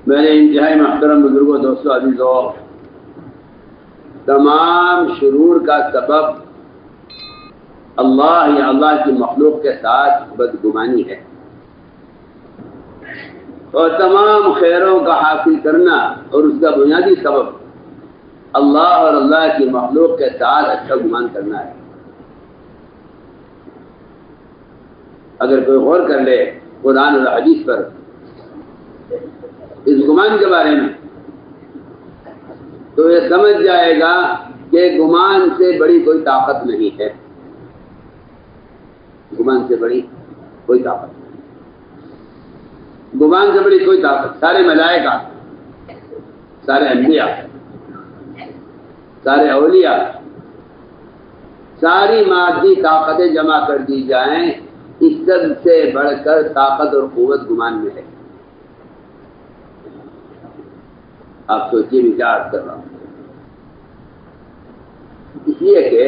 میرے انتہائی محترم بزرگوں، دوستوں، عزیزوں، تمام شرور کا سبب اللہ یا اللہ کی مخلوق کے ساتھ بدگمانی ہے، اور تمام خیروں کا حاصل کرنا اور اس کا بنیادی سبب اللہ اور اللہ کی مخلوق کے ساتھ اچھا گمان کرنا ہے۔ اگر کوئی غور کر لے قرآن اور حدیث پر اس گمان کے بارے میں تو یہ سمجھ جائے گا کہ گمان سے بڑی کوئی طاقت نہیں ہے، گمان سے بڑی کوئی طاقت نہیں، گمان سے بڑی کوئی طاقت۔ سارے ملائکہ، سارے انبیاء، سارے اولیاء، ساری مادی طاقتیں جمع کر دی جائیں، اس سب سے بڑھ کر طاقت اور قوت گمان میں ہے۔ آپ سوچیے بھی کیا عرض کر رہا ہوں، اس لیے کہ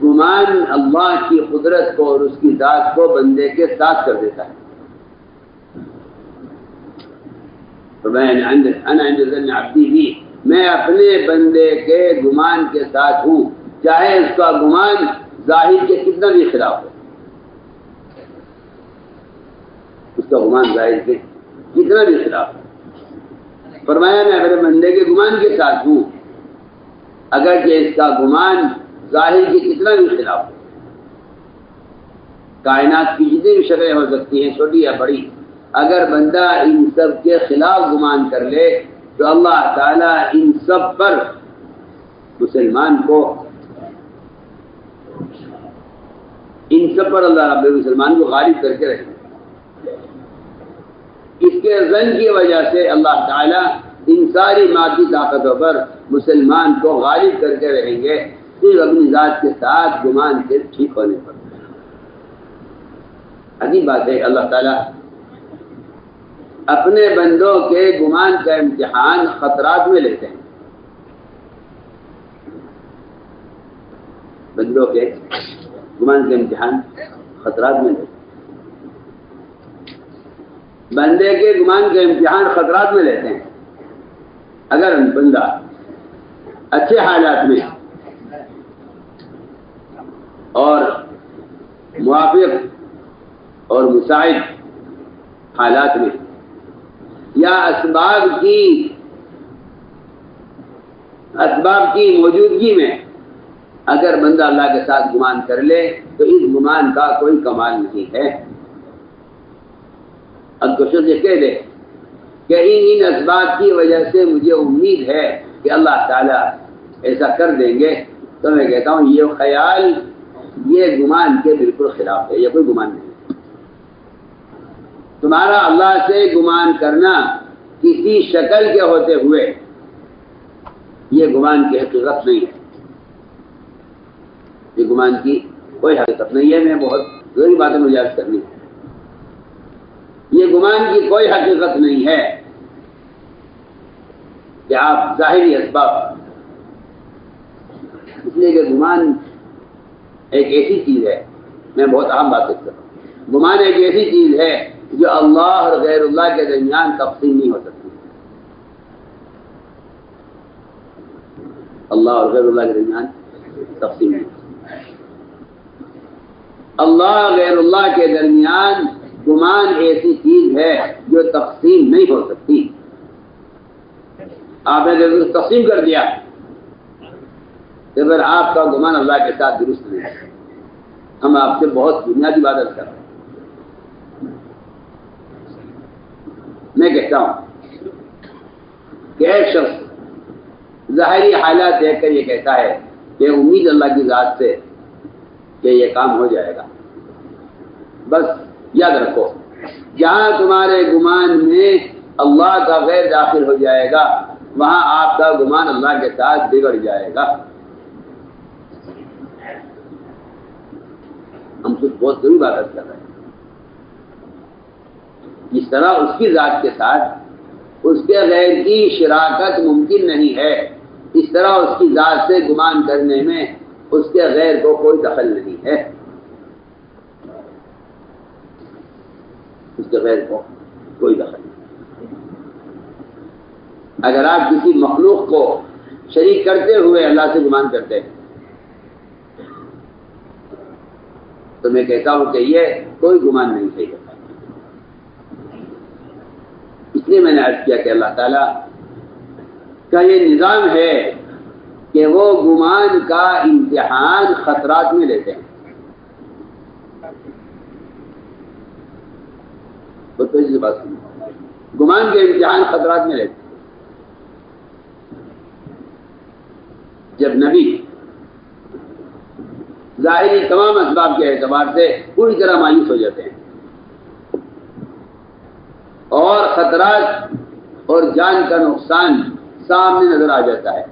گمان اللہ کی قدرت کو اور اس کی ذات کو بندے کے ساتھ کر دیتا ہے۔ انا عند ظن عبدی بھی، میں اپنے بندے کے گمان کے ساتھ ہوں، چاہے اس کا گمان ظاہر کے کتنا بھی خلاف ہو، اس کا گمان ظاہر کے کتنا بھی خلاف ہو۔ فرمایا میں اپنے بندے کے گمان کے ساتھ ہوں، اگرچہ اس کا گمان ظاہر کی کتنا بھی خلاف ہو۔ کائنات کی جتنی بھی شکلیں ہو سکتی ہیں، چھوٹی یا بڑی، اگر بندہ ان سب کے خلاف گمان کر لے تو اللہ تعالیٰ ان سب پر اللہ رب مسلمان کو غالب کر کے رکھے۔ اس کے ظن کی وجہ سے اللہ تعالیٰ ان ساری مادی طاقتوں پر مسلمان کو غالب کر کے رہیں گے، صرف اپنی ذات کے ساتھ گمان کے ٹھیک ہونے پر۔ عجیب بات ہے، اللہ تعالیٰ اپنے بندوں کے گمان کا امتحان خطرات میں لیتے ہیں۔ بندوں کے گمان کا امتحان خطرات میں لیتے ہیں، بندے کے گمان کا امتحان خطرات میں لیتے ہیں۔ اگر بندہ اچھے حالات میں اور موافق اور مساعد حالات میں یا اسباب کی موجودگی میں اگر بندہ اللہ کے ساتھ گمان کر لے تو اس گمان کا کوئی کمال نہیں ہے۔ اب کوشش یہ کہہ دے کہ ان اسباب کی وجہ سے مجھے امید ہے کہ اللہ تعالیٰ ایسا کر دیں گے، تو میں کہتا ہوں یہ خیال یہ گمان کے بالکل خلاف ہے، یہ کوئی گمان نہیں۔ تمہارا اللہ سے گمان کرنا کسی شکل کے ہوتے ہوئے یہ گمان کی حقیقت نہیں ہے، یہ گمان کی کوئی حقیقت نہیں ہے۔ میں بہت ضروری باتیں مجھے عرض کرنی ہے، یہ گمان کی کوئی حقیقت نہیں ہے کہ آپ ظاہری اسباب، اس لیے کہ گمان ایک ایسی چیز ہے، میں بہت اہم بات کر رہا ہوں، گمان ایک ایسی چیز ہے جو اللہ اور غیر اللہ کے درمیان تقسیم نہیں ہو سکتی، اللہ اور غیر اللہ کے درمیان تقسیم نہیں ہو سکتی۔ اللہ غیر اللہ کے درمیان گمان ایسی چیز ہے جو تقسیم نہیں ہو سکتی۔ آپ نے جب تقسیم کر دیا تو پھر آپ کا گمان اللہ کے ساتھ درست نہیں ہے۔ ہم آپ سے بہت بنیادی بات کر رہے ہیں۔ میں کہتا ہوں کہ ایک شخص ظاہری حالات دیکھ کر یہ کہتا ہے کہ امید اللہ کی ذات سے کہ یہ کام ہو جائے گا۔ بس یاد رکھو، جہاں تمہارے گمان میں اللہ کا غیر داخل ہو جائے گا وہاں آپ کا گمان اللہ کے ساتھ بگڑ جائے گا۔ ہم کچھ بہت ضروری بات کر رہے ہیں۔ جس طرح اس کی ذات کے ساتھ اس کے غیر کی شراکت ممکن نہیں ہے، اس طرح اس کی ذات سے گمان کرنے میں اس کے غیر کو کوئی دخل نہیں ہے، اس کے غیر کو کوئی دخل نہیں۔ اگر آپ کسی مخلوق کو شریک کرتے ہوئے اللہ سے گمان کرتے ہیں تو میں کہتا ہوں کہ یہ کوئی گمان نہیں صحیح ہوتا. اس لیے میں نے عرض کیا کہ اللہ تعالیٰ کا یہ نظام ہے کہ وہ گمان کا امتحان خطرات میں لیتے ہیں. گمان کے امتحان خطرات میں لیتے ہیں. جب نبی ظاہری تمام اسباب کے اعتبار سے پوری طرح مایوس ہو جاتے ہیں اور خطرات اور جان کا نقصان سامنے نظر آ جاتا ہے،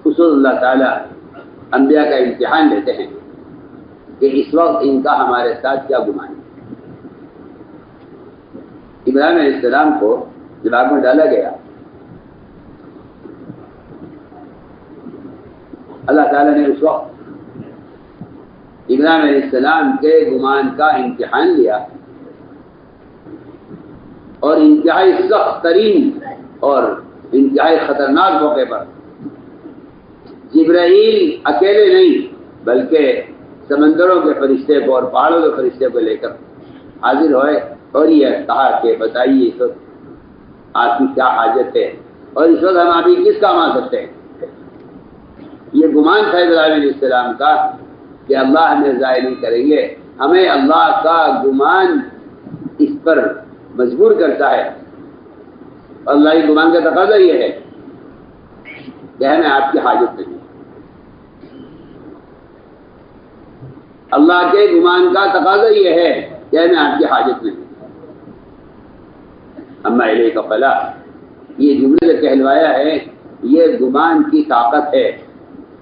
اس وقت اللہ تعالیٰ انبیاء کا امتحان لیتے ہیں کہ اس وقت ان کا ہمارے ساتھ کیا گمان ہے. ابراہیم علیہ السلام کو جب آگ میں ڈالا گیا، اللہ تعالیٰ نے اس وقت ابراہیم علیہ السلام کے گمان کا امتحان لیا اور انتہائی سخت ترین اور انتہائی خطرناک موقع پر جبرائیل اکیلے نہیں بلکہ سمندروں کے فرشتے کو اور پہاڑوں کے فرشتے کو لے کر حاضر ہوئے اور یہ کہا کہ بتائیے اس وقت آپ کی کیا حاجت ہے اور اس وقت ہم آپ کی کس کام آ سکتے ہیں. یہ گمان تھا ابراہیم علیہ السلام کا کہ اللہ ہمیں ضائع نہیں کریں گے. ہمیں اللہ کا گمان اس پر مجبور کرتا ہے. اللہ کے گمان کا تقاضا یہ ہے کہ ہمیں آپ کی حاجت نہیں. اللہ کے گمان کا تقاضا یہ ہے کہ ہمیں آپ کی حاجت نہیں. اما الیک فلا، یہ جملے جو کہلوایا ہے یہ گمان کی طاقت ہے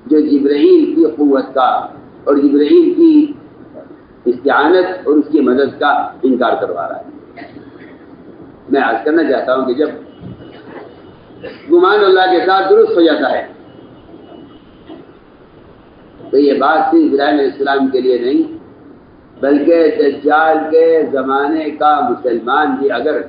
جو جبرائیل کی قوت کا اور جبرائیل کی استعانت اور اس کی مدد کا انکار کروا رہا ہے. میں عرض کرنا چاہتا ہوں کہ جب گمان اللہ کے ساتھ درست ہو جاتا ہے تو یہ بات صرف ابراہیم علیہ السلام کے لیے نہیں بلکہ دجال کے زمانے کا مسلمان بھی اگر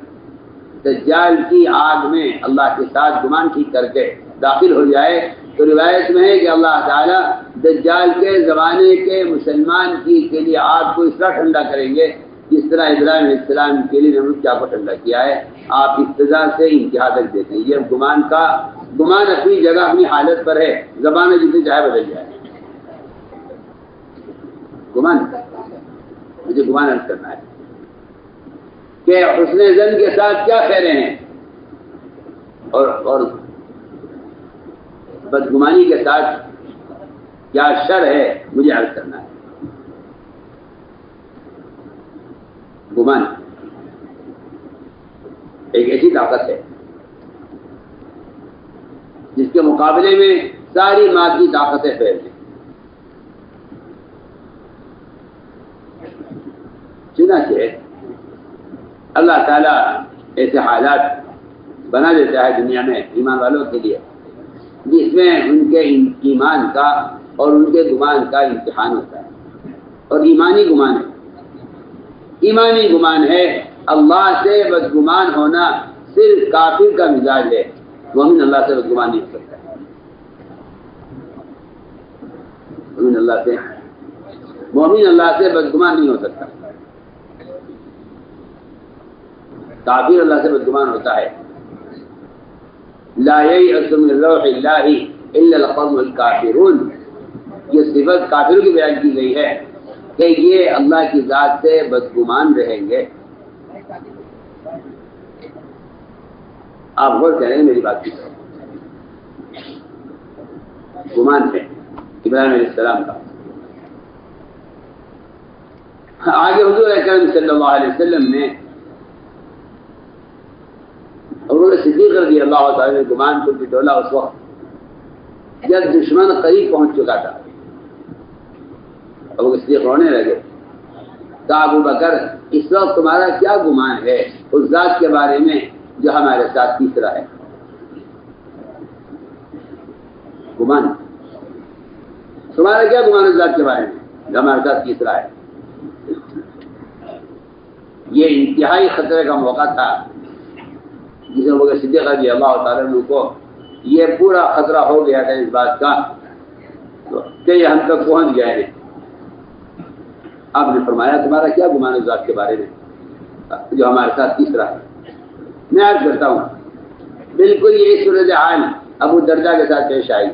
دجال کی آگ میں اللہ کے ساتھ گمان ٹھیک کر کے داخل ہو جائے تو روایت میں ہے کہ اللہ تعالیٰ دجال کے زمانے کے مسلمان کے لیے آگ کو اس طرح ٹھنڈا کریں گے جس طرح ابراہیم علیہ السلام کے لیے نمرود کیا کو ٹھنڈا کیا ہے. آپ ابتدا سے انتہا تک دیتے ہیں. یہ گمان اپنی جگہ اپنی حالت پر ہے، زبانیں جتنی چاہے بدل جائے. گمان مجھے گمان عرض کرنا ہے کہ حسن ظن کے ساتھ کیا خیریں ہیں اور بدگمانی کے ساتھ کیا شر ہے مجھے عرض کرنا ہے. گمان ایک ایسی طاقت ہے جس کے مقابلے میں ساری مادی طاقتیں فیل ہیں. چنانچہ اللہ تعالیٰ ایسے حالات بنا دیتا ہے دنیا میں ایمان والوں کے لیے جس میں ان کے ایمان کا اور ان کے گمان کا امتحان ہوتا ہے. اور ایمانی گمان ہے. ایمانی گمان ہے اللہ سے بدگمان ہونا صرف کافر کا مزاج ہے. مومن اللہ سے بدگمان نہیں ہو سکتا. مومن اللہ سے بدگمان نہیں ہو سکتا. کافر اللہ سے بدگمان ہوتا ہے. لا ییأس من روح اللہ الا القوم الکافرون. یہ صفت کافروں کی بیان کی گئی ہے کہ یہ اللہ کی ذات سے بدگمان رہیں گے. آپ غور کریں میری بات کی طرف. گمان ہے ابراہیم علیہ السلام کا. آگے حضور اکرم صلی اللہ علیہ وسلم نے اور صدیق رضی اللہ تعالی نے گمان کو ٹٹولا اس وقت جب دشمن قریب پہنچ چکا تھا. ابو صدیق رونے لگے. کہا ابو بکر اس وقت تمہارا کیا گمان ہے اس ذات کے بارے میں جو ہمارے ساتھ تیسرا ہے. گمان تمہارا کیا گمان اس ذات کے بارے میں جو ہمارے ساتھ تیسرا ہے. یہ انتہائی خطرے کا موقع تھا جسے بغیر صدیق رضی اللہ تعالیٰ عنہ کو یہ پورا خطرہ ہو گیا تھا اس بات کا کہ یہ ہم تک پہنچ گئے ہیں. آپ نے فرمایا تمہارا کیا گمان اس ذات کے بارے میں جو ہمارے ساتھ تیسرا ہے. میں عرض کرتا ہوں بالکل یہی صورتحال ابو دردہ کے ساتھ پیش آئی.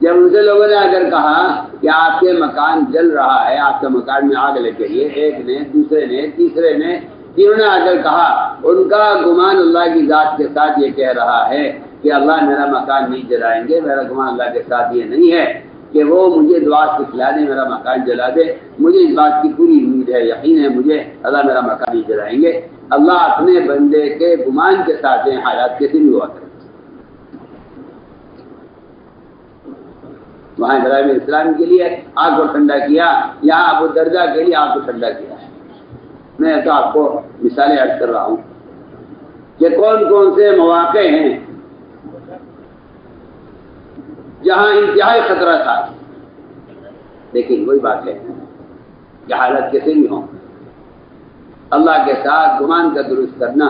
جب ان سے لوگوں نے اگر کہا کہ آپ کے مکان جل رہا ہے, آپ کے مکان میں آگ لگ گئی ہے, ایک نے, دوسرے نے, تیسرے نے, تینوں نے اگر کہا, ان کا گمان اللہ کی ذات کے ساتھ یہ کہہ رہا ہے کہ اللہ میرا مکان نہیں جلائیں گے. میرا گمان اللہ کے ساتھ یہ نہیں ہے کہ وہ مجھے دعا سکھلا دے, میرا مکان جلا دے. مجھے اس بات کی پوری امید ہے, یقین ہے مجھے, اللہ میرا مکان نہیں جلائیں گے. اللہ اپنے بندے کے گمان کے ساتھ حالات کیسے بھی ہوا کرے. وہاں ابراہیم علیہ السلام کے لیے آگ کو ٹھنڈا کیا, یہاں ابو دردہ کے لیے آگ کو ٹھنڈا کیا. میں تو آپ کو مثالیں عرض کر رہا ہوں کہ کون کون سے مواقع ہیں جہاں انتہائی خطرہ تھا, لیکن وہی بات ہے کہ حالت کیسے بھی ہوں, اللہ کے ساتھ گمان کا درست کرنا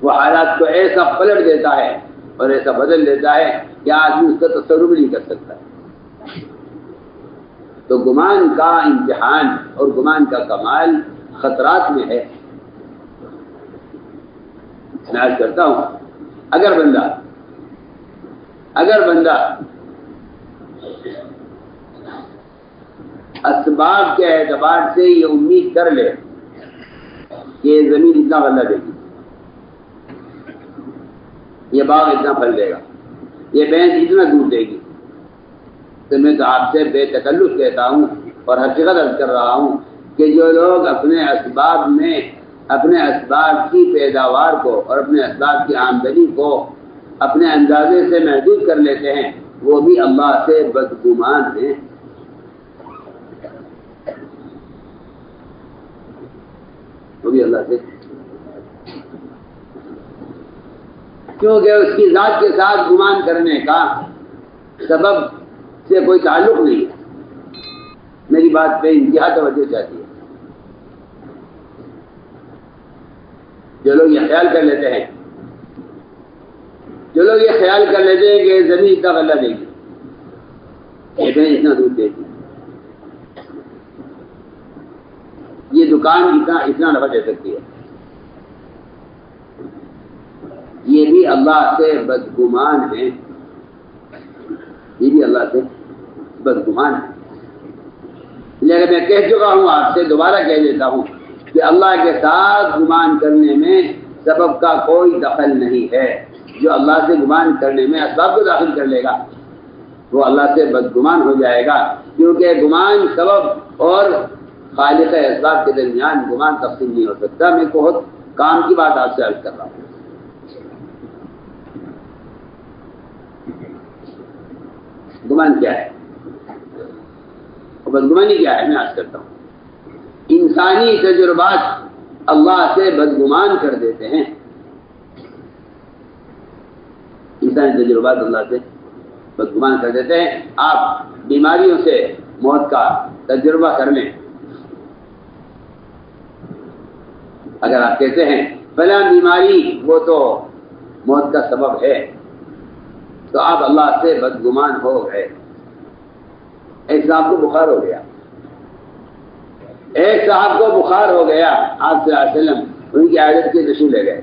وہ حالات کو ایسا پلٹ دیتا ہے اور ایسا بدل دیتا ہے کہ آدمی اس کا تصور بھی نہیں کر سکتا. تو گمان کا امتحان اور گمان کا کمال خطرات میں ہے. میں عرض کرتا ہوں اگر بندہ اسباب کے اعتبار سے یہ امید کر لے کہ یہ زمین اتنا غلہ دے گی, یہ باغ اتنا پھل دے گا, یہ بھینس اتنا دودھ دے گی, تو میں تو آپ سے بے تکلف کہتا ہوں اور حقیقت عرض کر رہا ہوں کہ جو لوگ اپنے اسباب کی پیداوار کو اور اپنے اسباب کی آمدنی کو اپنے اندازے سے محدود کر لیتے ہیں وہ بھی اللہ سے بدگمان ہیں. وہ بھی اللہ سے, کیونکہ اس کی ذات کے ساتھ گمان کرنے کا سبب سے کوئی تعلق نہیں ہے. میری بات پہ انتہا توجہ چاہتی ہے. جو لوگ یہ خیال کر لیتے ہیں کہ زمین اتنا غلہ دے گی, یہ بہن اتنا دودھ دے گی, یہ دکان اتنا نفع دے سکتی ہے, یہ بھی اللہ سے بدگمان ہے. یہ بھی اللہ سے بدگمان ہے. لیکن میں کہہ چکا ہوں, آپ سے دوبارہ کہہ دیتا ہوں کہ اللہ کے ساتھ گمان کرنے میں سبب کا کوئی دخل نہیں ہے. جو اللہ سے گمان کرنے میں اسباب کو داخل کر لے گا وہ اللہ سے بدگمان ہو جائے گا, کیونکہ گمان سبب اور خالق اسباب کے درمیان گمان تقسیم نہیں ہو سکتا. میں بہت کام کی بات آپ سے عرض کر رہا ہوں. گمان کیا ہے اور بدگمانی کیا ہے, میں عرض کرتا ہوں. انسانی تجربات اللہ سے بدگمان کر دیتے ہیں. انسانی تجربات اللہ سے بدگمان کر دیتے ہیں. آپ بیماریوں سے موت کا تجربہ کر لیں. اگر آپ کہتے ہیں فلاں بیماری وہ تو موت کا سبب ہے, تو آپ اللہ سے بدگمان ہو گئے. ایک صاحب کو بخار ہو گیا, آپ صلی اللہ علیہ وسلم ان کی عادت کے تشریف لے گئے.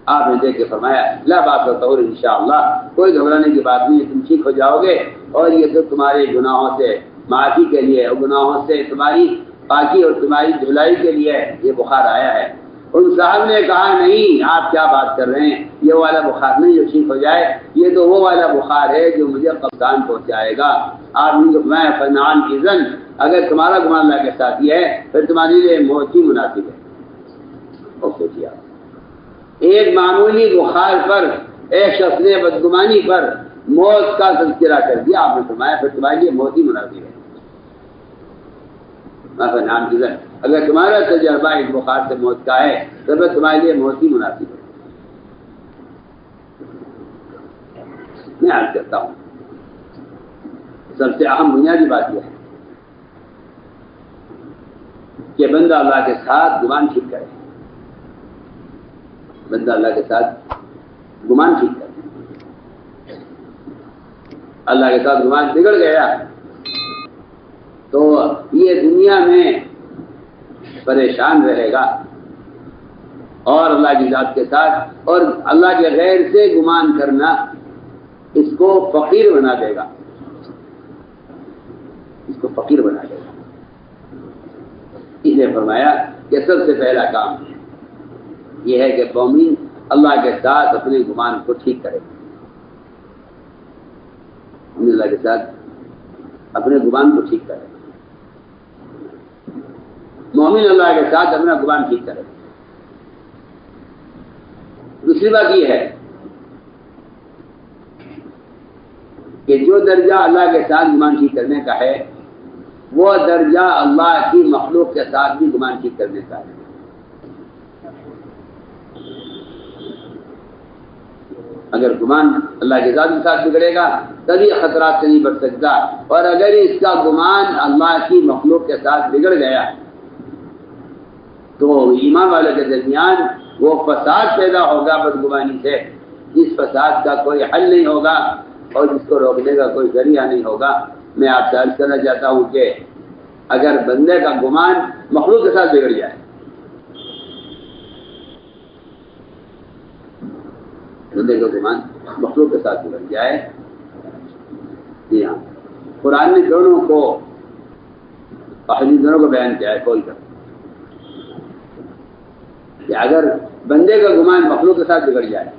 آپ نے دیکھ کے فرمایا لا باس طہور انشاءاللہ, کوئی گھبرانے کی بات نہیں, تم ٹھیک ہو جاؤ گے, اور یہ تو تمہارے گناہوں سے معافی کے لیے اور گناہوں سے تمہاری پاکی اور تمہاری دھلائی کے لیے یہ بخار آیا ہے. ان صاحب نے کہا نہیں, آپ کیا بات کر رہے ہیں, یہ والا بخار نہیں جو ٹھیک ہو جائے, یہ تو وہ والا بخار ہے جو مجھے قبضان پہنچائے گا. آپ نے میں فنان کی زن, اگر تمہارا گمان اللہ کے ساتھ یہ ہے پھر تمہارے لیے موت ہی مناسب ہے. اور سوچیے آپ, ایک معمولی بخار پر ایک شخص نے بدگمانی پر موت کا تذکرہ کر دیا. آپ نے فرمایا پھر تمہارے لیے موت ہی مناسب ہے. نام کی زن, اگر تمہارا تجربہ اس بخار سے موت کا ہے تو پھر تمہارے لیے موت ہی مناسب ہے. میں عرض کرتا ہوں سب سے اہم بنیادی بات یہ ہے کہ بندہ اللہ کے ساتھ گمان ٹھیک کرے، بندہ اللہ کے ساتھ گمان ٹھیک کرے۔ اللہ کے ساتھ گمان بگڑ گیا تو یہ دنیا میں پریشان رہے گا، اور اللہ کی ذات کے ساتھ اور اللہ کے غیر سے گمان کرنا اس کو فقیر بنا دے گا، اس کو فقیر بنا دے گا۔ اس نے فرمایا کہ سب سے پہلا کام یہ ہے کہ مومن اللہ کے ساتھ اپنے گمان کو ٹھیک کرے، اللہ کے ساتھ اپنے گمان کو ٹھیک کرے، مومن اللہ کے ساتھ اپنا گمان ٹھیک کرے۔ دوسری بات یہ ہے کہ جو درجہ اللہ کے ساتھ گمان ٹھیک کرنے کا ہے وہ درجہ اللہ کی مخلوق کے ساتھ بھی گمان ٹھیک کرنے کا ہے۔ اگر گمان اللہ کے ذات کے ساتھ بگڑے گا تبھی خطرات سے نہیں بچ سکتا، اور اگر اس کا گمان اللہ کی مخلوق کے ساتھ بگڑ گیا تو ایمان والے کے درمیان وہ فساد پیدا ہوگا بدگمانی سے، جس فساد کا کوئی حل نہیں ہوگا اور جس کو روکنے کا کوئی ذریعہ نہیں ہوگا۔ میں آپ سے عرض کرنا چاہتا ہوں کہ اگر بندے کا گمان مخلوق کے ساتھ بگڑ جائے، بندے کا گمان مخلوق کے ساتھ بگڑ جائے، جی ہاں، قرآن نے دونوں کو دونوں کو بیان کیا ہے، کوئی کر کہ اگر بندے کا گمان مخلوق کے ساتھ بگڑ جائے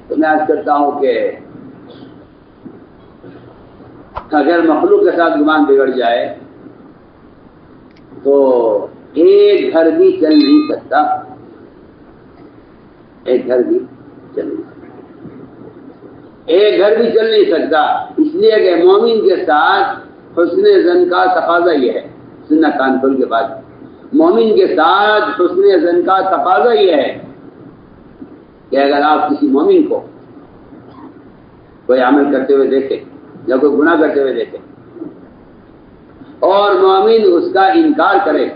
تو میں عرض کرتا ہوں کہ اگر مخلوق کے ساتھ گمان بگڑ جائے تو ایک گھر بھی چل نہیں سکتا، ایک گھر بھی چل نہیں سکتا، ایک گھر بھی چل نہیں سکتا، اس لیے کہ مومن کے ساتھ حسن ظن کا تقاضا یہ ہے، سننا کان کھول کے بعد، مومن کے ساتھ حسن ظن کا تقاضا یہ ہے کہ اگر آپ کسی مومن کو کوئی عمل کرتے ہوئے دیکھیں یا کوئی گناہ کرتے ہوئے دیکھیں اور مومن اس کا انکار کرے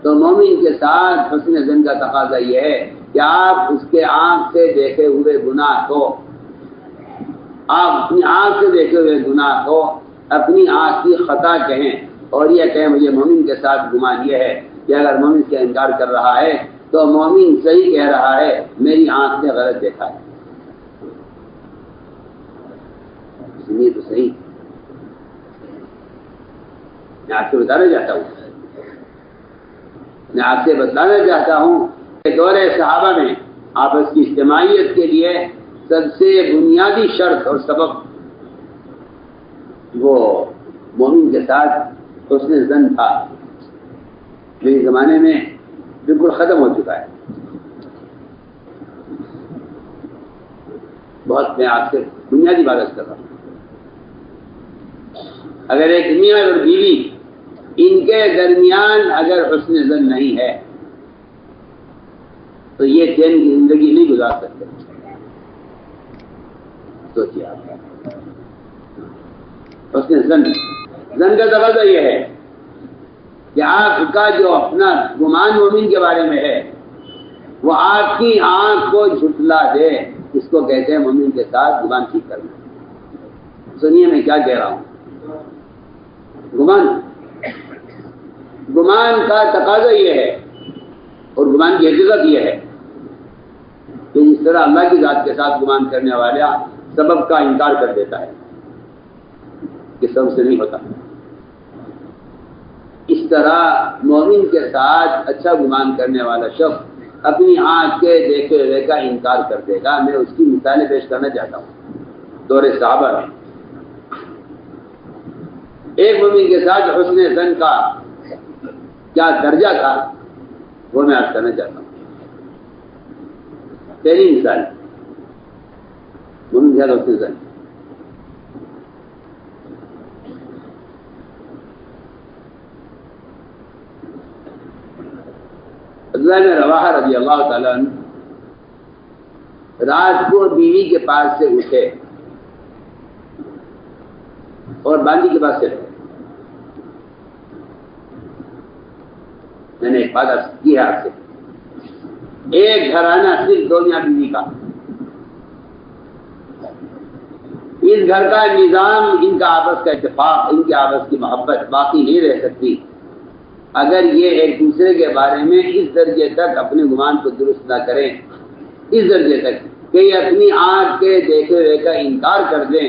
تو مومن کے ساتھ حسن ظن کا تقاضا یہ ہے کہ آپ اس کے آنکھ سے دیکھے ہوئے گناہ کو، آپ اپنی آنکھ سے دیکھے ہوئے گناہ کو اپنی آنکھ کی خطا کہیں، اور یہ کہیں مجھے مومن کے ساتھ گمان یہ ہے کہ اگر مومن کا انکار کر رہا ہے تو مومن صحیح کہہ رہا ہے، میری آنکھ نے غلط دیکھا ہے، سنیے تو صحیح۔ میں آپ سے بتانا چاہتا ہوں کہ دور صحابہ میں آپس کی اجتماعیت کے لیے سب سے بنیادی شرط اور سبب وہ مومن کے ساتھ حسن ظن تھا، جو اس زمانے میں بالکل ختم ہو چکا ہے۔ بہت میں آپ سے بنیادی بات کر رہا ہوں، اگر ایک میاں اور بیوی ان کے درمیان اگر حسن ظن نہیں ہے تو یہ چین کی زندگی نہیں گزار سکتے۔ سوچیے آپ، حسن ظن کا تقاضا یہ ہے کہ آپ کا جو اپنا گمان مومن کے بارے میں ہے وہ آپ کی آنکھ کو جھٹلا دے، اس کو کہتے ہیں مومن کے ساتھ گمان ٹھیک کرنا۔ سنیے میں کیا کہہ رہا ہوں، گمان کا تقاضا یہ ہے اور گمان کی حقیقت یہ ہے کہ اس طرح اللہ کی ذات کے ساتھ گمان کرنے والا سبب کا انکار کر دیتا ہے کہ سبب سے نہیں ہوتا، اس طرح مومن کے ساتھ اچھا گمان کرنے والا شخص اپنی آنکھ کے دیکھے ہوئے کا انکار کر دے گا۔ میں اس کی مثالیں پیش کرنا چاہتا ہوں۔ دور صحابہ میں ایک مومن کے ساتھ حسن ظن کا کیا درجہ تھا وہ میں عرض کرنا چاہتا ہوں۔ پہلی مثال، مومن کے ساتھ حسن ظن، عبداللہ بن رواحہ رضی اللہ تعالیٰ عنہ رات کو بیوی کے پاس سے اٹھے اور باندی کے پاس سے رہے، میں نے ایک وعدہ کیا آپ سے، ایک گھرانہ صرف دو میاں بیوی کا، اس گھر کا نظام، ان کا آپس کا اتفاق، ان کی آپس کی محبت باقی نہیں رہ سکتی اگر یہ ایک دوسرے کے بارے میں اس درجے تک اپنے گمان کو درست نہ کریں، اس درجے تک کہ یہ اپنی آنکھ کے دیکھے ہوئے کا انکار کر دیں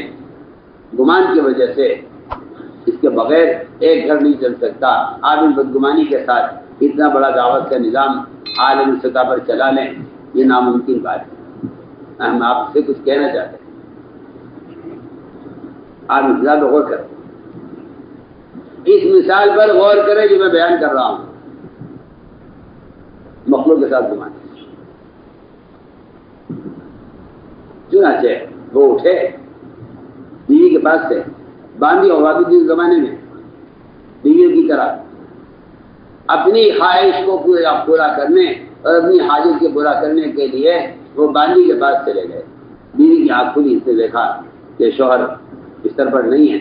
گمان کی وجہ سے، اس کے بغیر ایک گھر نہیں چل سکتا۔ آپ ان بدگمانی کے ساتھ اتنا بڑا دعوت کا نظام عالمی سطح پر چلا لیں، یہ ناممکن بات ہے۔ ہم آپ سے کچھ کہنا چاہتے ہیں، آپ مثال پر غور کریں، اس مثال پر غور کریں جو میں بیان کر رہا ہوں، مخلوق کے ساتھ گمان۔ چنانچہ وہ اٹھے بیوی کے پاس سے، باندھی ہوا بھی زمانے میں بیویوں کی طرح اپنی خواہش کو پورا کرنے اور اپنی حاجت کے پورا کرنے کے لیے وہ باندھی کے پاس چلے گئے۔ بیوی کی آنکھ کھلی، اس نے دیکھا کہ شوہر بستر پر نہیں ہے،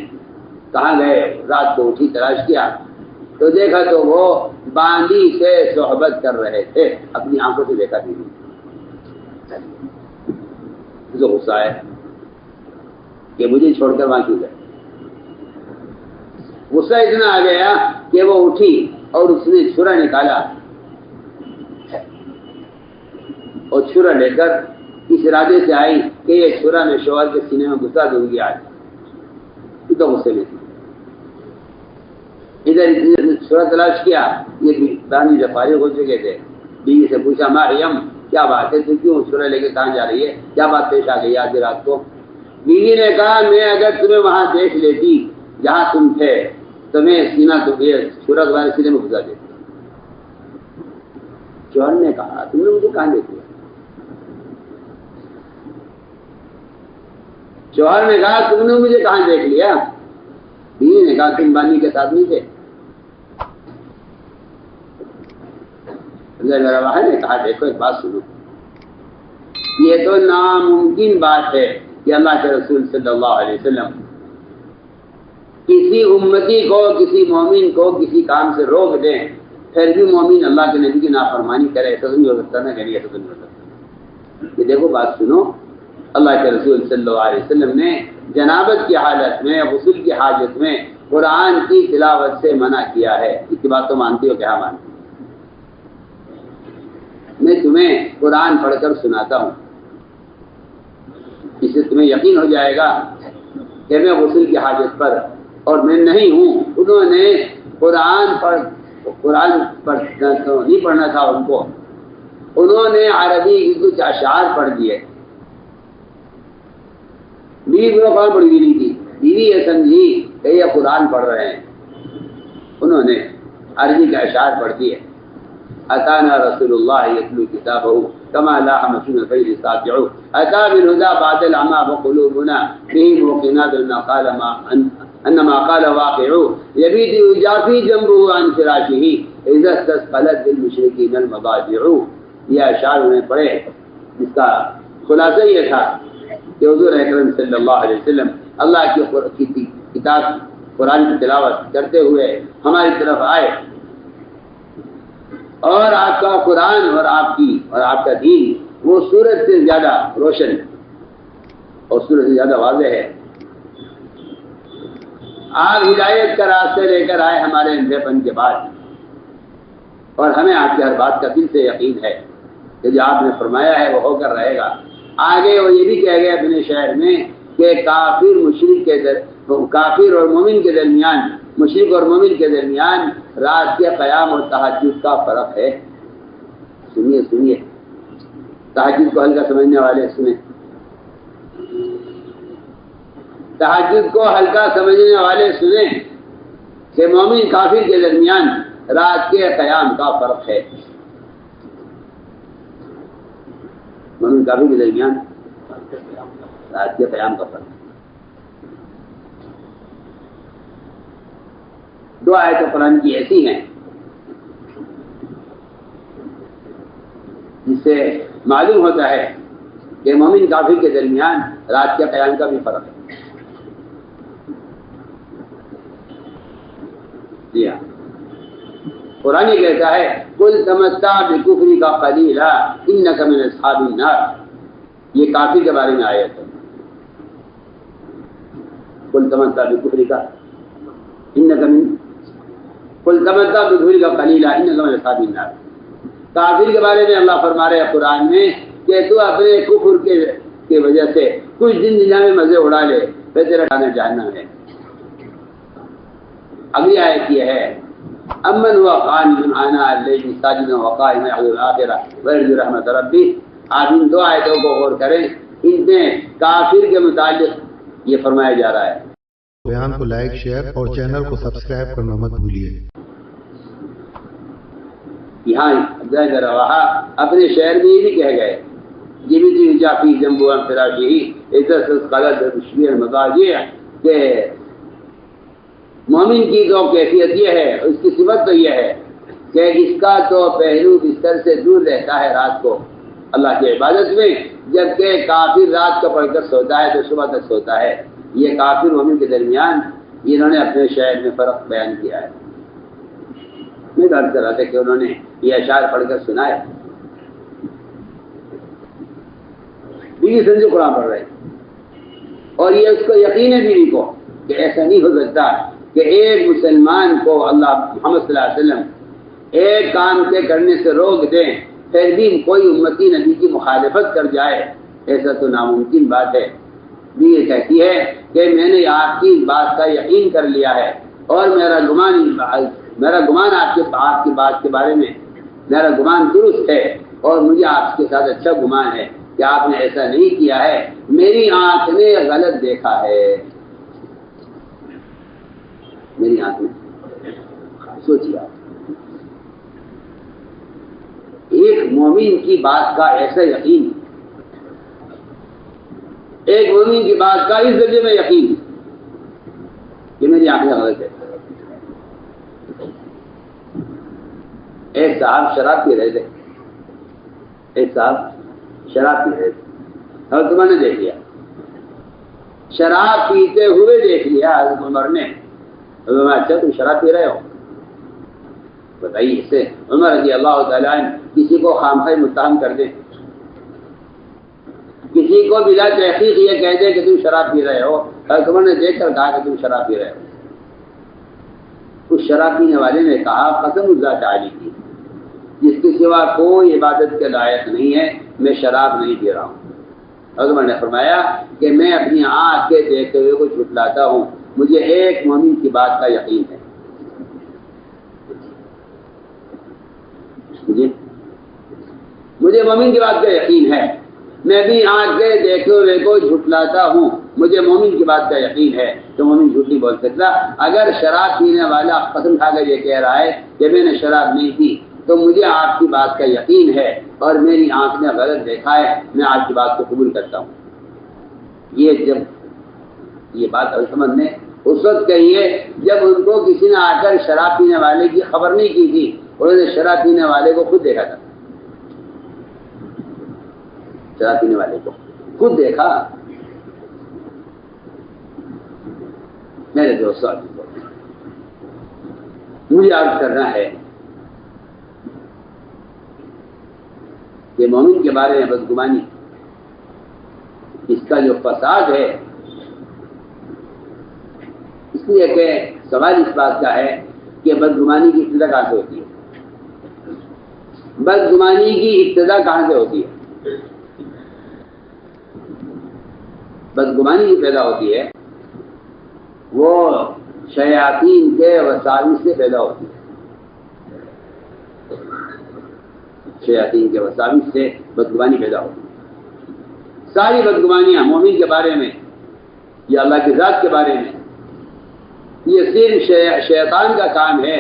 کہاں گئے؟ رات کو اٹھی تلاش کیا تو دیکھا تو وہ باندھی سے صحبت کر رہے تھے، اپنی آنکھوں سے دیکھا بیوی، جو غصہ ہے کہ مجھے چھوڑ کر وہاں کیوں گئے۔ غصہ اتنا آ گیا کہ وہ اٹھی اور اس نے چھرا نکالا اور چھرا لے کر اس ارادے سے آئی کہ یہ چھرا میں شوہر کے سینے میں گھسا دوں گی آج، تو غصے میں تھی۔ ادھر چھرا تلاش کیا، یہ باندھی سے فارغ ہو چکے تھے۔ بیوی سے پوچھا، مریم کیا بات ہے، تو کیوں چھرا لے کے کہاں جا رہی ہے، کیا بات پیش آ گئی آج رات کو؟ بیوی نے کہا، میں اگر تمہیں وہاں دیکھ لیتی جہاں تم تھے تو میں سینہ چھرا تمہارے سینے میں گھسا دیتی۔ شوہر نے کہا، تم نے مجھے کہاں دیکھ لیا؟ شوہر نے کہا، تم نے مجھے کہاں دیکھ لیا؟ بیوی نے کہا، تم باندھی کے ساتھ نہیں تھے۔ نے کہا، دیکھو ایک بات سنو، یہ تو ناممکن بات ہے کہ اللہ کے رسول صلی اللہ علیہ وسلم کسی امتی کو، کسی مومن کو کسی کام سے روک دیں، پھر بھی مومن اللہ کے نبی کی نافرمانی کرے، ایسا تو نہیں ہو سکتا نا، کہ ایسا تو نہیں ہو سکتا۔ یہ دیکھو بات سنو، اللہ کے رسول صلی اللہ علیہ وسلم نے جنابت کی حالت میں، غسل کی حاجت میں قرآن کی تلاوت سے منع کیا ہے۔ اس کی بات تو مانتی ہو کہ ہاں مانتی؟ میں تمہیں قرآن پڑھ کر سناتا ہوں، اس سے تمہیں یقین ہو جائے گا کہ میں غسل کی حاجت پر اور میں نہیں ہوں۔ انہوں نے قرآن نہیں پڑھنا تھا ان کو، انہوں نے عربی کی کچھ اشعار پڑھ دیے۔ بیوی کو قرآن پڑھی ہوئی نہیں تھی، بیوی یہ سمجھی کہ یہ قرآن پڑھ رہے ہیں، انہوں نے عربی کا اشعار پڑھ دیے۔ اتانا رسول اللہ یتلو کتابہ کما لاح مسلم الفیض ساتع اتا بالہدى بعد العمى وقلوبنا به موقنات انما قال واقع یبیت یجافی جنبه عن فراشه اذا استثقلت بالمشرکین المضاجع۔ یہ اشعار انہیں پڑھے، جس کا خلاصہ یہ تھا کہ حضور اکرم صلی اللہ علیہ وسلم اللہ کی کتاب قرآن کی تلاوت کرتے ہوئے ہماری طرف آئے، اور آپ کا قرآن اور آپ کا دین وہ سورج سے زیادہ روشن اور سورج سے زیادہ واضح ہے۔ آپ ہدایت کا راستے لے کر آئے ہمارے اندھے پن کے بعد، اور ہمیں آپ کی ہر بات کا دل سے یقین ہے کہ جو آپ نے فرمایا ہے وہ ہو کر رہے گا۔ آگے وہ یہ بھی کہہ گئے اپنے شہر میں کہ کافر اور مومن کے درمیان، مشرک اور مومن کے درمیان رات کے قیام اور تہجد کا فرق ہے۔ سنیے تہجد کو ہلکا سمجھنے والے سنیں، تہجد کو ہلکا سمجھنے والے سنیں کہ مومن کافر کے درمیان رات کے قیام کا فرق ہے۔ مومن کافر کے درمیان رات کے قیام کا فرق ہے۔ دو آیتیں قرآن کی ایسی ہیں جس سے معلوم ہوتا ہے کہ مومن کافر کے درمیان رات کے قیام کا بھی فرق ہے۔ جی ہاں، قرآن یہ کہتا ہے قل تمتع بکفرک قلیلا انک من اصحاب النار، یہ کافر کے بارے میں آیت ہے. قل تمتع بکفرک انک من قل تمتع بکفرک قلیلا انک من اصحاب النار. کافر کے بارے میں اللہ فرما رہے ہیں قرآن میں کہ تو اپنے کفر کے وجہ سے کچھ دن دنیا میں مزے اڑا لے، پھر تیرا ٹھکانہ جہنم ہے. اگلی آیت یہ ہے امن ہوا قانت آناء اللیل ساجدا وقائما یحذر الآخرہ ویرجو رحمت ربہ. آپ ان دو آیتوں کو غور کریں، ان میں کافر کے متعلق یہ فرمایا جا رہا ہے. بیان کو لائک، شیئر اور چینل کو سبسکرائب کرنا مت بھولیے. یہاں عبداللہ رواحہ اپنے شہر میں یہ بھی کہہ گئے جبتی جافی جنبو فراشی عزت غلط تشبیہ المضاجع کہ مومن کی تو کیفیت یہ ہے، اس کی صفت تو یہ ہے کہ اس کا تو پہلو بستر سے دور رہتا ہے رات کو اللہ کی عبادت میں، جبکہ کافر رات کو پڑھ کر سوتا ہے تو صبح تک سوتا ہے. یہ کافر مومن کے درمیان انہوں نے اپنے شہر میں فرق بیان کیا ہے. میں بات کر رہا تھا کہ انہوں نے یہ اشعار پڑھ کر سنایا. بیوی سمجھو قرآن پڑھ رہے اور یہ اس کو یقین ہے بیوی کو کہ ایسا نہیں ہو سکتا کہ ایک مسلمان کو اللہ محمد صلی اللہ علیہ وسلم ایک کام کے کرنے سے روک دیں پھر بھی کوئی امتی نبی کی مخالفت کر جائے، ایسا تو ناممکن بات ہے. یہ کہتی ہے کہ میں نے آپ کی بات کا یقین کر لیا ہے اور میرا گمان آپ کی بات کے بارے میں میرا گمان درست ہے اور مجھے آپ کے ساتھ اچھا گمان ہے کہ آپ نے ایسا نہیں کیا ہے، میری آنکھ نے غلط دیکھا ہے. میری آنکھ میں سوچیے آپ ایک مومن کی بات کا ایسا یقین، ایک مومن کی بات کا اس درجے میں یقین کہ میری آنکھیں غلط ہے. ایک صاحب شراب پی رہے تھے، ایک صاحب شراب پی رہے تھے اور تمہیں نے دیکھ لیا، شراب پیتے ہوئے دیکھ لیا حضرت عمر نے. اچھا تم شراب پی رہے ہو، بتائیے اس سے عمر رضی اللہ تعالیٰ عنہ کسی کو خامخواہ متہم کر دیں، کسی کو بلا تحقیق یہ کہہ دیں کہ تم شراب پی رہے ہو، حضرت عمر نے دیکھ کر کہا کہ تم شراب پی رہے ہو. اس شراب پینے والے نے کہا قسم اللہ تعالی کی جس کے سوا کوئی عبادت کے لائق نہیں ہے میں شراب نہیں پی رہا ہوں. حضرت عمر نے فرمایا کہ میں اپنی آنکھ کے دیکھتے ہوئے کو جھٹلاتا ہوں، مجھے ایک مومن کی بات کا یقین ہے. مجھے مومن کی بات کا یقین ہے، میں بھی آنکھ کے دیکھتے ہوئے کو جھٹلاتا ہوں، مجھے مومن کی بات کا یقین ہے. تو مومن جھوٹ نہیں بول سکتا. اگر شراب پینے والا قسم کھا کر یہ کہہ رہا ہے کہ میں نے شراب نہیں پی تو مجھے آپ کی بات کا یقین ہے اور میری آنکھ نے غلط دیکھا ہے، میں آپ کی بات کو قبول کرتا ہوں. یہ جب یہ بات عثمان نے اس وقت کہی ہے جب ان کو کسی نے آ کر شراب پینے والے کی خبر نہیں کی تھی، انہوں نے شراب پینے والے کو خود دیکھا تھا. شراب پینے والے کو خود دیکھا. میرے دوستوں مجھے عرض کرنا ہے کہ مومن کے بارے میں بدگمانی اس کا جو فساد ہے، اس لیے کہ سوال اس بات کا ہے کہ بدگمانی کی ابتدا کہاں سے ہوتی ہے؟ بدگمانی کی ابتدا کہاں سے ہوتی ہے؟ بدگمانی جو پیدا ہوتی ہے وہ شیاطین کے وساوس سے پیدا ہوتی ہے. شیاطین کے وساوس سے بدگمانی پیدا ہوتی ہے. ساری بدگمانیاں مومن کے بارے میں یا اللہ کی ذات کے بارے میں یہ صرف شیطان کا کام ہے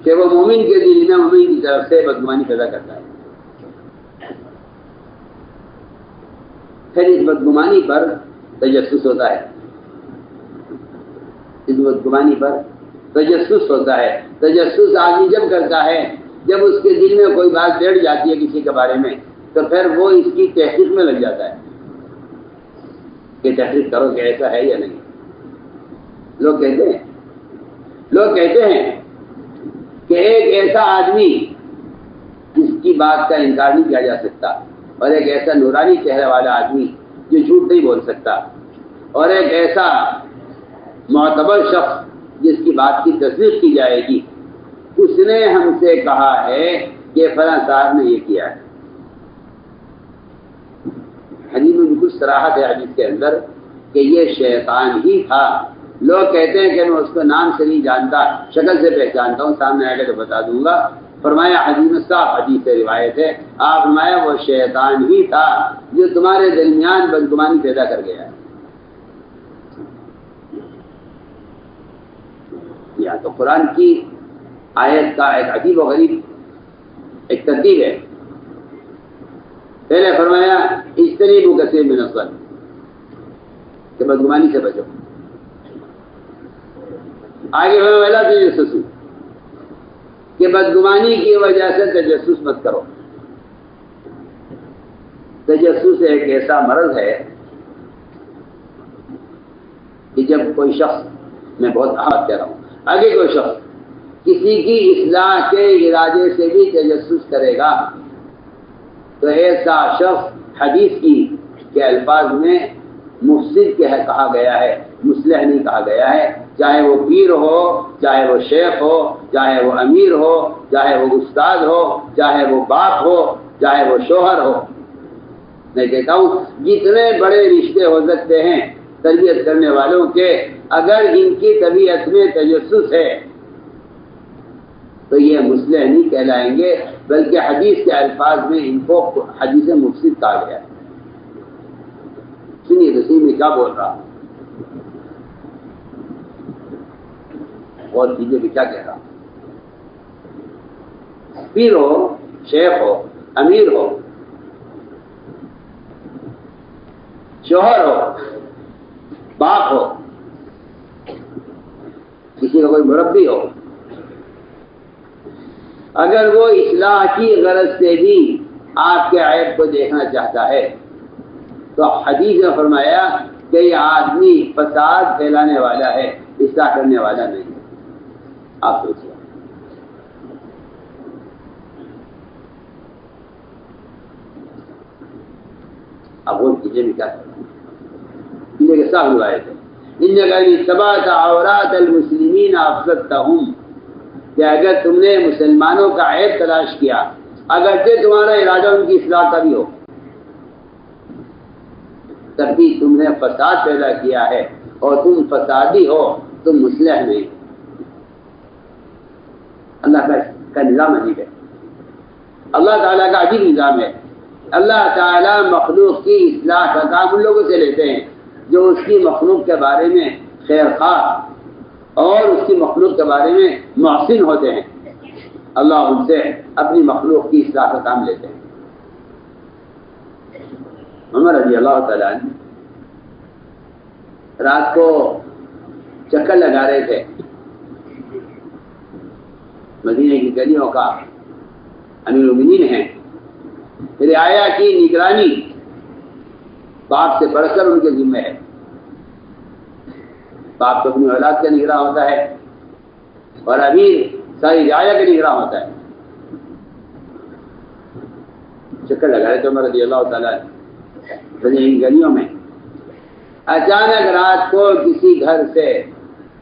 کہ وہ مومن کے دل میں مومن کی طرف سے بدگمانی پیدا کرتا ہے. پھر اس بدگمانی پر تجسس ہوتا ہے. اس بدگمانی پر تجسس ہوتا ہے. تجسس آدمی جب کرتا ہے جب اس کے دل میں کوئی بات بیٹھ جاتی ہے کسی کے بارے میں تو پھر وہ اس کی تحقیق میں لگ جاتا ہے کہ تحقیق کرو کہ ایسا ہے یا نہیں. لوگ کہتے ہیں کہ ایک ایسا آدمی جس کی بات کا انکار نہیں کیا جا سکتا، اور ایک ایسا نورانی چہرے والا آدمی جو جھوٹ نہیں بول سکتا، اور ایک ایسا معتبر شخص جس کی بات کی تصدیق کی جائے گی، اس نے ہم سے کہا ہے کہ فلاں صاحب نے یہ کیا ہے۔ حدیث میں بالکل صراحت ہے حدیث کے اندر کہ یہ شیطان ہی تھا۔ لوگ کہتے ہیں کہ میں اس کو نام سے نہیں جانتا، شکل سے پہچانتا ہوں، سامنے آئے گا تو بتا دوں گا۔ فرمایا حدیث میں صاف حدیث سے روایت ہے، آپ فرمایا وہ شیطان ہی تھا جو تمہارے درمیان بدگمانی پیدا کر گیا ہے۔ یا تو قرآن کی آیت کا ایک عجیب و غریب ایک ترتیب ہے۔ پہلے فرمایا اجتنبوا کثیر من الظن، کہ بدگمانی سے بچو۔ آگے فرمایا ولا تجسسوا، کہ بدگمانی کی وجہ سے تجسس مت کرو۔ تجسس ایک ایسا مرض ہے کہ جب کوئی شخص، میں بہت اہم کہہ رہا ہوں، آگے کوئی شخص کسی کی اصلاح کے ارادے سے بھی تجسس کرے گا تو ایسا شخص حدیث کی کے الفاظ میں مفسد کہا گیا ہے، مصلح نہیں کہا گیا ہے، چاہے وہ پیر ہو، چاہے وہ شیخ ہو، چاہے وہ امیر ہو، چاہے وہ استاد ہو، چاہے وہ باپ ہو، چاہے وہ شوہر ہو۔ میں کہتا ہوں جتنے بڑے رشتے ہو سکتے ہیں تربیت کرنے والوں کے، اگر ان کی طبیعت میں تجسس ہے تو یہ مصلح نہیں کہلائیں گے، بلکہ حدیث کے الفاظ میں ان کو حدیث مفسد کہا گیا ہے۔ سنیے رسول میں کیا بول رہا ہوں، اور چیزیں بھی کیا کہہ رہا ہوں۔ پیر ہو، شیخ ہو، امیر ہو، شوہر ہو، باپ ہو، کسی کا کوئی مربی ہو، اگر وہ اصلاح کی غرض سے بھی آپ کے عیب کو دیکھنا چاہتا ہے تو حدیث نے فرمایا کہ یہ آدمی فساد پھیلانے والا ہے، اصلاح کرنے والا نہیں۔ آپ سوچیے، اب وہ چیزیں بھی کیا کریں کہ صاحب روایت ہے ان جگہ تباہ عورات المسلمین افسدتہم، کہ اگر تم نے مسلمانوں کا عیب تلاش کیا، اگرچہ تمہارا ارادہ ان کی اصلاح کا بھی ہو، تب بھی تم نے فساد پیدا کیا ہے، اور تم فسادی ہو، تم مصلح نہیں۔ اللہ کا نظام عجیب ہے، اللہ تعالیٰ کا عجیب نظام ہے۔ اللہ تعالیٰ مخلوق کی اصلاح کا کام ان لوگوں سے لیتے ہیں جو اس کی مخلوق کے بارے میں خیر خواہ اور اس کی مخلوق کے بارے میں محسن ہوتے ہیں۔ اللہ ان سے اپنی مخلوق کی اصلاح کا کام لیتے ہیں۔ عمر رضی اللہ تعالیٰ عنہ رات کو چکر لگا رہے تھے مدینے کی گلیوں کا، امیر المومنین ہیں، رعایا کی نگرانی باپ سے بڑھ کر ان کے ذمہ ہے۔ باپ تو اپنی اولاد کا نگراں ہوتا ہے اور امیر ساری رعایا کا نگراں ہوتا ہے۔ چکر لگا رہے تھے عمر رضی اللہ تعالیٰ ان گلیوں میں، اچانک رات کو کسی گھر سے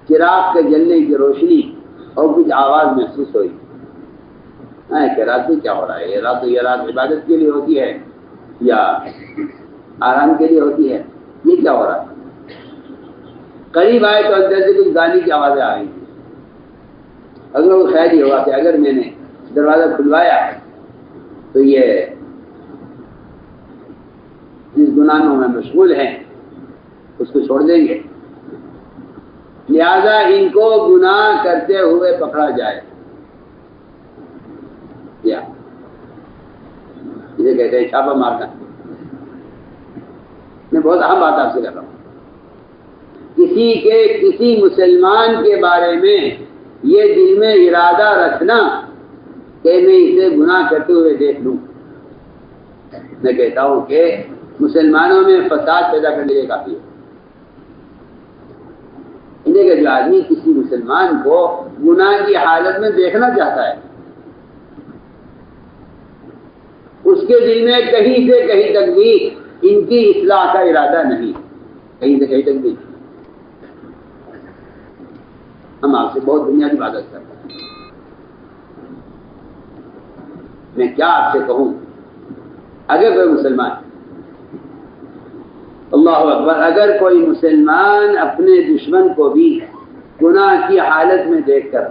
چراغ کے جلنے کی روشنی اور کچھ آواز محسوس ہوئی۔ کہ رات میں کیا ہو رہا ہے، یہ رات عبادت کے لیے ہوتی ہے یا آرام کے لیے ہوتی ہے، یہ کیا ہو رہا ہے؟ قریب آئے تو اندر سے کچھ گانے کی آوازیں آ رہی تھیں۔ اگر وہ خیر ہی ہوا کہ اگر میں نے دروازہ کھلوایا تو یہ جس گناہوں میں مشغول ہیں اس کو چھوڑ دیں گے، لہذا ان کو گناہ کرتے ہوئے پکڑا جائے۔ کیا اسے کہتے ہیں چھاپا مارنا۔ میں بہت اہم بات آپ سے کر رہا ہوں، کسی مسلمان کے بارے میں یہ دل میں ارادہ رکھنا کہ میں اسے گناہ کرتے ہوئے دیکھ لوں، میں کہتا ہوں کہ مسلمانوں میں فساد پیدا کرنے کے کافی ہے۔ کہ جو آدمی کسی مسلمان کو گناہ کی حالت میں دیکھنا چاہتا ہے، اس کے دل میں کہیں سے کہیں تک بھی ان کی اصلاح کا ارادہ نہیں، کہیں سے کہیں تک بھی۔ ہم آپ سے بہت بنیادی عبادت کرتے ہیں، میں کیا آپ سے کہوں، اگر کوئی مسلمان، اللہ اکبر، اگر کوئی مسلمان اپنے دشمن کو بھی گناہ کی حالت میں دیکھ کر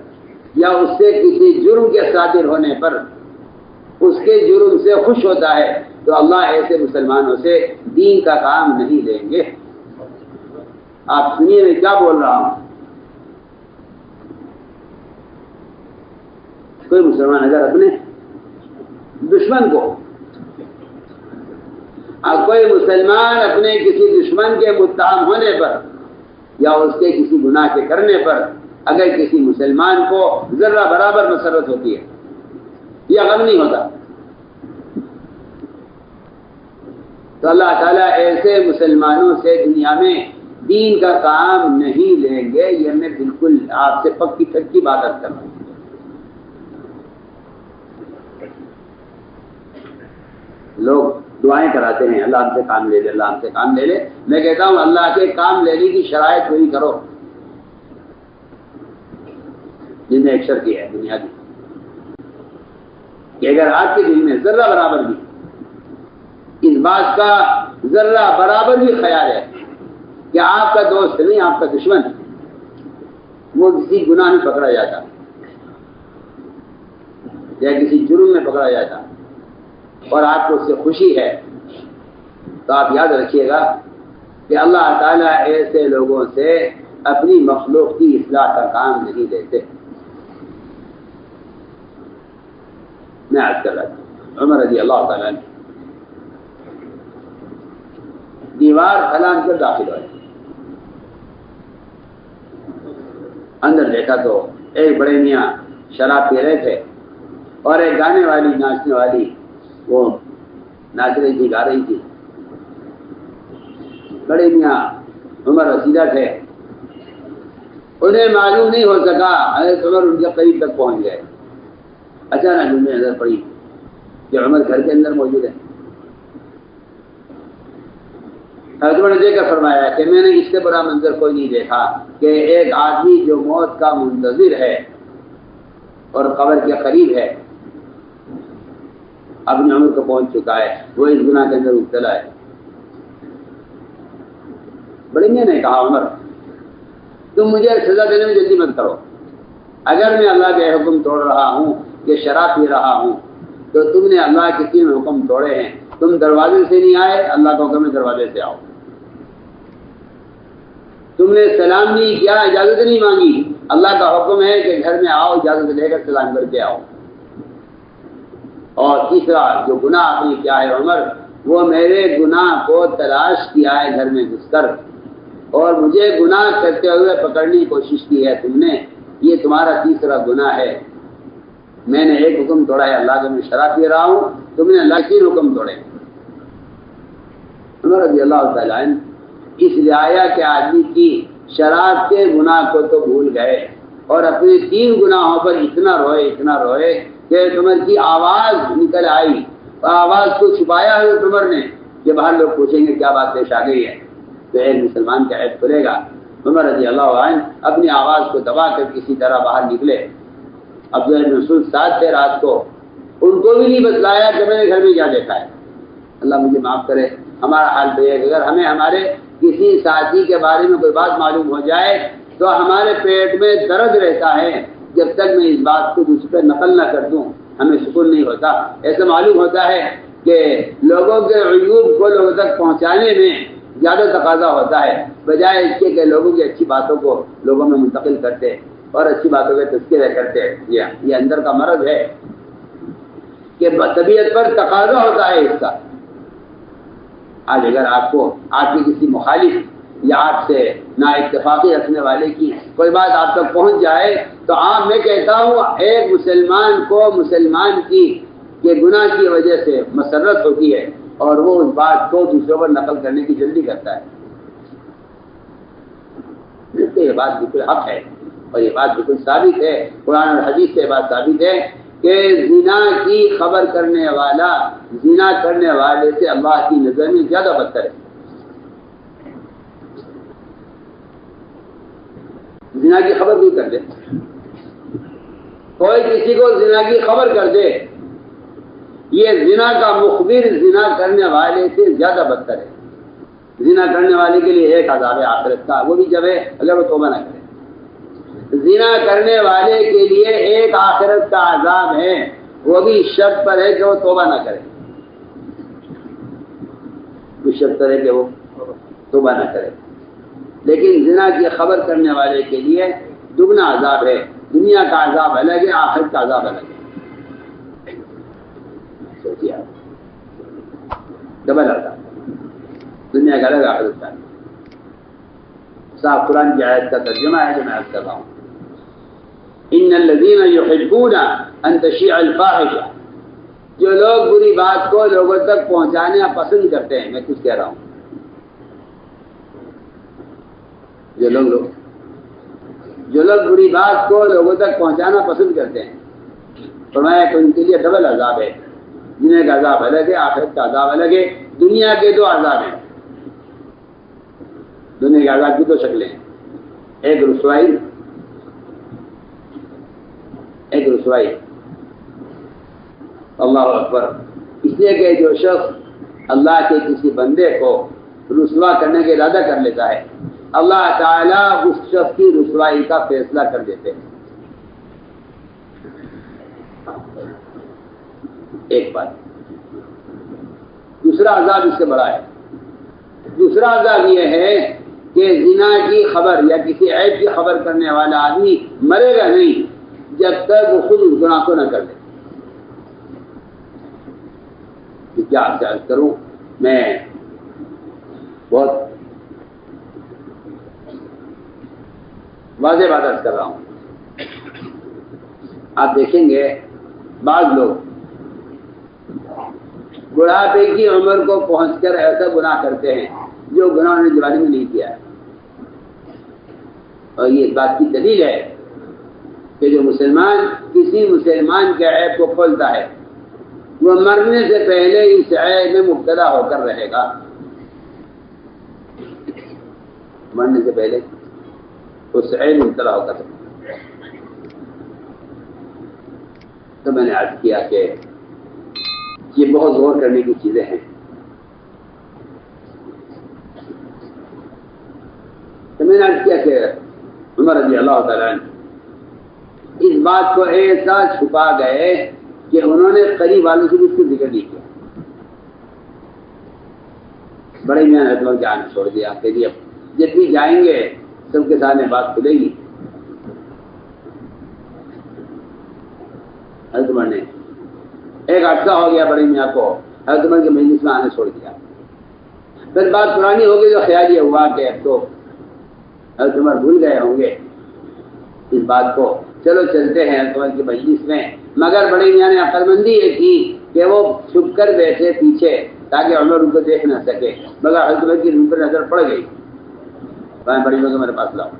یا اس سے کسی جرم کے صادر ہونے پر اس کے جرم سے خوش ہوتا ہے تو اللہ ایسے مسلمانوں سے دین کا کام نہیں لیں گے۔ آپ سنیے میں کیا بول رہا ہوں۔ کوئی مسلمان اگر اپنے دشمن کو، کوئی مسلمان اپنے کسی دشمن کے متہم ہونے پر یا اس کے کسی گناہ کے کرنے پر اگر کسی مسلمان کو ذرہ برابر مسرت ہوتی ہے یا غم نہیں ہوتا تو اللہ تعالیٰ ایسے مسلمانوں سے دنیا میں دین کا کام نہیں لیں گے۔ یہ میں بالکل آپ سے پکی پکی بات کر رہا ہوں۔ لوگ دعائیں کراتے ہیں، اللہ ہم سے کام لے لے، اللہ ہم سے کام لے لے۔ میں کہتا ہوں اللہ کے کام لینے کی شرائط پوری کرو، جن نے ایک شرط ہے بنیادی کہ اگر آپ کے دل میں ذرہ برابر بھی اس بات کا ذرہ برابر بھی خیال ہے کہ آپ کا دوست نہیں، آپ کا دشمن، وہ کسی گناہ میں پکڑا جاتا یا کسی جرم میں پکڑا جاتا اور آپ کو اس سے خوشی ہے تو آپ یاد رکھیے گا کہ اللہ تعالیٰ ایسے لوگوں سے اپنی مخلوق کی اصلاح کا کام نہیں دیتے۔ میں عرض کر رہا تھا عمر رضی اللہ تعالیٰ عنہ دیوار کھلان کر داخل ہوئے، اندر دیکھا تو ایک بڑے میاں شراب پی رہے تھے اور ایک گانے والی ناچنے والی وہ ناچ رہی تھی، گا رہی تھی۔ بڑے میاں عمر رسیدہ تھے، انہیں معلوم نہیں ہو سکا، حضرت عمر ان کے قریب تک پہنچ گئے۔ اچانک انہیں نظر پڑی کہ عمر گھر کے اندر موجود ہے۔ حضرت عمر نے دیکھ کر فرمایا کہ میں نے اس سے بڑا منظر کوئی نہیں دیکھا کہ ایک آدمی جو موت کا منتظر ہے اور قبر کے قریب ہے اپنی عمر کو پہنچ چکا ہے، وہ اس گناہ کے اندر مبتلا ہے۔ بڑے میاں نے کہا عمر تم مجھے سزا دینے میں جلدی مت کرو، اگر میں اللہ کے حکم توڑ رہا ہوں کہ شراب پی رہا ہوں تو تم نے اللہ کے 3 حکم توڑے ہیں، تم دروازے سے نہیں آئے، اللہ کا حکم ہے دروازے سے آؤ، تم نے سلام نہیں کیا، اجازت نہیں مانگی، اللہ کا حکم ہے کہ گھر میں آؤ، اجازت لے کر سلام کر کے آؤ، اور تیسرا جو گناہ آپ نے کیا ہے عمر وہ میرے گناہ کو تلاش کیا ہے گھر میں گھس کر اور مجھے گناہ کرتے ہوئے پکڑنے کی کوشش کی ہے تم نے، یہ تمہارا تیسرا گناہ ہے۔ میں نے ایک حکم توڑا ہے اللہ کا، میں شراب پی رہا ہوں، تم نے اللہ کے 3 حکم توڑے۔ عمر رضی اللہ تعالیٰ عنہ اس رعایا کے آدمی کی شراب کے گناہ کو تو بھول گئے اور اپنے 3 گناہوں پر اتنا روئے کہ عمر کی آواز نکل آئی، اور آواز کو چھپایا حضرت عمر نے کہ باہر لوگ پوچھیں گے کیا بات پیش آ گئی ہے تو ایک مسلمان کا عیب کھلے گا۔ عمر رضی اللہ عنہ اپنی آواز کو دبا کر کسی طرح باہر نکلے۔ عبداللہ بن مسعود ساتھ تھے رات کو، ان کو بھی نہیں بتلایا کہ میں نے گھر میں کیا دیکھا ہے۔ اللہ مجھے معاف کرے، ہمارا حال تو یہ ہے اگر ہمیں ہمارے کسی ساتھی کے بارے میں کوئی بات معلوم ہو جائے تو ہمارے پیٹ میں درد رہتا ہے، جب تک میں اس بات کو دوسرے پہ نقل نہ کر دوں ہمیں سکون نہیں ہوتا۔ ایسا معلوم ہوتا ہے کہ لوگوں کے عیوب کو لوگوں تک پہنچانے میں زیادہ تقاضا ہوتا ہے بجائے اس کے کہ لوگوں کی اچھی باتوں کو لوگوں میں منتقل کرتے اور اچھی باتوں کے تذکرے کرتے۔ یہ اندر کا مرض ہے کہ طبیعت پر تقاضا ہوتا ہے اس کا۔ آج اگر آپ کو آپ کی کسی مخالف یا آپ سے نا اتفاقی رکھنے والے کی کوئی بات آپ تک پہنچ جائے تو میں کہتا ہوں ایک مسلمان کو مسلمان کی کے گناہ کی وجہ سے مسرت ہوتی ہے اور وہ اس بات کو دوسروں پر نقل کرنے کی جلدی کرتا ہے۔ اس سے یہ بات بالکل حق ہے اور یہ بات بالکل ثابت ہے، قرآن اور حدیث سے یہ بات ثابت ہے کہ زنا کی خبر کرنے والا زنا کرنے والے سے اللہ کی نظر میں زیادہ بدتر ہے۔ زنا کی خبر بھی کر دے، کوئی کسی کو زنا کی خبر کر دے، یہ زنا کا مخبر زنا کرنے والے سے زیادہ بدتر ہے۔ زنا کرنے والے کے لیے ایک عذاب ہے آخرت کا، وہ بھی جب ہے اگر وہ توبہ نہ کرے۔ زنا کرنے والے کے لیے ایک آخرت کا عذاب ہے، وہ بھی شرط پر ہے کہ وہ توبہ نہ کرے، اس شرط پر ہے کہ وہ توبہ نہ کرے۔ لیکن زنا کی خبر کرنے والے کے لیے دگنا عذاب ہے، دنیا کا عذاب الگ ہے، آخرت کا عذاب الگ ہے۔ سوچیے آپ، ڈبل عذاب، دنیا کا الگ، آخرت کا الگ۔ صاحب قرآن کی آیت کا ترجمہ ہے جو میں عرض کر رہا ہوں، ان الذین یحبون ان تشیع الفاحشہ، جو لوگ بری بات کو لوگوں تک پہنچانا پسند کرتے ہیں، میں کچھ کہہ رہا ہوں، جو لوگ بری بات کو لوگوں تک پہنچانا پسند کرتے ہیں، فرمایا کہ ان کے لیے ڈبل عذاب ہے، دنیا کا عذاب الگ ہے، آخرت کا عذاب الگ ہے۔ دنیا کے دو عذاب ہیں، دنیا کے عذاب کی دو شکلیں ہیں، ایک رسوائی، ایک رسوائی۔ اللہ اکبر، اس لیے کہ جو شخص اللہ کے کسی بندے کو رسوا کرنے کا ارادہ کر لیتا ہے، اللہ تعالیٰ اس شخص کی رسوائی کا فیصلہ کر دیتے ہیں۔ ایک بات، دوسرا عذاب اس سے بڑا ہے۔ دوسرا عذاب یہ ہے کہ زنا کی خبر یا کسی عیب کی خبر کرنے والا آدمی مرے گا نہیں جب تک وہ خود اس گناہ کو نہ کر دے۔ کیا آپ سے عرض کروں، میں بہت واضح بات عرض کر رہا ہوں۔ آپ دیکھیں گے بعض لوگ بڑھاپے کی عمر کو پہنچ کر ایسا گناہ کرتے ہیں جو گناہ نے جوانی میں نہیں کیا ہے، اور یہ اس بات کی دلیل ہے کہ جو مسلمان کسی مسلمان کے عیب کو کھولتا ہے وہ مرنے سے پہلے اس عیب میں مبتلا ہو کر رہے گا، مرنے سے پہلے اس عیب میں مبتلا ہو کر رہے گا۔ تو میں نے عرض کیا کہ یہ بہت غور کرنے کی چیزیں ہیں۔ تو میں نے عرض کیا کہ عمر رضی اللہ تعالیٰ عنہ اس بات کو ایسا چھپا گئے کہ انہوں نے قریب والوں سے بھی اس کو ذکر نہیں کیا۔ بڑے میاں نے حضرت کے آنے چھوڑ دیا کہ جب بھی جائیں گے سب کے سامنے بات کھلے گی۔ حضرت عمر نے ایک عرصہ ہو گیا بڑے میاں کو حضرت عمر کے مجلس میں آنے چھوڑ دیا، پھر بات پرانی ہو گئی تو خیال یہ ہوا کہ اب تو حضرت عمر بھول گئے ہوں گے اس بات کو، چلو چلتے ہیں حضرت عمر کے مجلس میں۔ مگر بڑے میاں نے عقل مندی یہ کی کہ وہ چھپ کر بیٹھے پیچھے تاکہ عمر ان کو دیکھ نہ سکے، مگر حضرت عمر کی ان پر نظر پڑ گئی۔ بڑی میاں کو میرے پاس لاؤ۔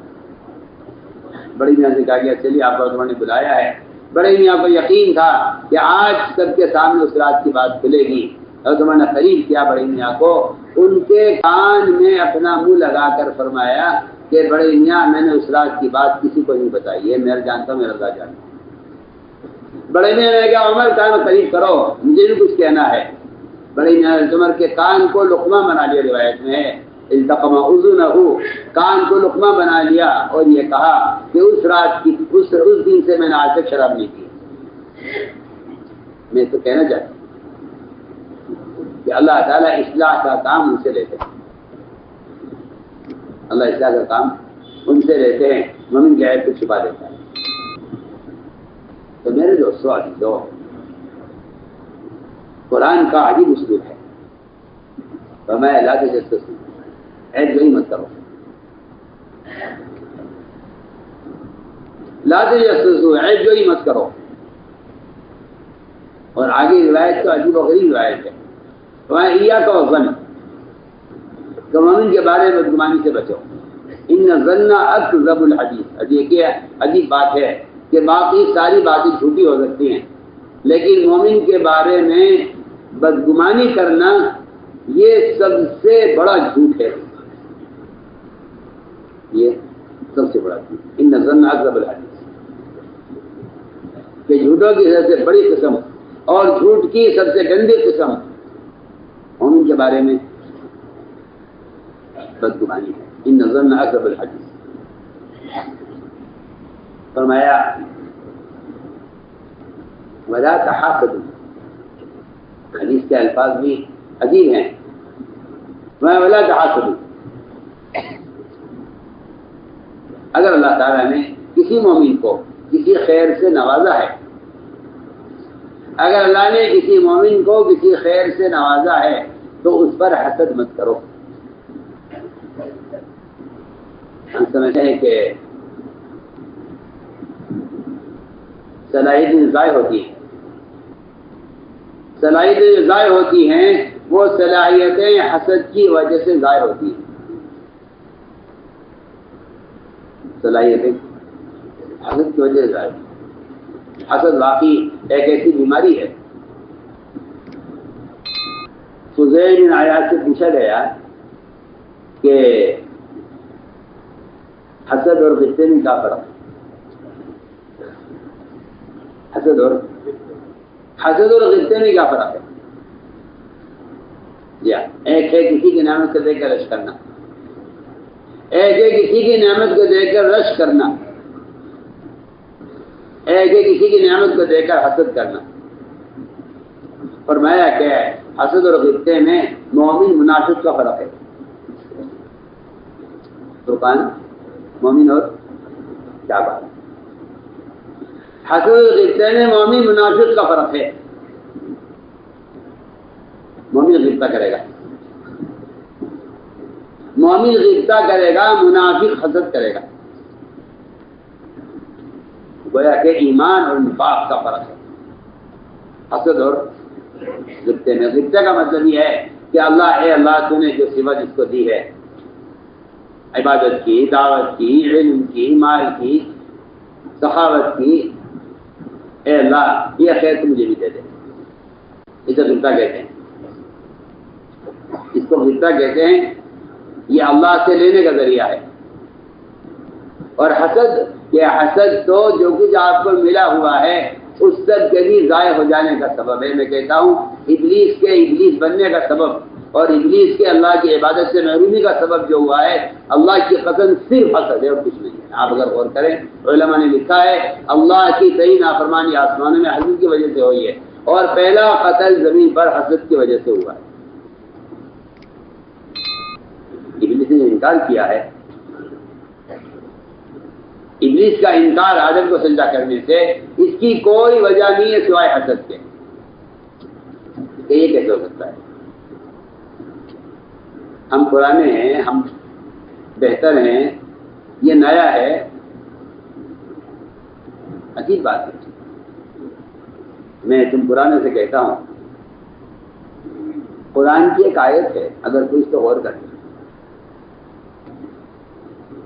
بڑی میاں سے کہا گیا چلیے آپ کو عمر نے بلایا ہے۔ بڑے میاں کو یقین تھا کہ آج سب کے سامنے اس رات کی بات کھلے گی۔ حضرت عمر نے قریب کیا بڑے میاں کو، ان کے کان میں اپنا منہ لگا کر فرمایا کہ بڑے میاں میں نے اس رات کی بات کسی کو نہیں بتائی ہے، میں جانتا ہوں میرا اللہ جانتا ہوں۔ بڑے میاں نے کہا عمر کان قریب کرو، مجھے بھی کچھ کہنا ہے۔ بڑے میاں نے عمر کے کان کو لقمہ بنا لیا، روایت میں ہے التقم اذنہ، کان کو لقمہ بنا لیا اور یہ کہا کہ اس رات کی اس دن سے میں نے آج تک شراب نہیں کی۔ میں تو کہنا چاہتا ہوں کہ اللہ تعالیٰ اصلاح کا کام ان سے لیتے ہیں، اللہ اصلاح کا کام ان سے لیتے ہیں، مومن کے عیب کو چھپا دیتا ہے۔ تو میرے دوستو عزیزو، قرآن کا عجیب اسلوب ہے، فرمایا لا تجسسوا، عیب جوئی مت کرو، لا تجسسوا، عیب جوئی مت کرو۔ اور آگے روایت تو عجیب و غریب روایت ہے، فرمایا ایاک والظن، کہ مومن کے بارے میں بدگمانی سے بچو۔ ان ظن اکذب الحدیث، یہ عجیب بات ہے کہ باقی ساری باتیں جھوٹی ہو سکتی ہیں لیکن مومن کے بارے میں بدگمانی کرنا یہ سب سے بڑا جھوٹ ہے، یہ سب سے بڑا جھوٹ، ان ظن اکذب الحدیث، کہ جھوٹوں کی سب سے بڑی قسم اور جھوٹ کی سب سے گندی قسم مومن کے بارے میں بدگمانی ہے، ان ظن اکذب الحدیث۔ فرمایا ولا تحاسدوا، حدیث کے الفاظ بھی عجیب ہیں، ولا تحاسدوا، اگر اللہ تعالیٰ نے کسی مومن کو کسی خیر سے نوازا ہے، اگر اللہ نے کسی مومن کو کسی خیر سے نوازا ہے تو اس پر حسد مت کرو۔ ہم سمجھتے ہیں کہ صلاحیتیں ضائع ہوتی ہیں، صلاحیتیں جو ضائع ہوتی ہیں وہ صلاحیتیں حسد کی وجہ سے ضائع ہوتی ہیں، صلاحیتیں حسد کی وجہ سے ضائع ہوتی ہیں۔ حسد واقعی ایک ایسی بیماری ہے۔ فضیل بن عیاض سے پوچھا گیا کہ حسد اور غصے میں کیا فرق ہے؟ حسد اور غصے میں کیا فرق ہے؟ ایک ہے کسی کی نعمت کو دیکھ کر رش کرنا، ایک ہے کسی کی نعمت کو دیکھ کر رش کرنا، ایک ہے کسی کی نعمت کو دیکھ کر حسد کرنا۔ فرمایا کہ حسد اور غصے میں مومن منافق کا فرق ہے۔ فرقان مومن اور کیا بات ہے؟ حسد اور غصے میں مومن منافق کا فرق ہے۔ مومن غصہ کرے گا، مومن غصہ کرے گا، منافق حسد کرے گا۔ گویا کہ ایمان اور نفاق کا فرق ہے حسد اور غصے میں۔ غصے کا مطلب یہ ہے کہ اے اللہ تو نے جو صفت جس کو دی ہے، عبادت کی، دعوت کی، علم کی، مال کی، سخاوت کی، اے اللہ یہ خیر تو مجھے بھی دے دے، اسے غصہ کہتے ہیں، اس کو غصہ کہتے ہیں، یہ اللہ سے لینے کا ذریعہ ہے۔ اور حسد، یہ حسد تو جو کچھ آپ کو ملا ہوا ہے اس سب کے بھی ضائع ہو جانے کا سبب ہے۔ میں کہتا ہوں ابلیس بننے کا سبب اور ابلیس کے اللہ کی عبادت سے محرومی کا سبب جو ہوا ہے، اللہ کی قسم صرف حسد ہے اور کچھ نہیں ہے۔ آپ اگر غور کریں، علماء نے لکھا ہے اللہ کی کئی نافرمانی آسمانوں میں حسد کی وجہ سے ہوئی ہے، اور پہلا قتل زمین پر حسد کی وجہ سے ہوا ہے۔ ابلیس نے انکار کیا ہے، ابلیس کا انکار آدم کو سجدہ کرنے سے اس کی کوئی وجہ نہیں ہے سوائے حسد کے، کہ یہ کیسے ہو سکتا ہے؟ ہم پرانے ہیں، ہم بہتر ہیں، یہ نیا ہے، عجیب بات ہے۔ میں تم پرانے سے کہتا ہوں، قرآن کی ایک آیت ہے، اگر کوئی اس کو غور کرے،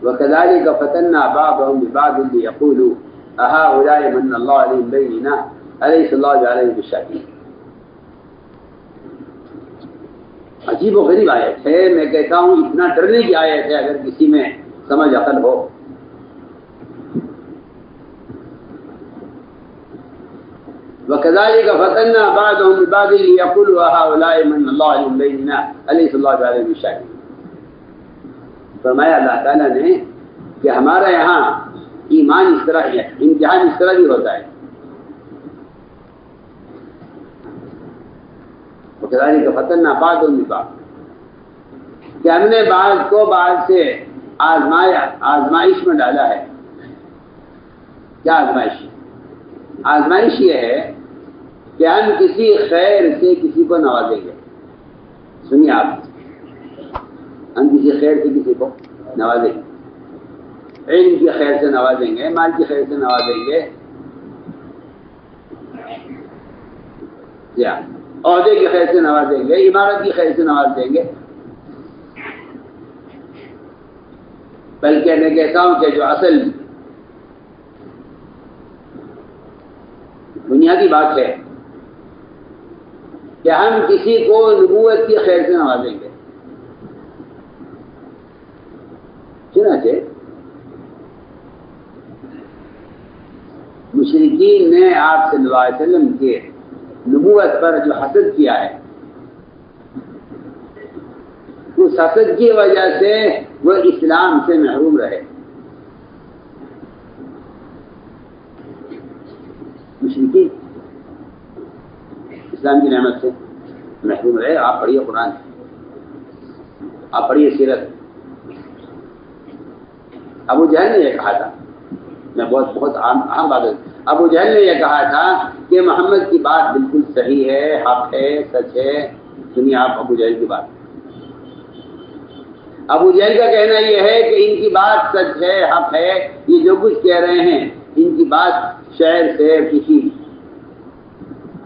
وَكَذَلِكَ فَتَنَّا بَعْضَهُمْ بِبَعْضٍ لِيَقُولُوا أَهَٰؤُلَاءِ مَنَّ اللَّهُ عَلَيْهِمْ بَيِّنَةً أَلَيْسَ اللَّهُ بِعَلِيمٍ بِالشَّاكِرِينَ۔ عجیب و غریب آیت ہے، میں کہتا ہوں اتنا ڈرنے کی آیت ہے اگر کسی میں سمجھ عقل ہو۔ وَكَذَلِكَ فَتَنَّا بَعْضَهُمْ بِبَعْضٍ لِيَقُولُوا أَهَٰؤُلَاءِ مَنَّ اللَّهُ عَلَيْهِمْ بَيِّنَةً أَلَيْسَ اللَّهُ بِعَلِيمٍ بِالشَّاكِرِينَ۔ فرمایا اللہ تعالیٰ نے کہ ہمارا یہاں ایمان اس طرح ہے، امتحان اس طرح بھی ہوتا ہے۔ وَكَذَلِكَ فَتَنَّا بَعْضَهُمْ بِبَعْضٍ، کہ ہم نے بعض کو بعض سے آزمایا، آزمائش میں ڈالا ہے۔ کیا آزمائش؟ آزمائش یہ ہے کہ ہم کسی خیر سے کسی کو نوازیں گے۔ سنیے آپ، ہم کسی خیر سے کسی کو نوازیں گے، علم کی خیر سے نوازیں گے، مال کی خیر سے نوازیں گے، عہدے کی خیر سے نوازیں گے، عمارت کی خیر سے نواز دیں گے۔ بلکہ میں کہتا ہوں کہ جو اصل بنیادی بات ہے کہ ہم کسی کو نبوت کی خیر سے نوازیں گے. چنانچہ مشرکین نے آپ صلی اللہ علیہ وسلم کے نبوت پر جو حسد کیا ہے، اس حسد کی وجہ سے وہ اسلام سے محروم رہے. مشرکین اسلام کی نعمت سے محروم رہے. آپ پڑھیے قرآن، آپ پڑھیے سیرت. ابو جہل نے یہ کہا تھا، میں بہت اہم بات ہے، ابو جہل نے یہ کہا تھا کہ محمد کی بات بالکل صحیح ہے، حق ہے، سچ ہے. سنیے آپ ابو جہل کی بات. ابو جہل کا کہنا یہ ہے کہ ان کی بات سچ ہے، حق ہے. یہ جو کچھ کہہ رہے ہیں ان کی بات شعر سے، کسی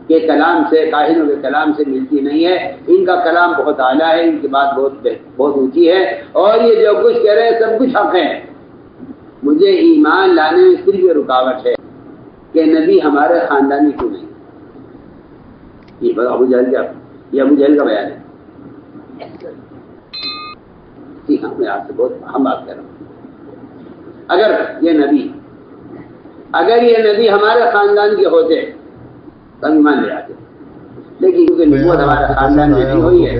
کے کلام سے، کاہنوں کے کلام سے ملتی نہیں ہے. ان کا کلام بہت اعلیٰ ہے، ان کی بات بہت اونچی ہے، اور یہ جو کچھ کہہ رہے ہیں سب کچھ حق ہے. مجھے ایمان لانے میں صرف یہ رکاوٹ ہے کہ نبی ہمارے خاندانی کیوں نہیں. یہ ابو جہل کا بیان ہے. جی ہاں، میں آپ سے بہت اہم بات کر رہا ہوں. اگر یہ نبی ہمارے خاندان کے ہوتے تو ہم ایمان لے آتے، لیکن کیونکہ نبوت ہمارے خاندان میں نہیں ہوئی ہے اس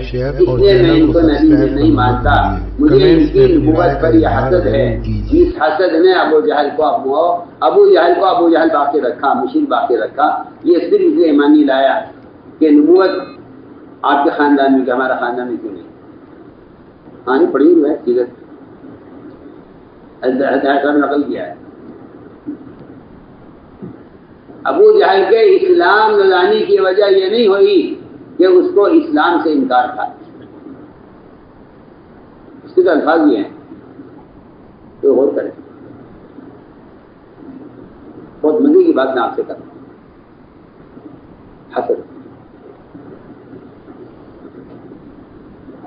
لیے میں ان کو نبی نہیں مانتا. مجھے ان کی نبوت پر یہ حسد ہے. اس حسد نے ابو جہل باقی رکھا، مشرک باقی رکھا. یہ صرف اس لیے ایمان نہیں لایا کہ نبوت آپ کے خاندان میں، کہ ہمارا خاندان میں کیوں نہیں. ہاں نہیں پڑھی ہوئی ہے سیرت، نقل کیا ہے. ابو جہل کے اسلام نہ لانے کی وجہ یہ نہیں ہوئی کہ اس کو اسلام سے انکار تھا. اس کے تو الفاظ یہ ہیں، تو غور کریں. بہت مزے کی بات میں آپ سے کرتا ہوں. حسد،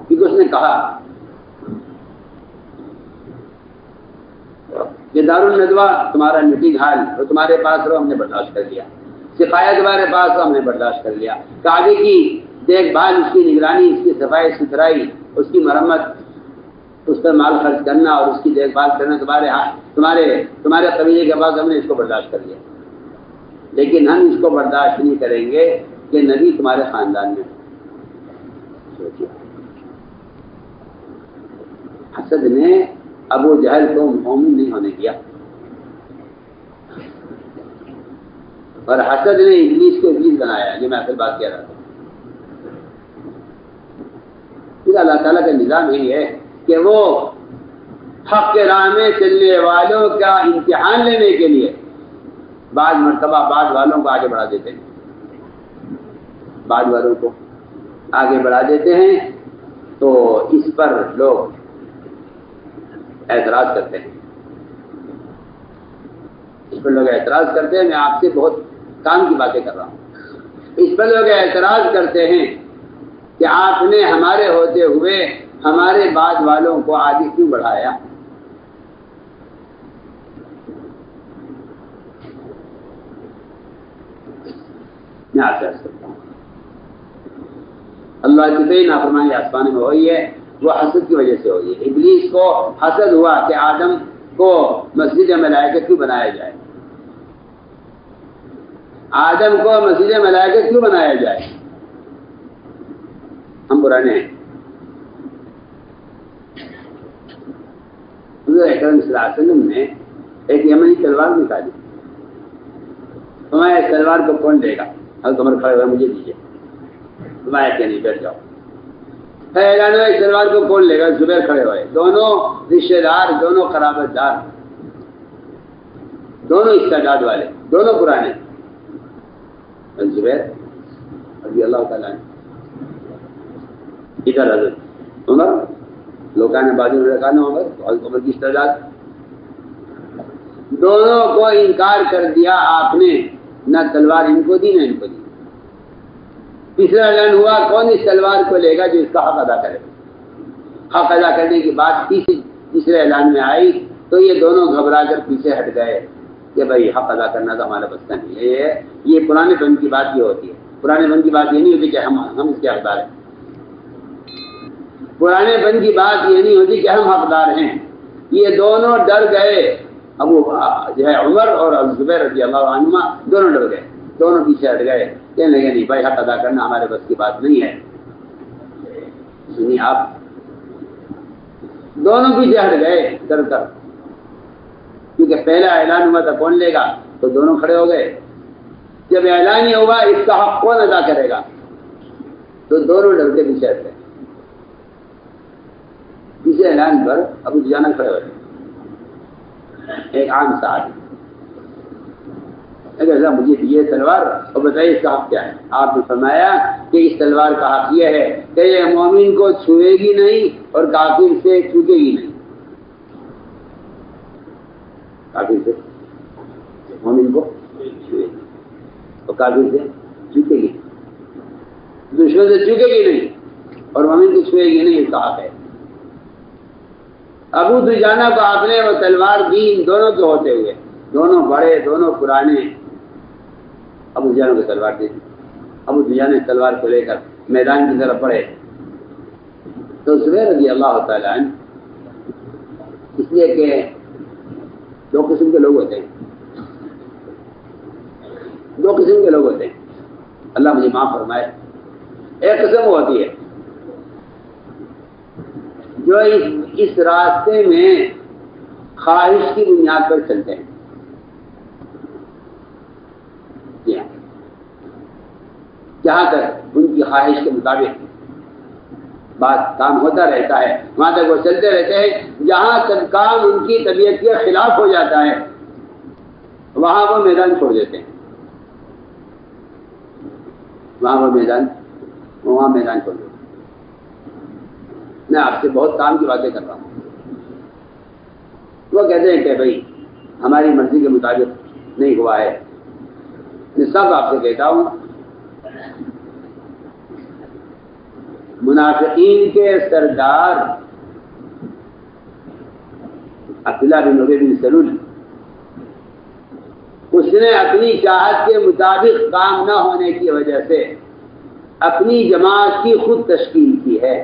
کیونکہ اس نے کہا یہ دارالندوا تمہارا میٹنگ ہال اور تمہارے پاس رہو، ہم نے برداشت کر لیا. سپاہی تمہارے پاس رہو، ہم نے برداشت کر لیا. کعبے کی دیکھ بھال، اس کی نگرانی، اس کی صفائی ستھرائی، اس کی مرمت، اس پر مال خرچ کرنا اور اس کی دیکھ بھال کرنا تمہارے قبیلے کے پاس، ہم نے اس کو برداشت کر لیا. لیکن ہم اس کو برداشت نہیں کریں گے کہ نبی تمہارے خاندان میں. سوچیے، حسد نے ابو جہل کو مومن نہیں ہونے دیا، اور حسد نے ابلیس کو ابلیس بنایا. یہ میں اصل بات کہہ رہا تھا. پھر اللہ تعالیٰ کا نظام یہی ہے کہ وہ حق کے راہ میں چلنے والوں کا امتحان لینے کے لیے بعض مرتبہ بعض والوں کو آگے بڑھا دیتے ہیں. بعض والوں کو آگے بڑھا دیتے ہیں تو اس پر لوگ اعتراض کرتے ہیں. اس پر لوگ اعتراض کرتے ہیں. میں آپ سے بہت کام کی باتیں کر رہا ہوں. اس پر لوگ اعتراض کرتے ہیں کہ آپ نے ہمارے ہوتے ہوئے ہمارے بعد والوں کو آگے کیوں بڑھایا. میں آپ سے عرض کرتا ہوں، اللہ کی بے نافرمانی آسمان میں ہوئی ہے، وہ حسد کی وجہ سے ہوئی ہے. ابلیس کو حسد ہوا کہ آدم کو مسجد ملائکہ کیوں بنایا جائے. آدم کو مسجد ملائکہ کیوں بنایا جائے. ہم پرانے ہیں. حضور اکرم صلی اللہ علیہ وسلم نے ایک یمنی تلوار نکالی. تمہارے تلوار کو کون دے گا؟ حضرت عمر کھڑے ہوئے، مجھے دیجیے. تمہارے کیا نہیں، بیٹھ جاؤ. اس تلوار کو کون لے گا؟ زبیر کھڑے ہوئے. دونوں رشتے دار، دونوں قرابت دار، دونوں استعداد والے، دونوں پرانے. زبیر رضی اللہ تعالیٰ عنہ، ادھر حضرت عمر، لوگوں نے بازو میں رکھا نا عمر کی استعداد. دونوں کو انکار کر دیا آپ نے. نہ تلوار ان کو دی، نہ ان کو دی. تیسرا اعلان ہوا، کون اس تلوار کو لے گا جو اس کا حق ادا کرے. حق ادا کرنے کے بعد تیسری تیسرے اعلان میں آئی تو یہ دونوں گھبرا کر پیچھے ہٹ گئے کہ بھائی حق ادا کرنا تو ہمارا بس کا نہیں ہے. یہ پرانے پن کی بات یہ ہوتی ہے. پرانے پن کی بات یہ نہیں ہوتی کہ ہم اس کے حقدار ہیں. پرانے پن کی بات یہ نہیں ہوتی کہ ہم حقدار ہیں. یہ دونوں ڈر گئے. ابو جو ہے عمر اور زبیر رضی اللہ عنہما دونوں ڈر گئے, دونوں پیچھے ہٹ گئے. کہنے لگے نہیں بھائی حق ادا کرنا ہمارے بس کی بات نہیں ہے. سنیے آپ, دونوں پیچھے ہٹ گئے ڈر کر, کیونکہ پہلا اعلان ہوا تھا کون لے گا, تو دونوں کھڑے ہو گئے. جب اعلان یہ ہوا اس کا حق کون ادا کرے گا, تو دونوں ڈر کے پیچھے ہٹ گئے. پیچھے اعلان پر ابو دجانہ کھڑے ہوئے, ایک عام صاحب ایسا مجھے یہ تلوار اور بتائیے اس کا حق کیا ہے. آپ نے فرمایا کہ اس تلوار کا حق یہ ہے کہ یہ مومن کو چھوئے گی نہیں اور کافر سے چوکے گی نہیں. کافر سے مومن کو چھوئے گی اور کافر سے چوکے گی, دشمن سے چوکے گی نہیں اور مومن کو چھوئے گی نہیں, اس کا حق ہے. ابو دجانہ کو آپ نے وہ تلوار دی ان دونوں کے ہوتے ہوئے, دونوں بڑے دونوں پرانے. ابو دجانہ کو تلوار دی. ابو دجانہ تلوار کو لے کر میدان کی طرف بڑھے. تو زبیر رضی اللہ تعالیٰ عنہ, اس لیے کہ دو قسم کے لوگ ہوتے ہیں, دو قسم کے لوگ ہوتے ہیں, اللہ مجھے معاف فرمائے. ایک قسم ہوتی ہے جو اس راستے میں خواہش کی بنیاد پر چلتے ہیں. جہاں تک ان کی خواہش کے مطابق بات کام ہوتا رہتا ہے وہاں تک وہ چلتے رہتے ہیں. جہاں تک کام ان کی طبیعت کے خلاف ہو جاتا ہے وہاں وہ میدان چھوڑ دیتے ہیں. وہاں میدان چھوڑ دیتے ہیں. میں آپ سے بہت کام کی باتیں کر رہا ہوں. وہ کہتے ہیں کہ بھائی ہماری مرضی کے مطابق نہیں ہوا ہے. میں سب آپ سے کہتا ہوں, منافقین کے سردار عبداللہ بن ابی بن سلول, اس نے اپنی چاہت کے مطابق کام نہ ہونے کی وجہ سے اپنی جماعت کی خود تشکیل کی ہے.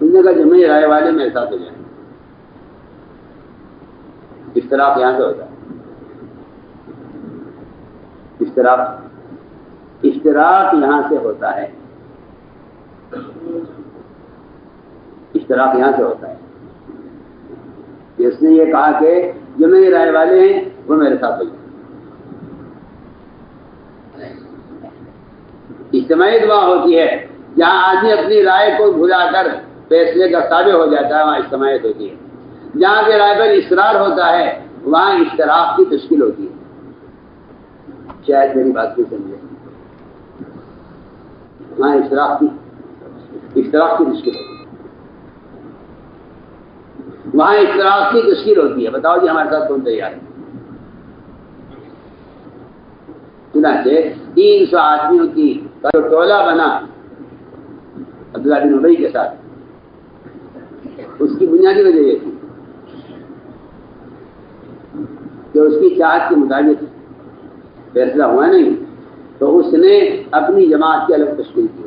ان نے کہا جمعی رائے والے میرے ساتھ ہو جائیں. اشتراک یہاں سے ہوتا ہے. اشتراک یہاں سے ہوتا ہے. اشتراک یہاں سے ہوتا ہے. اس نے یہ کہا کہ جو میرے رائے والے ہیں وہ میرے ساتھ ہو جائیں. اجتماعی دعا ہوتی ہے جہاں آدمی اپنی رائے کو بھلا کر فیصلے کا تابع ہو جاتا ہے, وہاں اجتماعیت ہوتی ہے. جہاں کے رائے پر اصرار ہوتا ہے وہاں اشتراک کی تشکیل ہوتی ہے. شاید میری بات کو سمجھے. وہاں اشتراک کی تشکیل ہوتی ہے. وہاں اشتراک کی تشکیل ہوتی ہے. بتاؤ جی ہمارے ساتھ کون تیار ہے؟ چنانچہ 300 آدمیوں کی جو ٹولہ بنا عبداللہ بن ابی کے ساتھ, اس کی بنیادی وجہ یہ تھی کہ اس کی چاہت کے مطابق فیصلہ ہوا نہیں, تو اس نے اپنی جماعت کی الگ تشکیل کی.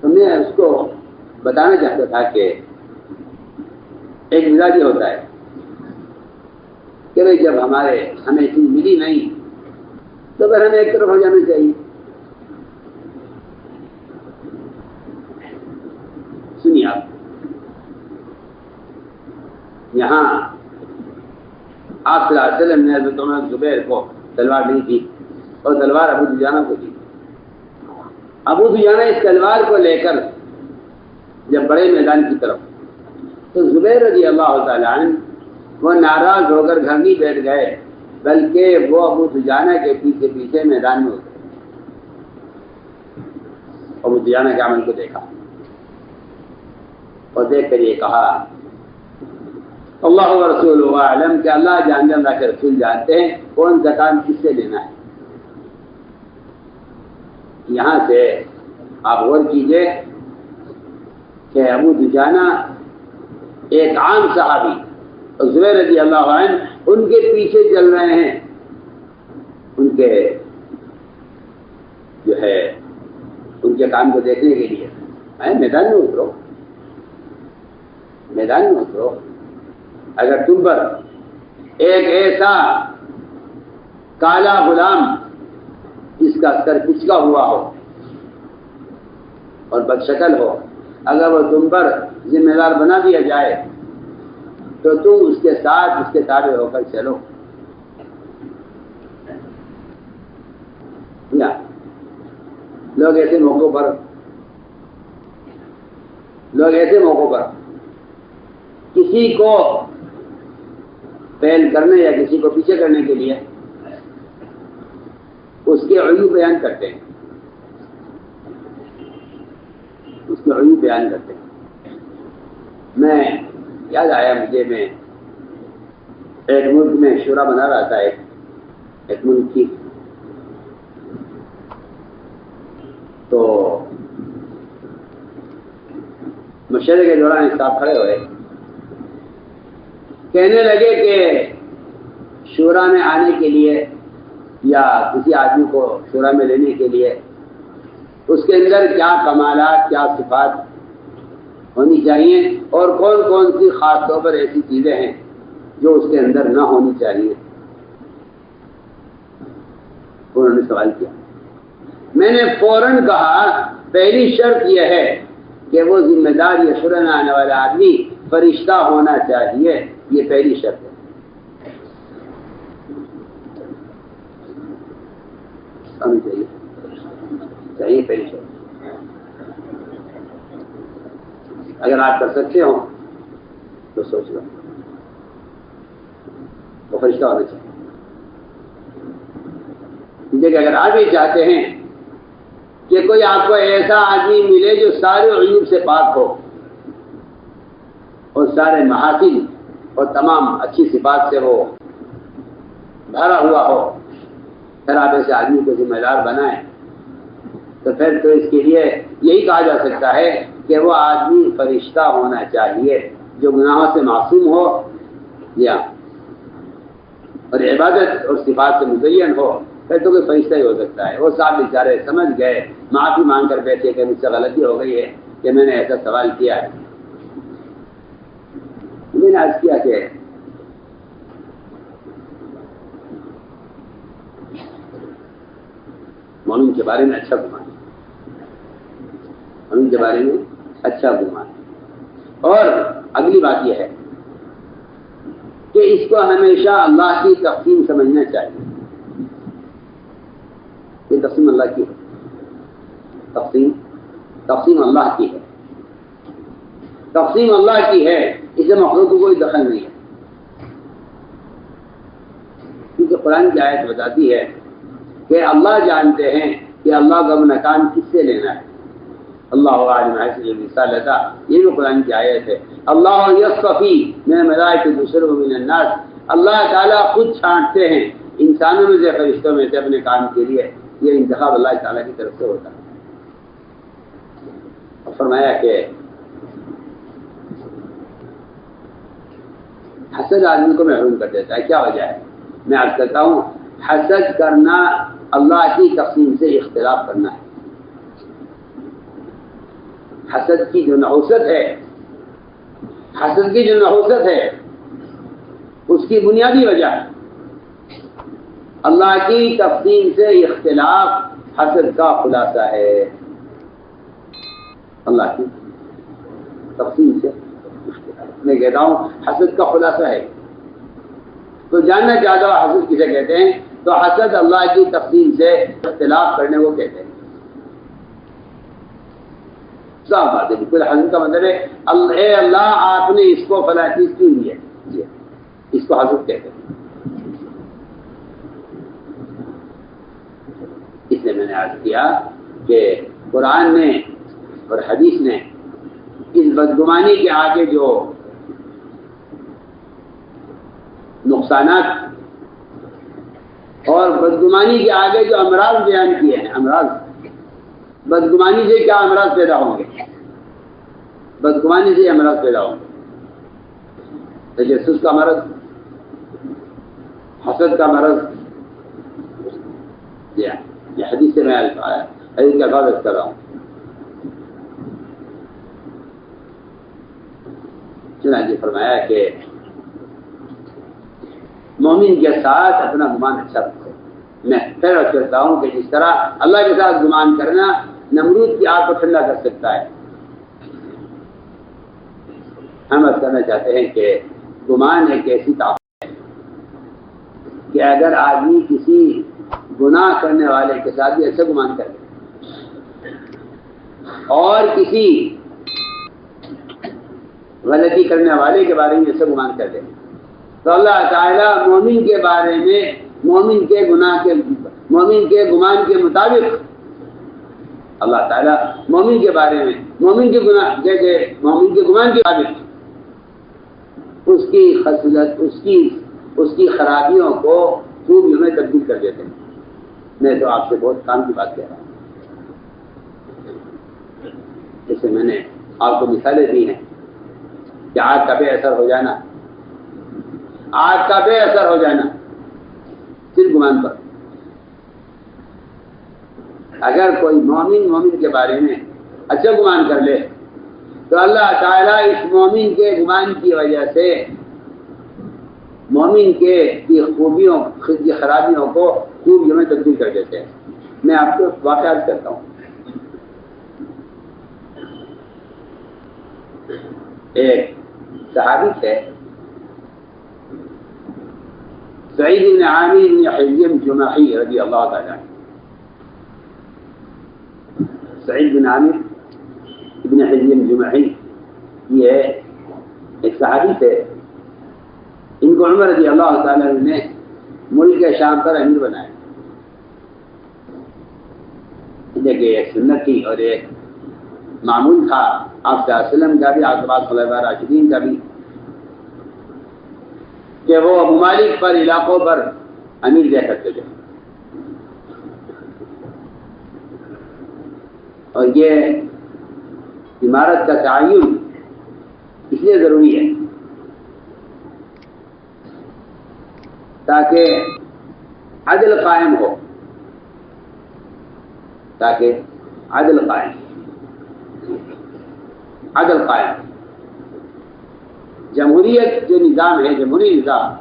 تو میں اس کو بتانا چاہتا تھا کہ ایک مزاج ہوتا ہے کہ بھائی جب ہمیں چیز ملی نہیں تو پھر ہمیں ایک طرف ہو جانا چاہیے. سنیے آپ, یہاں آپ صلی اللہ علیہ وسلم نے حضرت عمر زبیر کو تلوار نہیں دی اور تلوار ابو دجانہ کو دی. ابو دجانہ اس تلوار کو لے کر جب بڑے میدان کی طرف, تو زبیر رضی اللہ تعالیٰ عنہ وہ ناراض ہو کر گھر نہیں بیٹھ گئے, بلکہ وہ ابو دجانہ کے پیچھے پیچھے میدان میں اترے. ابو دجانہ کے عمل کو دیکھا اور دیکھ کر یہ کہا اللہ و رسول اعلم, کہ اللہ جانتے ہیں, اللہ کے رسول جانتے ہیں کون سا کام کس سے لینا ہے. یہاں سے آپ غور کیجئے کہ ابو دجانہ ایک عام صحابی زبیر رضی اللہ عنہ ان کے پیچھے چل رہے ہیں، ان کے جو ہے ان کے کام کو دیکھنے کے لیے. میدان میں اترو، میدان میں اترو. اگر تم پر ایک ایسا کالا غلام جس کا سر پچکا ہوا ہو اور بدشکل ہو، اگر وہ تم پر ذمہ دار بنا دیا جائے تو تم اس کے ساتھ اس کے تابع ہو کر چلو. یا لوگ ایسے موقعوں پر کسی کو فیل کرنے یا کسی کو پیچھے کرنے کے لیے اس کے عیوب بیان کرتے ہیں، اس کے عیوب بیان کرتے ہیں. میں یاد آیا مجھے، میں ایک ملک میں شورا بنا رہا تھا، ایک ملک کی، تو مشورے کے دوران صاحب کھڑے ہوئے، کہنے لگے کہ شورا میں آنے کے لیے یا کسی آدمی کو شورا میں لینے کے لیے اس کے اندر کیا کمالات، کیا صفات ہونی چاہیے، اور کون کون سی خاص طور پر ایسی چیزیں ہیں جو اس کے اندر نہ ہونی چاہیے. انہوں نے سوال کیا. میں نے فوراً کہا پہلی شرط یہ ہے کہ وہ ذمہ دار یا شورا میں آنے والا آدمی فرشتہ ہونا چاہیے. یہ پہلی شرط ہے. چاہیے پہلی شرط. اگر آپ کر سکتے ہو تو سوچ لو، وہ فرشتہ ہونا چاہیے. کہ اگر آپ یہ چاہتے ہیں کہ کوئی آپ کو ایسا آدمی ملے جو سارے عیوب سے پاک ہو اور سارے محاسن اور تمام اچھی صفات سے وہ بھرا ہوا ہو، پھر آپ ایسے آدمی کو ذمہ دار بنائیں، تو پھر تو اس کے لیے یہی کہا جا سکتا ہے کہ وہ آدمی فرشتہ ہونا چاہیے جو گناہوں سے معصوم ہو یا اور عبادت اور صفات سے مزین ہو. پھر تو کوئی فرشتہ ہی ہو سکتا ہے. وہ صاحب بیچارے سمجھ گئے، معافی مانگ کر بیٹھے کہ مجھ سے غلطی ہو گئی ہے کہ میں نے ایسا سوال کیا ہے. میں نے عرض کیا کہ مومن کے بارے میں اچھا گمان، مومن کے بارے میں اچھا گمان. اور اگلی بات یہ ہے کہ اس کو ہمیشہ اللہ کی تقسیم سمجھنا چاہیے. یہ تقسیم اللہ کی ہے، تقسیم اللہ کی ہے، تقسیم اللہ کی ہے. اسے مخلوق کو کوئی دخل نہیں ہے، کیونکہ قرآن کی آیت بتاتی ہے کہ اللہ جانتے ہیں کہ اللہ کا اپنا کام کس سے لینا ہے. اللہ عالم حیث رسالتہ، یہ بھی قرآن کی آیت ہے. اللہ یصطفی من الملائکۃ رسلا ومن الناس، اللہ تعالیٰ خود چھانٹتے ہیں انسانوں میں سے، فرشتوں میں سے اپنے کام کے لیے. یہ انتخاب اللہ تعالیٰ کی طرف سے ہوتا ہے. اور فرمایا کہ حسد آدمی کو محروم کر دیتا ہے. کیا وجہ ہے؟ میں عرض کرتا ہوں، حسد کرنا اللہ کی تقسیم سے اختلاف کرنا ہے. حسد کی جو نحوست ہے، حسد کی جو نحوست ہے، اس کی بنیادی وجہ اللہ کی تقسیم سے اختلاف حسد کا خلاصہ ہے. اللہ کی تقسیم سے اختلاف، میں کہتا ہوں حسد کا خلاصہ ہے. تو جاننا چاہتا ہوں حسد کسے کہتے ہیں، تو حسد اللہ کی تقسیم سے اختلاف کرنے کو کہتے ہیں. صاف بات ہے بالکل. حسد کا مطلب ہے اے اللہ آپ نے اس کو فلاں چیز کیوں دی ہے، اس کو حسد کہتے ہیں. اس لیے میں نے عرض کیا کہ قرآن نے اور حدیث نے اس بدگمانی کے آگے جو نقصانات اور بدگمانی کے آگے جو امراض بیان کیے ہیں، امراض، بدگمانی سے کیا امراض پیدا ہوں گے، بدگمانی سے یہ مرض پیدا ہو، تجسس کا مرض، حسد کا مرض. یہ حدیث سے میں حدیث کا الفاظ کر رہا ہوں. چنانچہ فرمایا کہ مومن کے ساتھ اپنا گمان اچھا رکھو. میں پھر کرتا ہوں کہ جس طرح اللہ کے ساتھ گمان کرنا نمرود کی آگ کو ٹھنڈا کر سکتا ہے. ہم عرض کرنا چاہتے ہیں کہ گمان ایک ایسی طاقت ہے کہ اگر آدمی کسی گناہ کرنے والے کے ساتھ بھی ایسا گمان کر لے اور کسی غلطی کرنے والے کے بارے میں ایسا گمان کر لے تو اللہ تعالیٰ مومن کے بارے میں مومن کے گمان کے مطابق اللہ تعالیٰ مومن کے بارے میں مومن کے گناہ جیسے مومن کے گمان کے مطابق اس کی خصلت اس کی خرابیوں کو خوبیوں میں تبدیل کر دیتے ہیں. میں تو آپ سے بہت کام کی بات کہہ رہا ہوں. جیسے میں نے آپ کو مثالیں دی ہیں کہ آگ کا بے اثر ہو جانا صرف گمان پر. اگر کوئی مومن کے بارے میں اچھا گمان کر لے تو اللہ تعالیٰ اس مومن کے گمان کی وجہ سے مومن کی خوبیوں کی خرابیوں کو خوبیوں میں تبدیل کر دیتے ہیں. میں آپ کو واقعات کرتا ہوں. ایک صحابی تھے سعید بن عامر بن حزی الجمحی رضی اللہ تعالیٰ عنہ. سعید بن عامر ابن حزی الجمحی یہ ایک صحابی تھے. ان کو عمر رضی اللہ تعالیٰ عنہ نے ملک شام پر امیر بنایا. دیکھیے ایک سنت تھی اور ایک معمول تھا آپ صلی اللہ علیہ وسلم کا بھی آپ کے بعد خلفاء راشدین کا بھی کہ وہ ممالک پر علاقوں پر امیر دیا کرتے تھے. اور یہ عمارت کا تعین اس لیے ضروری ہے تاکہ عدل قائم ہو. عدل قائم. جمہوریت جو نظام ہے جمہوری نظام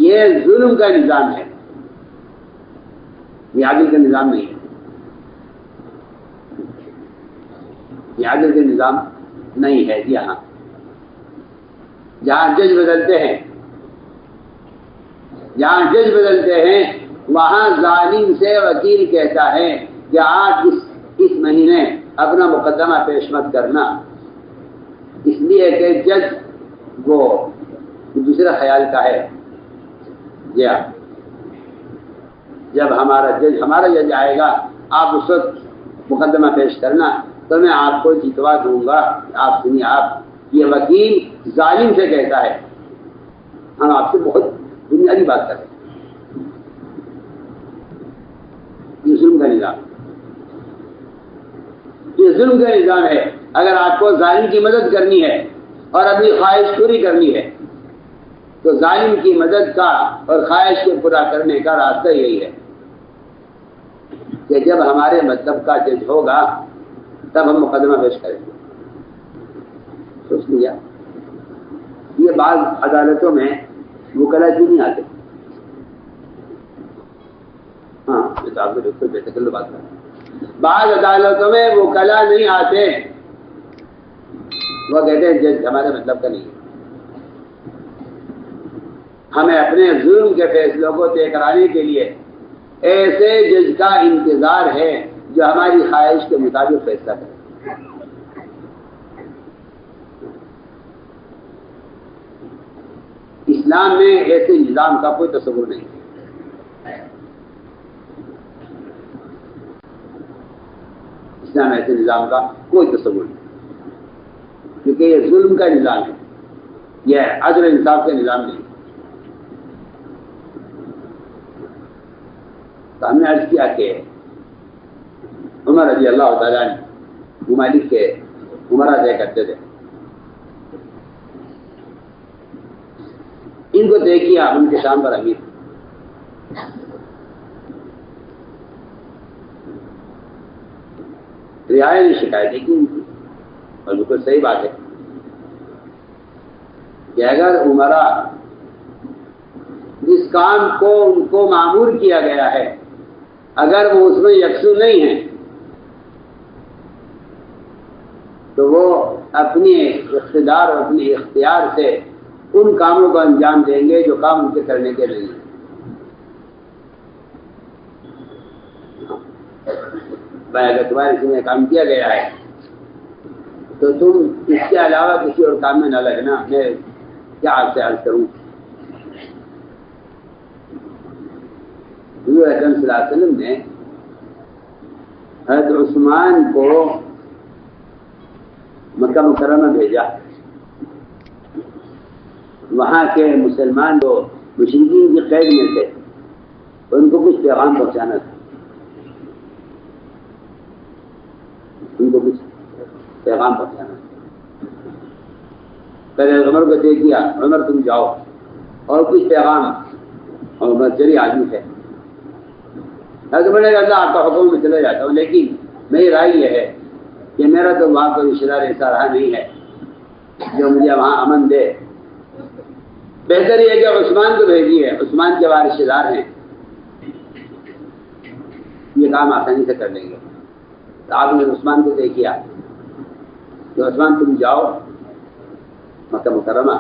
یہ ظلم کا نظام ہے، یہ عدل کا نظام نہیں ہے. یہ عدل کا نظام نہیں ہے. جی ہاں، جہاں جج بدلتے ہیں وہاں ظالم سے وکیل کہتا ہے کہ آج اس مہینے اپنا مقدمہ پیش مت کرنا، اس لیے کہ جج وہ دوسرا خیال کا ہے. جی ہاں، جب ہمارا جج آئے گا آپ اس وقت مقدمہ پیش کرنا تو میں آپ کو جتوا دوں گا. آپ سنیے، آپ یہ وکیل ظالم سے کہتا ہے. ہم آپ سے بہت بنیادی بات کریں. یہ ظلم کا نظام ہے. اگر آپ کو ظالم کی مدد کرنی ہے اور اپنی خواہش پوری کرنی ہے تو ظالم کی مدد کا اور خواہش کو پورا کرنے کا راستہ یہی ہے کہ جب ہمارے مطلب کا جج ہوگا تب ہم مقدمہ پیش کریں گے. سوچ لیا. یہ بعض عدالتوں میں وکلا کیوں نہیں آتے؟ ہاں یہ تو آپ کو بالکل بے تکلف بات ہے. بعض عدالتوں میں وکلا نہیں آتے. وہ کہتے ہیں جج ہمارے مطلب کا نہیں ہے. ہمیں اپنے ظلم کے فیصلوں کو طے کرانے کے لیے ایسے جج کا انتظار ہے جو ہماری خواہش کے مطابق فیصلہ کرے. اسلام میں ایسے نظام کا کوئی تصور نہیں. اسلام میں ایسے نظام کا کوئی تصور نہیں کیونکہ یہ ظلم کا نظام ہے، یہ عدل و انصاف کا نظام نہیں. تو ہم نے عرض کیا کہ عمر رضی اللہ تعالیٰ عنہ ممالک کے عمرہ طے کرتے تھے. ان کو طے کیا ان کے شام پر امیر. رعایا نے شکایتیں کی ان کی، اور بالکل صحیح بات ہے کہ اگر عمرہ جس کام کو ان کو معمور کیا گیا ہے اگر وہ اس میں یکسو نہیں ہیں تو وہ اپنے اقتدار اور اپنے اختیار سے ان کاموں کو انجام دیں گے جو کام ان کے کرنے کے نہیں ہیں. بھائی اگر تمہارے اس میں کام کیا گیا ہے تو تم اس کے علاوہ کسی اور کام میں نہ لگنا. میں کیا آپ سے عرض کروں، حضور اکرم صلی اللہ علیہ وسلم نے حضرت عثمان کو مکہ مکرمہ بھیجا. وہاں کے مسلمان جو مشرکین کی قید میں تھے ان کو کچھ پیغام پہنچانا تھا. ان کو کچھ پیغام پہنچانا تھا. پہلے عمر کو دے دیا، عمر تم جاؤ اور کچھ پیغام. اور عمر چلی آدمی ہے، اللہ آپ کا حکم میں چلا جاتا ہوں، لیکن میری رائے یہ ہے کہ میرا تو وہاں کوئی رشتہ دار ایسا رہا نہیں ہے جو مجھے وہاں امن دے. بہتر یہ ہے کہ عثمان کو بھیجیے، عثمان کے وہاں رشتہ دار ہیں، یہ کام آسانی سے کر لیں گے. تو آپ نے عثمان کو طے کیا کہ عثمان تم جاؤ مکہ مکرمہ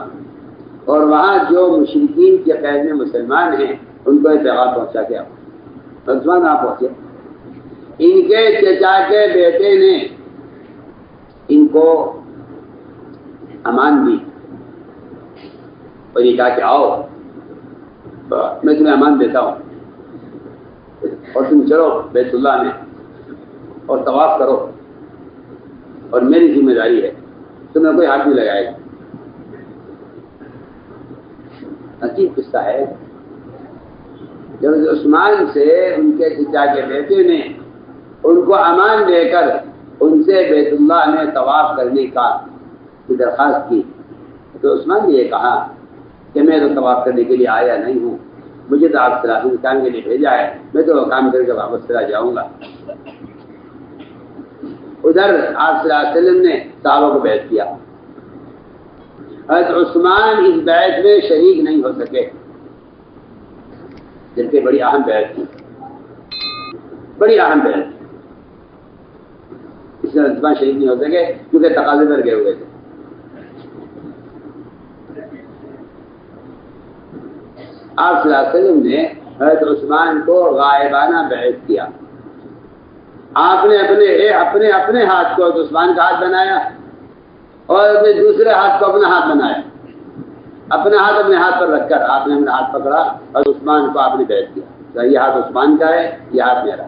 اور وہاں جو مشرکین کے قید میں مسلمان ہیں ان کو یہ پیغام پہنچا کے آؤ. عثمان آپ پہنچے. ان کے چچا کے بیٹے نے ان کو امان دی اور یہ کہا کہ آؤ میں تمہیں امان دیتا ہوں اور تم چلو بیت اللہ میں اور طواف کرو اور میری ذمہ داری ہے، تمہیں کوئی ہاتھ نہیں لگائے گا. عجیب قصہ ہے. جب عثمان سے ان کے چچا کے بیٹے نے ان کو امان دے کر ان سے بیت اللہ میں طواف کرنے کی درخواست کی تو عثمان نے یہ کہا کہ میں تو طواف کرنے کے لیے آیا نہیں ہوں، مجھے تو آپ صلی اللہ علیہ وسلم کام کے لیے بھیجا ہے، میں تو کام کر کے واپس چلا جاؤں گا. ادھر آپ صلی اللہ علیہ وسلم نے صحابہ کو بیعت کیا. حضرت عثمان اس بیعت میں شریک نہیں ہو سکے جبکہ بڑی اہم بیعت تھی، بڑی اہم بیعت. اس میں عثمان شریک نہیں ہو سکے کیونکہ تقاضے پر گئے ہوئے تھے. آپ صلی اللہ علیہ وسلم نے حضرت عثمان کو غائبانہ بیعت کیا. آپ نے اپنے ہاتھ کو عثمان کا ہاتھ بنایا اور اپنے دوسرے ہاتھ کو اپنا ہاتھ بنایا. اپنا ہاتھ اپنے ہاتھ پر رکھ کر آپ نے اپنا ہاتھ پکڑا اور عثمان کو آپ نے بیعت کیا. یہ ہاتھ عثمان کا ہے، یہ ہاتھ میرا.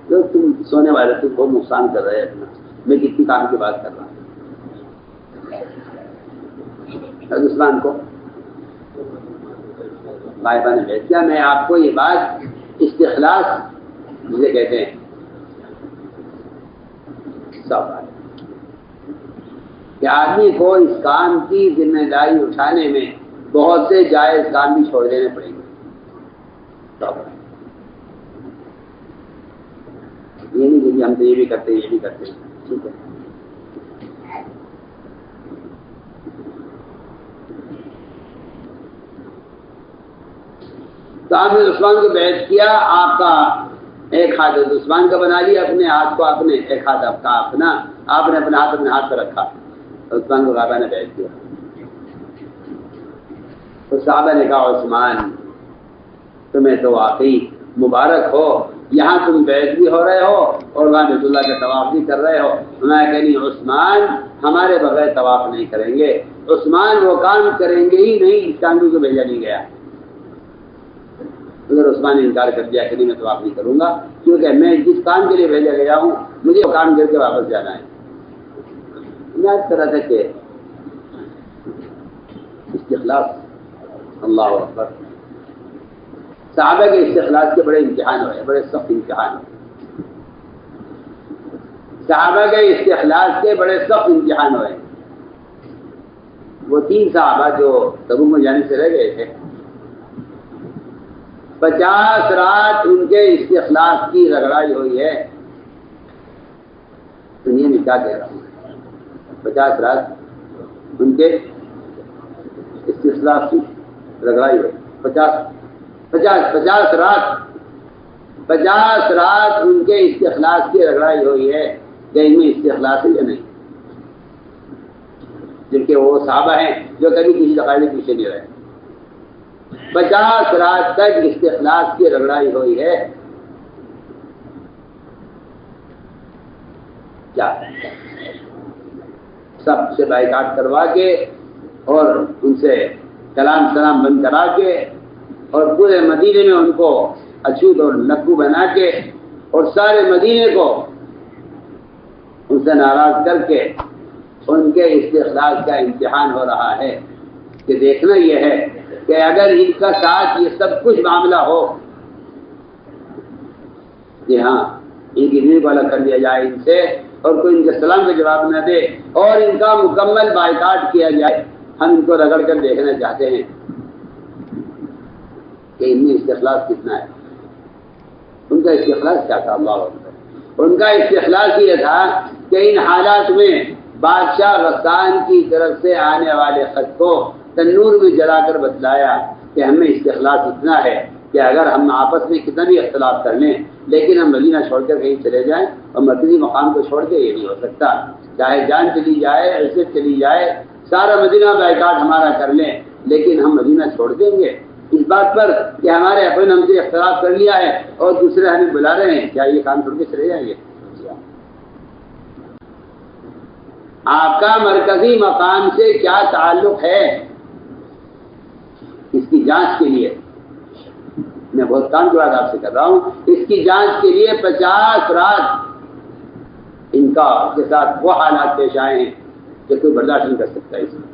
جو تم سونے والے تم بہت نقصان کر رہے ہیں اپنا، میں کتنی کام کی بات کر رہا ہوں. عثمان کو غائبانہ بیعت کیا. میں آپ کو یہ بات استخلاص جسے کہتے ہیں سب کہ آدمی کو اس کام کی ذمہ داری اٹھانے میں بہت سے جائز کام بھی چھوڑ دینے پڑیں گے. یہ نہیں کہ ہم تو یہ بھی کرتے ہیں یہ بھی کرتے ہیں، ٹھیک ہے. تو آپ نے عثمان کو بیعت کیا. آپ کا ایک ہاتھ عثمان کا بنا لیا، اپنے ہاتھ کو اپنے ایک ہاتھ آپ کا اپنا، آپ نے اپنا ہاتھ اپنے ہاتھ پر رکھا. عثمان کو غائبانہ بیعت کیا. تو صحابہ نے کہا عثمان تمہیں تو واقعی مبارک ہو، یہاں تم بیعت بھی ہو رہے ہو اور وہاں بیت اللہ کا طواف بھی کر رہے ہو. میں کہنی عثمان ہمارے بغیر طواف نہیں کریں گے، عثمان وہ کام کریں گے ہی نہیں اس کام کو بھیجا نہیں گیا. اگر عثمان نے انکار کر دیا کہ نہیں میں طواف نہیں کروں گا کیونکہ میں جس کام کے لیے بھیجا گیا ہوں مجھے وہ کام کر کے واپس جانا ہے. میں اس طرح تک کہ استخلاص، اللہ اکبر، صحابہ کے استخلاص کے بڑے امتحان ہوئے، بڑے سخت امتحان ہوئے. صحابہ کے استخلاص کے بڑے سخت امتحان ہوئے. وہ 3 صحابہ جو تبوک میں جانے سے رہ گئے تھے، 50 رات ان کے استخلاص کی رگڑائی ہوئی ہے. دنیا میں کیا کہہ رہا ہوں، 50 رات ان کے استخلاص کی رگڑائی ہوئی. 50 رات ان کے استخلاص کی رگڑائی ہوئی ہے کہ ان میں استخلاص ہے یا نہیں. جبکہ وہ صحابہ ہیں جو کبھی کسی لقائی کے پیچھے نہیں رہے. 50 رات تک استخلاص کی رگڑائی ہوئی ہے. کیا سب سے بائیکاٹ کروا کے اور ان سے کلام سلام بند کرا کے اور پورے مدینے میں ان کو اچھوت اور نکو بنا کے اور سارے مدینے کو ان سے ناراض کر کے ان کے استخلاص کا امتحان ہو رہا ہے. کہ دیکھنا یہ ہے کہ اگر ان کا ساتھ یہ سب کچھ معاملہ ہو، جی ہاں، ان کی دل کو الگ کر دیا جائے ان سے اور کوئی ان کے سلام کا جواب نہ دے اور ان کا مکمل بائیکاٹ کیا جائے، ہم ان کو رگڑ کر دیکھنا چاہتے ہیں کہ ان میں استخلاص کتنا ہے. ان کا استخلاص کیا تھا؟ اللہ اکبر. ان کا استخلاص یہ تھا کہ ان حالات میں بادشاہ غسان کی طرف سے آنے والے خط کو تنور میں جلا کر بتلایا کہ ہمیں استخلاص اتنا ہے کہ اگر ہم آپس میں کتنا بھی اختلاف کر لیں لیکن ہم مدینہ چھوڑ کر کہیں چلے جائیں اور مرکزی مقام کو چھوڑ کے یہ نہیں ہو سکتا. چاہے جان چلی جائے، عزت چلی جائے، سارا مدینہ بائیکاٹ ہمارا کر لیں لیکن ہم مدینہ چھوڑ دیں گے اس بات پر کہ ہمارے اپنے ہم سے اختلاف کر لیا ہے اور دوسرے ہمیں بلا رہے ہیں. کیا یہ کام چھوڑ کے چلے جائیں گے؟ آپ کا مرکزی مقام سے کیا تعلق ہے، اس کی جانچ کے لیے میں بہت کام کی بات آپ سے کر رہا ہوں. اس کی جانچ کے لیے 50 رات ان کا کے ساتھ وہ حالات پیش آئے ہیں کہ کوئی برداشت نہیں کر سکتا. اس میں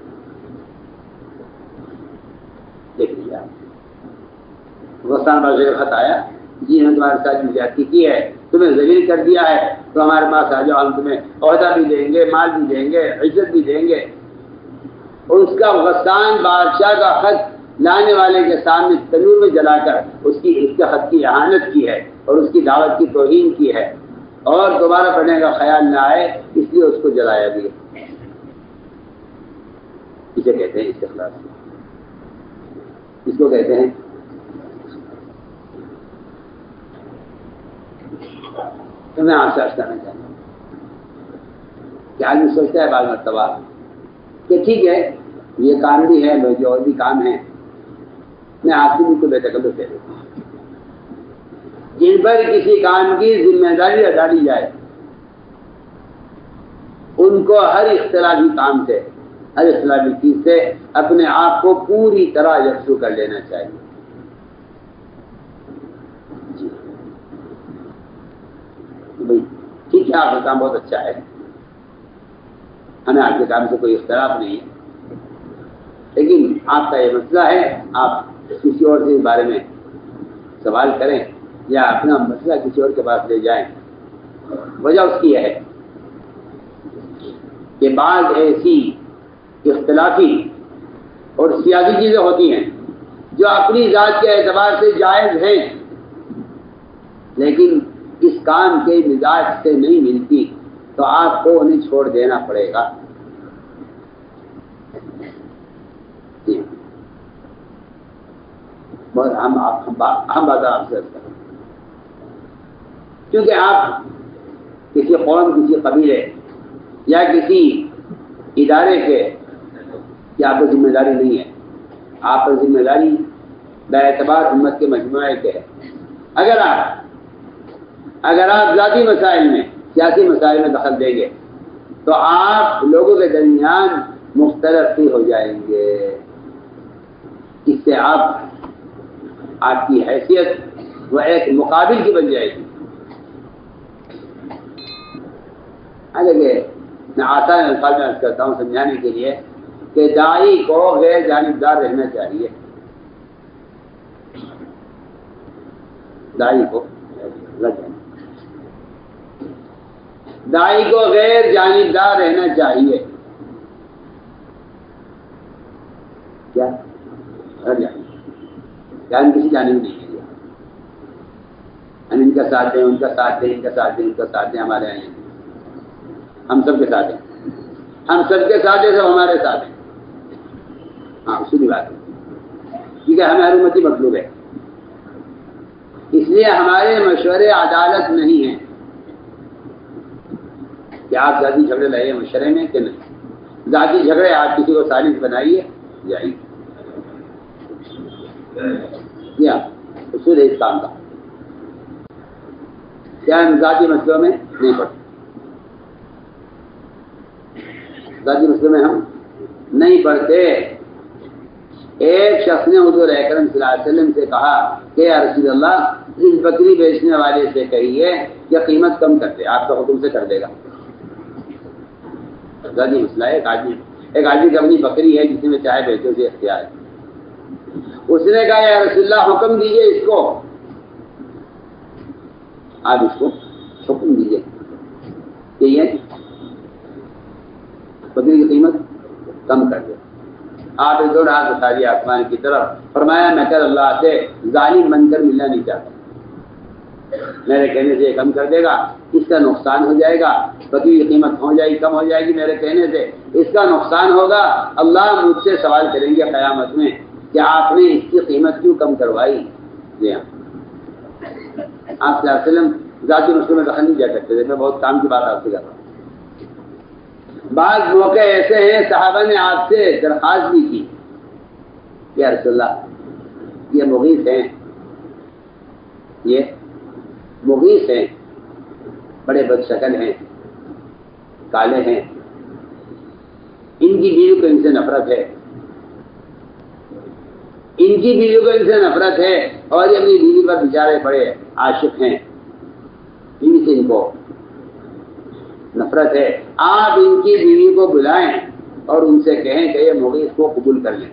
دیکھ لیجیے غسان بادشاہ کا خط آیا، جی ہم تمہارے ساتھ زیادتی کی ہے، تمہیں ذلیل کر دیا ہے، تو ہمارے پاس آ جاؤ، ہم تمہیں عہدہ بھی دیں گے، مال بھی دیں گے، عزت بھی دیں گے. اس کا غسان بادشاہ کا خط لانے والے کے سامنے تنور میں جلا کر اس کے خط کی اہانت کی ہے اور اس کی دعوت کی توہین کی ہے اور دوبارہ پڑھنے کا خیال نہ آئے اس لیے اس کو جلایا بھی. اسے کہتے ہیں استخلاص. اس کو کہتے ہیں تو میں آپ سے عرض کرنا چاہتا ہوں کہ آدمی سوچتا ہے بعض مرتبہ کہ ٹھیک ہے یہ کام بھی ہے، جو اور بھی کام ہیں، میں آپ کی بھی کو بے تکلف دے دیتا ہوں. جن پر کسی کام کی ذمہ داری ادا لی جائے ان کو ہر اختلافی کام سے، ہر اختلافی چیز سے اپنے آپ کو پوری طرح یکسو کر لینا چاہیے. بھائی ٹھیک ہے، آپ کا کام بہت اچھا ہے، ہمیں آپ کے کام سے کوئی اختلاف نہیں ہے، لیکن آپ کا یہ مسئلہ ہے، آپ کسی اور سے اس بارے میں سوال کریں یا اپنا مسئلہ کسی اور کے پاس لے جائیں. وجہ اس کی ہے کہ بعض ایسی اختلافی اور سیاسی چیزیں ہوتی ہیں جو اپنی ذات کے اعتبار سے جائز ہیں لیکن اس کام کے مزاج سے نہیں ملتی، تو آپ کو انہیں چھوڑ دینا پڑے گا. ہم بات آپ سے کریں کیونکہ آپ کسی قوم، کسی قبیلے یا کسی ادارے کے کہ آپ کو ذمہ داری نہیں ہے، آپ پر ذمہ داری بے اعتبار امت کے مجموعے کے ہے. اگر آپ ذاتی مسائل میں، سیاسی مسائل میں دخل دیں گے تو آپ لوگوں کے درمیان مختلف ہو جائیں گے. اس سے آپ کی حیثیت وہ ایک مقابل کی بن جائے گی. دیکھیے میں آسان الفاظ میں عرض کرتا ہوں سمجھانے کے لیے کہ داعی کو غیر جانبدار رہنا چاہیے. داعی کو داعی کو غیر جانبدار رہنا چاہیے. کیا کسی جانب نہیں ہے. ہم ان کا ساتھ ہیں، ان کا ساتھ ہیں، ان کا ساتھ ہیں، ان کا ساتھ ہیں، ہمارے یہاں ہم سب کے ساتھ ہیں، ہم سب کے ساتھ ہیں، سب ہمارے ساتھ ہیں. ہاں اسی بات ہے، کیونکہ ہمیں ہر امتی مطلوب ہے. اس لیے ہمارے مشورے عدالت نہیں ہیں کہ آپ ذاتی جھگڑے لائیے مشورے میں کہ نہیں. ذاتی جھگڑے آپ کسی کو سالس بنائیے جائیے. کیا اصول ہے اس کام کا. کیا ہم ذاتی مسئلوں میں نہیں پڑھتے، ذاتی مسئلوں میں ہم نہیں پڑھتے. ایک شخص نے حضور اکرم صلی اللہ علیہ وسلم سے کہا کہ یا رسول اللہ، اس بکری بیچنے والے سے کہیے کہ قیمت کم کر دے، آپ کا حکم سے کر دے گا. ذاتی مسئلہ ہے. ایک آدمی کی اپنی بکری ہے جس میں چاہے بیچے، اسے اختیار ہے. اس نے کہا یا رسول اللہ حکم دیجئے اس کو، آپ اس کو حکم دیجئے کہ یہ بکری کی قیمت کم کر دے. آپ ایک دو ہاتھ اٹھا دیا آسمان کی طرف، فرمایا میں کل اللہ سے ظالم بن کر ملنا نہیں چاہتا. میرے کہنے سے یہ کم کر دے گا، اس کا نقصان ہو جائے گا. بکری کی قیمت ہو جائے گی، کم ہو جائے گی میرے کہنے سے، اس کا نقصان ہوگا. اللہ مجھ سے سوال کریں گے قیامت میں کہ آپ نے اس کی قیمت کیوں کم کروائی. جی ہاں، آپ صلی اللہ علیہ وسلم ذاتی مسئلے میں دخل نہیں کیا کرتے تھے. میں بہت کام کی بات آپ سے کر رہا ہوں. بعض موقع ایسے ہیں صحابہ نے آپ سے درخواست بھی کی کہ یا رسول اللہ یہ مغیث ہیں، یہ مغیث ہیں، بڑے بد شکل ہیں، کالے ہیں، ان کی بیوی کو ان سے نفرت ہے، ان کی بیوی کو ان سے نفرت ہے، اور یہ اپنی بیوی پر بیچارے بڑے عاشق ہیں، ان سے ان کو نفرت ہے. آپ ان کی بیوی کو بلائیں اور ان سے کہیں کہ یہ مغیث کو قبول کر لیں.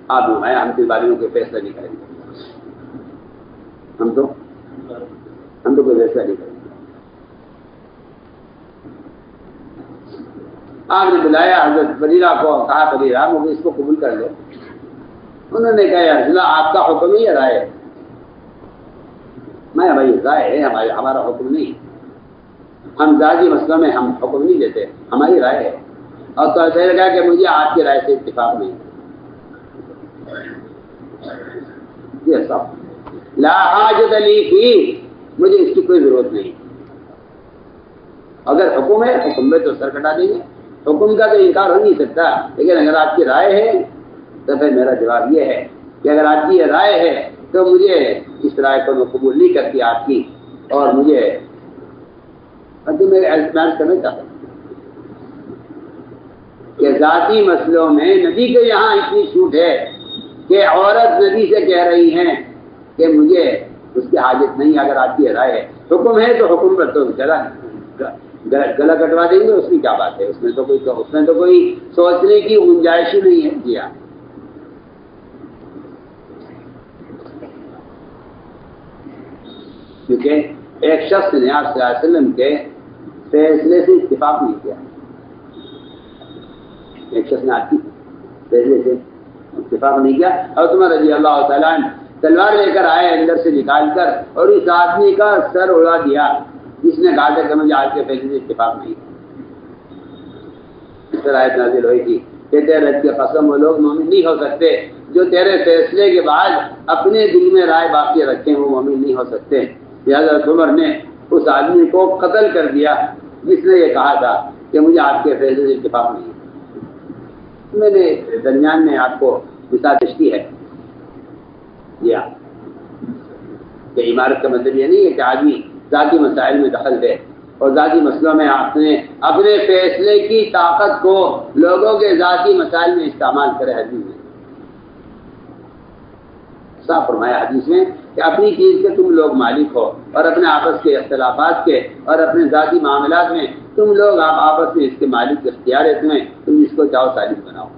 آپ نمائیں، ہم کے بارے میں کوئی فیصلہ نہیں کریں گے. ہم تو کوئی فیصلہ نہیں کریں گے. آپ نے بلایا حضرت بریرہ کو، کہا بریرہ مغیث کو قبول کر لو. انہوں نے کہا یا رسول اللہ آپ کا حکم ہی رائے ہے. میں بھائی رائے ہے، ہمارا حکم نہیں. ہم ذاتی مسئلوں میں ہم حکم نہیں دیتے، ہماری رائے ہے. اور تو ایسا لگا کہ مجھے آپ کی رائے سے اتفاق نہیں. یہ سب لا حاجت لی فی، مجھے اس کی کوئی ضرورت نہیں. اگر حکم ہے حکم میں تو سر کٹا دیں گے، حکم کا تو انکار ہو نہیں سکتا. لیکن اگر آپ کی رائے ہے تو پھر میرا جواب یہ ہے کہ اگر آپ کی یہ رائے ہے تو مجھے اس رائے کو میں قبول نہیں کرتی آپ کی، اور مجھے میں اعتراض کرنا چاہتا ہوں کہ ذاتی مسئلوں میں نبی کے یہاں اتنی چھوٹ ہے کہ عورت نبی سے کہہ رہی ہیں کہ مجھے اس کی حاجت نہیں. اگر آپ کی رائے ہے، حکم ہے تو حکم پر تو گلا کٹوا دیں گے. اس کی کیا بات ہے؟ اس میں تو کوئی سوچنے کی گنجائش ہی نہیں ہے. جی ہاں، کیونکہ ایک شخص نے آپ صلی اللہ علیہ وسلم کے فیصلے سے اتفاق نہیں کیا. ایک شخص نے آپ کی فیصلے سے اتفاق نہیں کیا. اور عمر رضی اللہ تعالیٰ عنہ تلوار لے کر آئے اندر سے نکال کر، اور اس آدمی کا سر اڑا دیا جس نے کہا تھا کہ مجھے آپ کے فیصلے سے اتفاق نہیں. اس طرح آیت نازل ہوئی تھی کہ تیرے رب کی قسم وہ لوگ مومن نہیں ہو سکتے جو تیرے فیصلے کے بعد اپنے دل میں رائے باقی رکھیں، وہ مومن نہیں ہو سکتے. حضرت عمر نے اس آدمی کو قتل کر دیا جس نے یہ کہا تھا کہ مجھے آپ کے فیصلے سے اتفاق نہیں. میں نے درمیان میں آپ کو مثال پیش کی ہے. یا کہ عمارت کا مطلب یہ نہیں ہے کہ آدمی ذاتی مسائل میں دخل دے اور ذاتی مسئلوں میں اپنے فیصلے کی طاقت کو لوگوں کے ذاتی مسائل میں استعمال کرے. حدیث میں صاف فرمایا حدیث میں کہ اپنی چیز کے تم لوگ مالک ہو، اور اپنے آپس کے اختلافات کے اور اپنے ذاتی معاملات میں تم لوگ آپس میں اس کے مالک اختیار ہے. تم اس کو چاہو صالح بناؤ.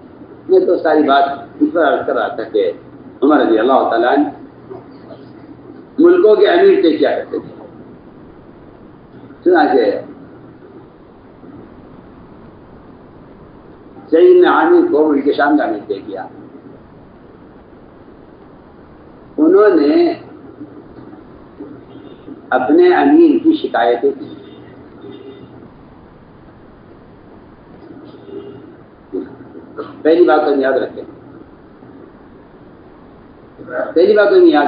میں تو ساری بات اس پر عرض کر رہا تھا کہ عمر رضی اللہ تعالیٰ ملکوں کے امیر تھے، کیا کرتے تھے؟ چنانچہ سعید بن عامر کو ملک شام کا امیر طے کیا. انہوں نے اپنے امیر کی شکایتیں کی. پہلی بات تو یاد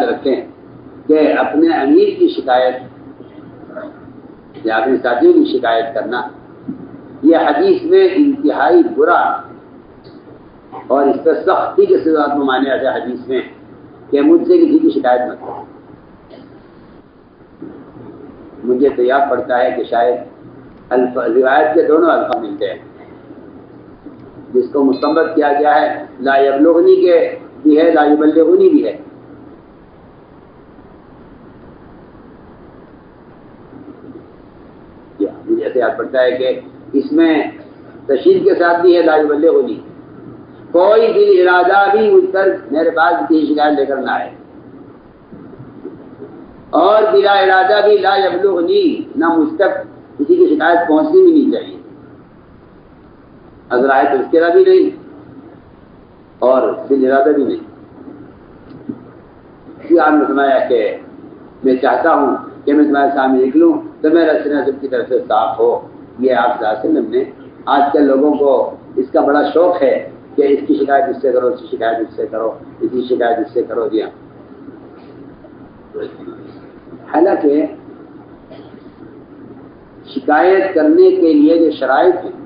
رکھیں کہ اپنے امیر کی شکایت یا اپنے ساتھیوں کی شکایت کرنا یہ حدیث میں انتہائی برا اور اس پر سختی کے ساتھ مانے آتا ہے حدیث میں کہ مجھ سے کسی کی شکایت مت کرو. مجھے تو یاد پڑتا ہے کہ شاید روایت کے دونوں الفاظ ملتے ہیں. جس کو مستنبط کیا گیا ہے لا یبلغنی کے بھی ہے، لا یبلغنی بھی ہے. مجھے ایسے یاد پڑتا ہے کہ اس میں تشہیر کے ساتھ بھی ہے لا یبلغنی. کوئی بھی ارادہ بھی مجھ پر میرے پاس کسی شکایت لے کر نہ آئے، اور بلا ارادہ بھی لا یبلغنی، نہ مجھ تک کسی کی شکایت پہنچنی بھی نہیں چاہیے. ازرائے تذکرہ بھی نہیں اور بل ارادہ بھی نہیں. آپ نے سنایا کہ میں چاہتا ہوں کہ میں تمہارے سامنے نکلوں تو میرا سینہ سب کی طرف سے صاف ہو. یہ آپ صلی اللہ علیہ وسلم نے آج کل لوگوں کو اس کا بڑا شوق ہے کہ اس کی شکایت اس سے کرو، اس کی شکایت اس سے کرو، اس کی شکایت اس سے کرو. جی ہاں، حالانکہ شکایت کرنے کے لیے جو شرائط ہیں،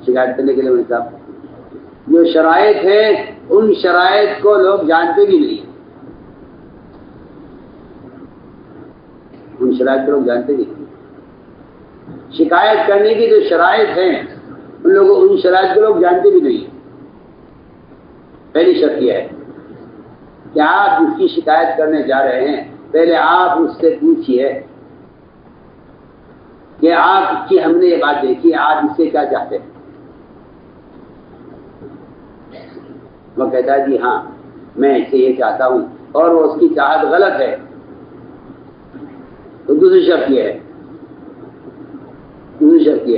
شکایت کرنے کے لیے صاحب جو شرائط ہیں ان شرائط کو لوگ جانتے بھی نہیں. ان شرائط کو لوگ جانتے بھی نہیں. شکایت کرنے کی جو شرائط ہیں ان شرائط کو لوگ جانتے بھی نہیں. پہلی شرط یہ ہے کہ آپ جس کی شکایت کرنے جا رہے ہیں پہلے آپ اس سے پوچھئے کہ آپ کی ہم نے یہ بات دیکھی، آپ اس سے کیا چاہتے ہیں. وہ کہتا ہے جی ہاں میں اس سے یہ چاہتا ہوں، اور وہ اس کی چاہت غلط ہے، تو دوسری شرط یہ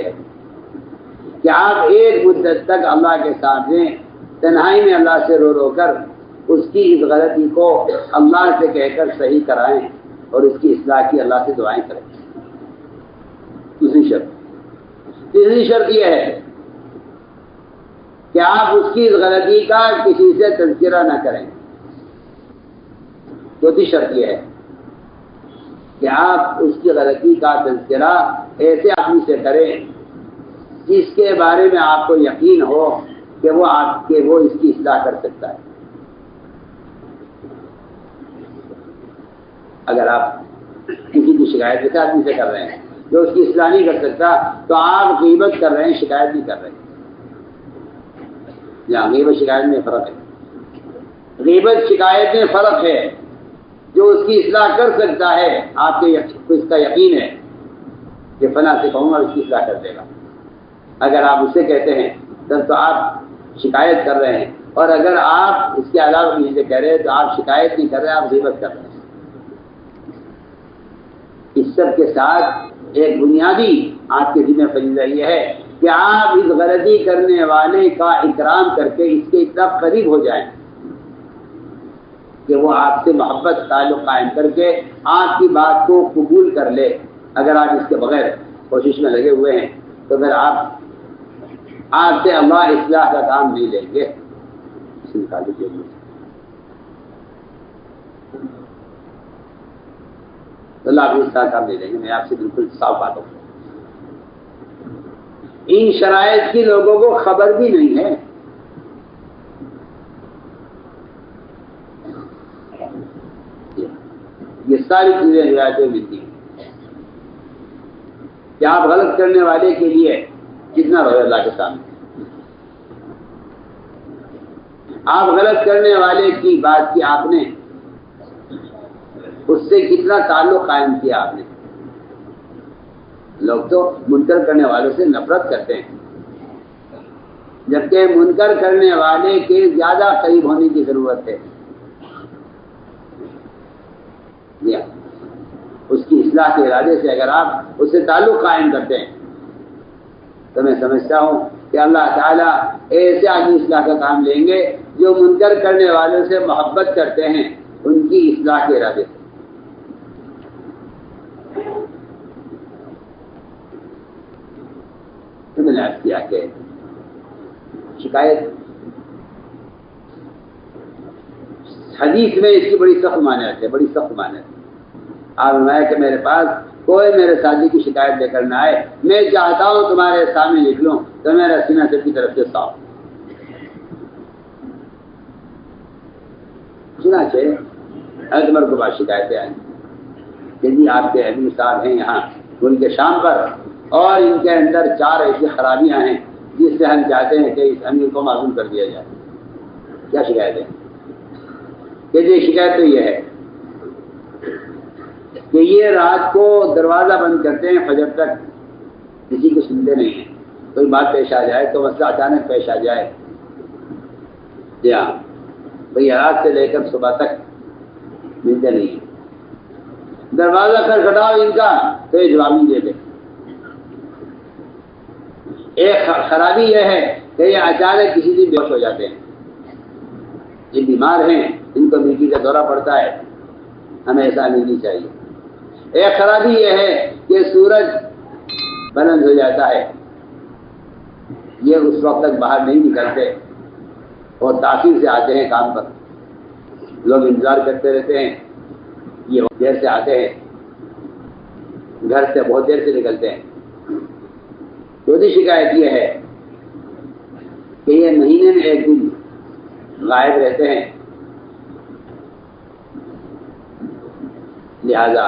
ہے کہ آپ ایک مدت تک اللہ کے سامنے تنہائی میں اللہ سے رو کر اس کی اس غلطی کو اللہ سے کہہ کر صحیح کرائیں اور اس کی اصلاح کی اللہ سے دعائیں کریں. تیسری شرط یہ ہے کہ آپ اس کی اس غلطی کا کسی سے تذکرہ نہ کریں. چوتھی شرط یہ ہے کہ آپ اس کی غلطی کا تذکرہ ایسے آدمی سے کریں جس کے بارے میں آپ کو یقین ہو کہ وہ اس کی اصلاح کر سکتا ہے. اگر آپ کسی کی شکایت ایسے آدمی سے کر رہے ہیں جو اس کی اصلاح نہیں کر سکتا تو آپ غیبت کر رہے ہیں، شکایت نہیں کر رہے ہیں. یہاں غیبت شکایت میں فرق ہے. غیبت شکایت میں فرق ہے. جو اس کی اصلاح کر سکتا ہے آپ کے اس کا یقین ہے کہ فلاں سے کہوں گا اس کی اصلاح کر دے گا. اگر آپ اسے کہتے ہیں تب تو آپ شکایت کر رہے ہیں، اور اگر آپ اس کے علاوہ کسی سے کہہ رہے ہیں تو آپ شکایت نہیں کر رہے، آپ غیبت کر رہے ہیں. اس سب کے ساتھ ایک بنیادی آپ کے ذمہ فریضہ یہ ہے کہ آپ اس غلطی کرنے والے کا اکرام کر کے اس کے اتنا قریب ہو جائیں کہ وہ آپ سے محبت تعلق قائم کر کے آپ کی بات کو قبول کر لے. اگر آپ اس کے بغیر کوشش میں لگے ہوئے ہیں تو پھر آپ سے اللہ اصلاح کا کام نہیں لیں گے. اللہ آپ اس طرح کام نہیں لیں گے. میں آپ سے بالکل صاف بات ہوں. ان شرائط کی لوگوں کو خبر بھی نہیں ہے. یہ ساری چیزیں روایتیں ملتی ہیں کہ آپ غلط کرنے والے کے لیے کتنا روئے اللہ کے سامنے. آپ غلط کرنے والے کی بات کی آپ نے اس سے کتنا تعلق قائم کیا آپ نے. لوگ تو منکر کرنے والوں سے نفرت کرتے ہیں، جبکہ منکر کرنے والے کے زیادہ قریب ہونے کی ضرورت ہے. اس کی اصلاح کے ارادے سے اگر آپ اس سے تعلق قائم کرتے ہیں تو میں سمجھتا ہوں کہ اللہ تعالیٰ ایسے آدمی اصلاح کا کام لیں گے جو منکر کرنے والوں سے محبت کرتے ہیں ان کی اصلاح کے ارادے سے۔ میں نے عرض کیا کہ شکایت حدیث میں اس کی بڑی سخت معنیت ہے، بڑی سخت معنیت ہے۔ آپ فرمایا کہ میرے پاس کوئی میرے ساتھی کی شکایت لے کر نہ آئے، میں چاہتا ہوں تمہارے سامنے لکھ لوں تو میرا سینہ سب کی طرف سے صاف۔ چنانچہ حضرت عمر کو بعد شکایتیں آئیں کہ جی آپ کے امیر صاحب ہیں یہاں ملک شام پر، اور ان کے اندر 4 ایسی خرابیاں ہیں جس سے ہم چاہتے ہیں کہ اس امیر کو معزول کر دیا جائے۔ کیا شکایت ہے؟ کہ جی شکایت تو یہ ہے کہ یہ رات کو دروازہ بند کرتے ہیں فجر تک، کسی کو سنتے نہیں ہیں، کوئی بات پیش آ جائے تو مسئلہ اچانک پیش آ جائے، جی ہاں بھئی رات سے لے کر صبح تک ملتے نہیں ہیں، دروازہ کھٹکھٹاؤ ان کا تو یہ جواب نہیں دیتے۔ ایک خرابی یہ ہے کہ یہ اچانک کسی دن بے ہوش ہو جاتے ہیں، یہ بیمار ہیں، ان کو بیپی کا دورہ پڑتا ہے، ہمیں ایسا نہیں چاہیے۔ ایک خرابی یہ ہے کہ سورج بلند ہو جاتا ہے، یہ اس وقت تک باہر نہیں نکلتے اور تاخیر سے آتے ہیں کام پر، لوگ انتظار کرتے رہتے ہیں، یہ دیر سے آتے ہیں، گھر سے بہت دیر سے نکلتے ہیں۔ دوسری شکایت یہ ہے کہ یہ مہینے میں ایک دن غائب رہتے ہیں، لہذا